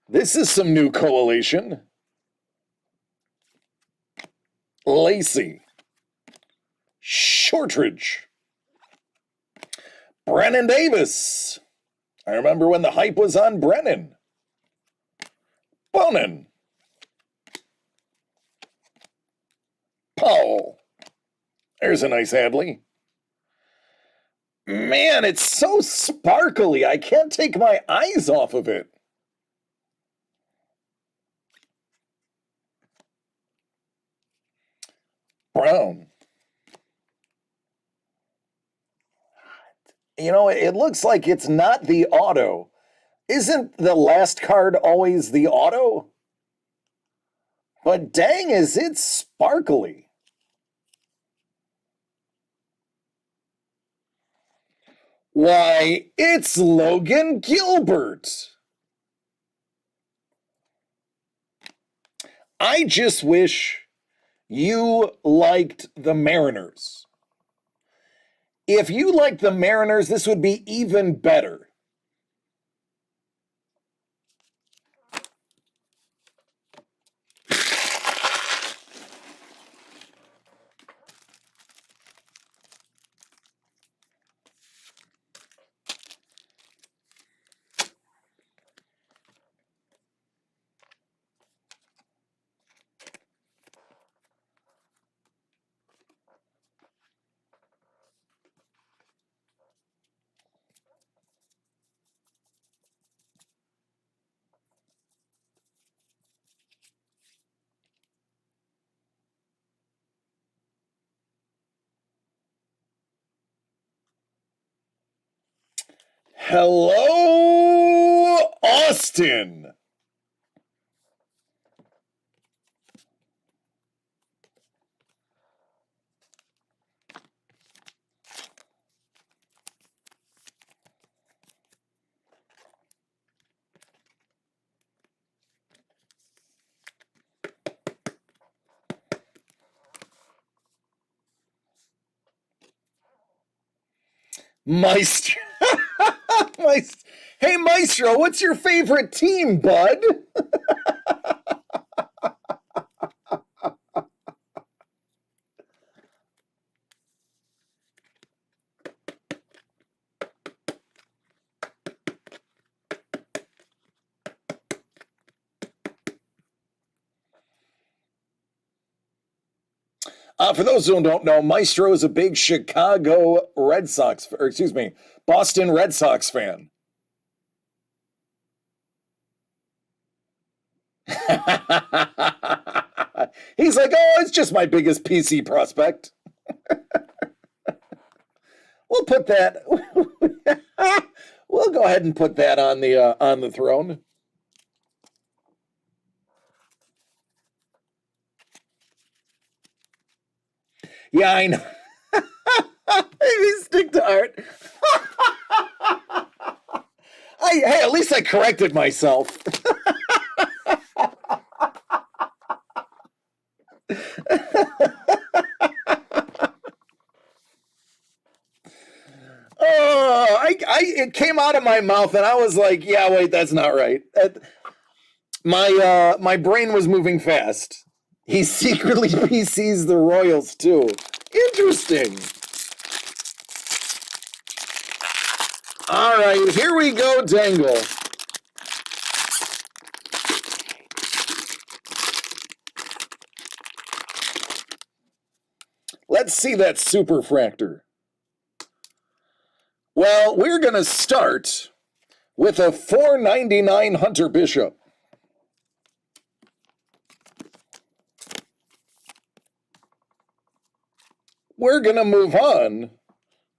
This is some new coalition. Lacey, Shortridge, Brennan Davis. I remember when the hype was on Brennan. Bonin, Powell. There's a nice Hadley. Man, it's so sparkly. I can't take my eyes off of it. Brown. You know, it looks like it's not the auto. Isn't the last card always the auto? But dang, is it sparkly. Why, it's Logan Gilbert. I just wish you liked the Mariners. If you liked the Mariners, this would be even better. Hello, Austin. Maestro. Maestro. Hey, Maestro, what's your favorite team, bud? For those who don't know, Maestro is a big Chicago Red Sox, or excuse me, Boston Red Sox fan. He's like, oh, it's just my biggest PC prospect. We'll put that. We'll go ahead and put that on the throne. Yeah, I know. Maybe stick to art. Hey, at least I corrected myself. Oh, it came out of my mouth, and I was like, "Yeah, wait, that's not right." My brain was moving fast. He secretly PCs the Royals too. Interesting. All right, here we go, Dangle. Let's see that superfractor. Well, we're going to start with a 499 Hunter Bishop. We're going to move on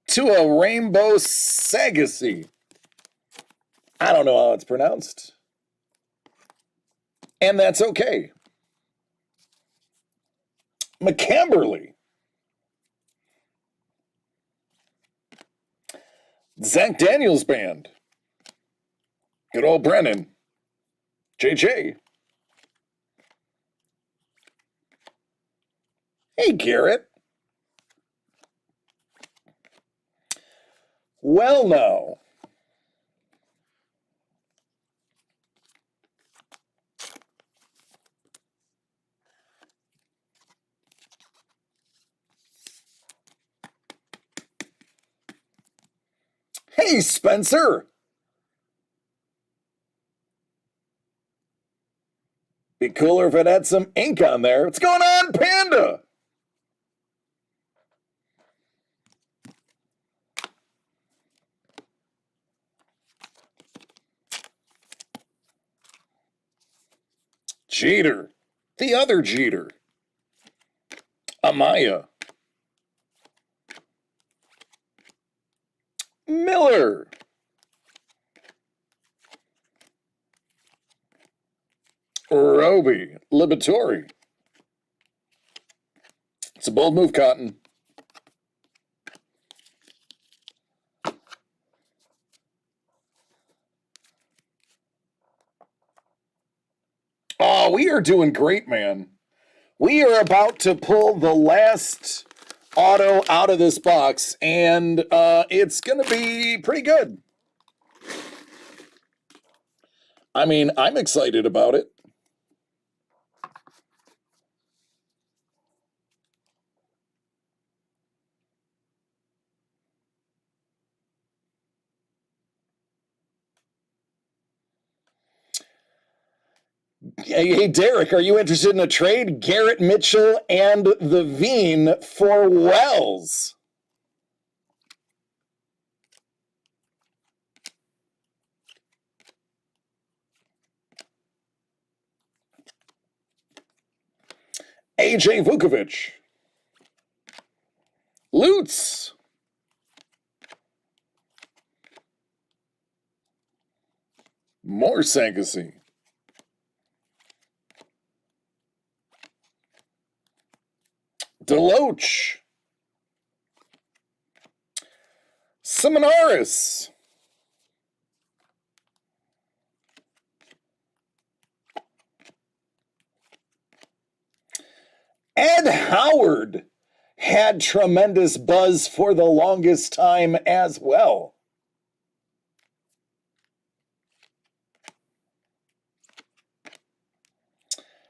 to a Rainbow Sagacy. I don't know how it's pronounced. And that's okay. McCamberly. Zach Daniels Band. Good old Brennan. JJ. Hey, Garrett. Well, now. Hey, Spencer. Be cooler if it had some ink on there. What's going on, Panda? Jeter. The other Jeter. Amaya. Miller. Roby. Liberatore. It's a bold move, Cotton. Oh, we are doing great, man. We are about to pull the last auto out of this box, and it's going to be pretty good. I mean, I'm excited about it. Hey, Derek, are you interested in a trade? Garrett Mitchell and the Veen for Wells. AJ Vukovic. Lutz. More Sankasy. Deloach. Seminaris. Ed Howard. had tremendous buzz for the longest time as well.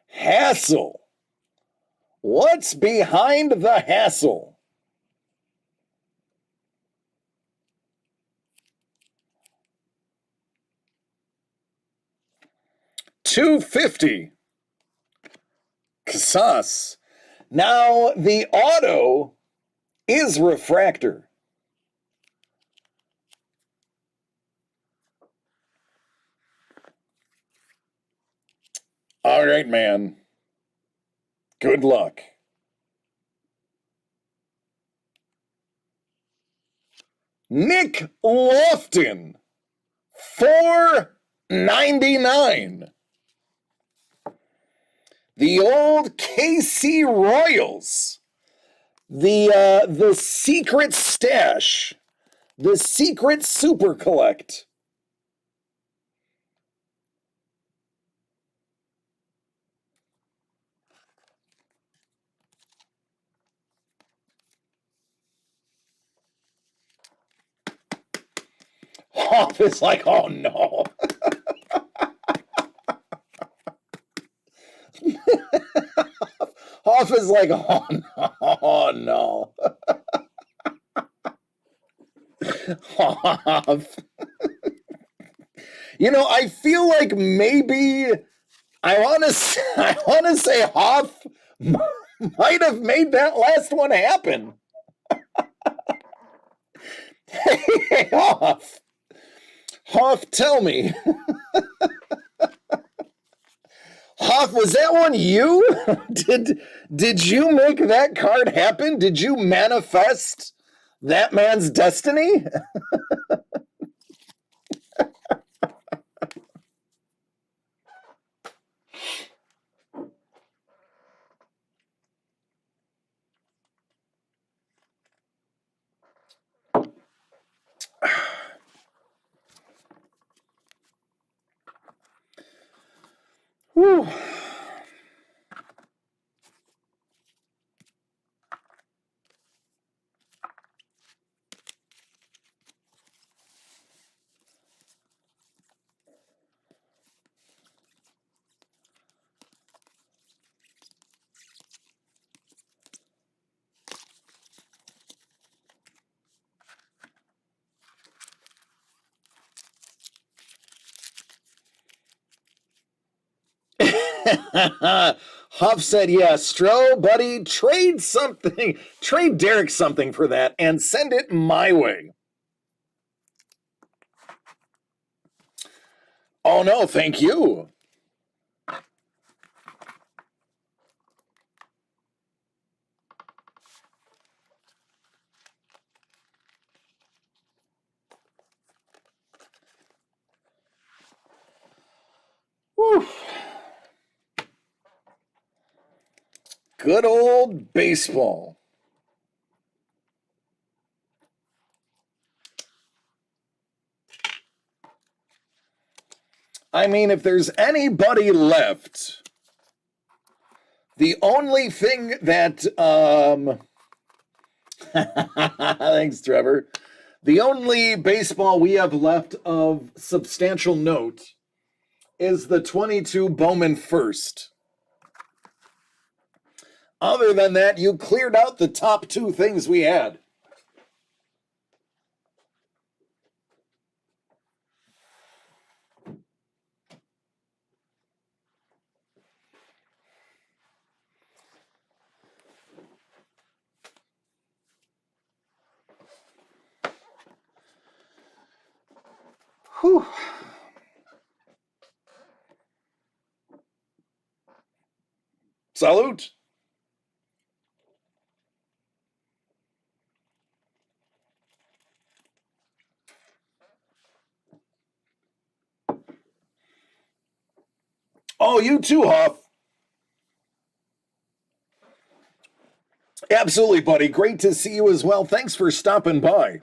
Hassle. What's behind the hassle? $250. Casas. Now the auto is refractor. All right, man. Good luck. Nick Lofton, $4.99. The old KC Royals, the secret stash, the secret super collect. Hoff is like, oh no. Hoff is like, oh no, oh no. Hoff. You know, I feel like maybe I want to say Hoff might have made that last one happen. Hey, Hoff. Hoff, tell me. Hoff, was that one you? Did you make that card happen? Did you manifest that man's destiny? Whew. Huff said, yeah, Stro, buddy, trade something, trade Derek something for that and send it my way. Oh no, thank you. Whew. Good old baseball. I mean, if there's anybody left, the only thing that thanks, Trevor. The only baseball we have left of substantial note is the 22 Bowman first. Other than that, you cleared out the top two things we had. Whew. Salute. Oh, you too, Huff. Absolutely, buddy. Great to see you as well. Thanks for stopping by.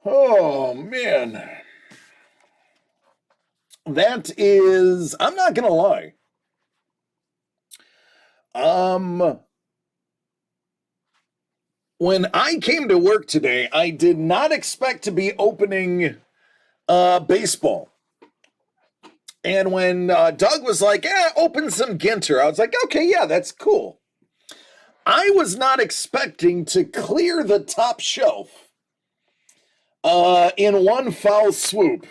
Oh, man. That is, I'm not gonna lie. When I came to work today, I did not expect to be opening baseball. And when Doug was like, open some Ginter, I was like, okay, yeah, that's cool. I was not expecting to clear the top shelf in one foul swoop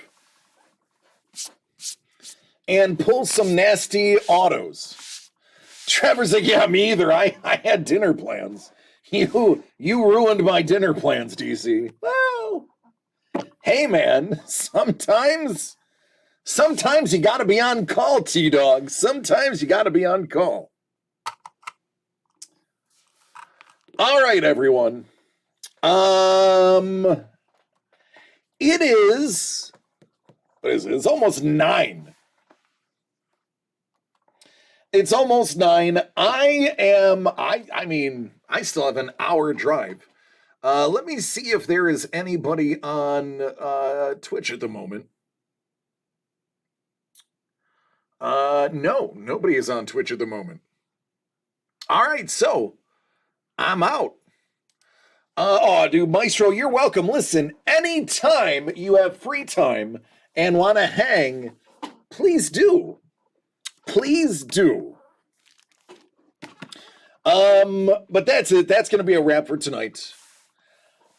and pull some nasty autos. Trevor's like, yeah, me either. I had dinner plans. You ruined my dinner plans, DC. Well, hey, man, sometimes you got to be on call, T-Dog. Sometimes you got to be on call. All right, everyone. It is, what is it? It's almost 9. It's almost 9. I mean, I still have an hour drive. Let me see if there is anybody on Twitch at the moment. No, nobody is on Twitch at the moment. All right, so I'm out. Oh, dude, Maestro, you're welcome. Listen, anytime you have free time and want to hang, please do. Please do. But that's it. That's going to be a wrap for tonight.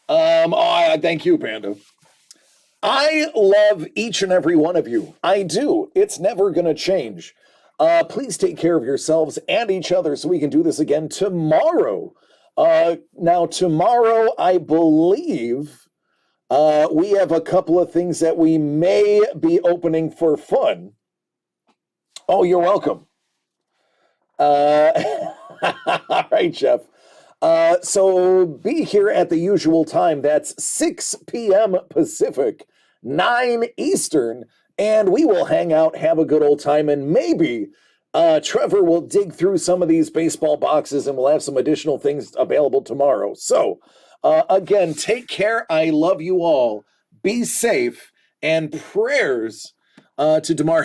Thank you, Panda. I love each and every one of you. I do. It's never going to change. Please take care of yourselves and each other so we can do this again tomorrow. Now, tomorrow, I believe we have a couple of things that we may be opening for fun. Oh, you're welcome. All right, Jeff. So be here at the usual time. That's 6 p.m. Pacific, 9 Eastern, and we will hang out, have a good old time, and maybe Trevor will dig through some of these baseball boxes and we'll have some additional things available tomorrow. So, again, take care. I love you all. Be safe, and prayers to DeMar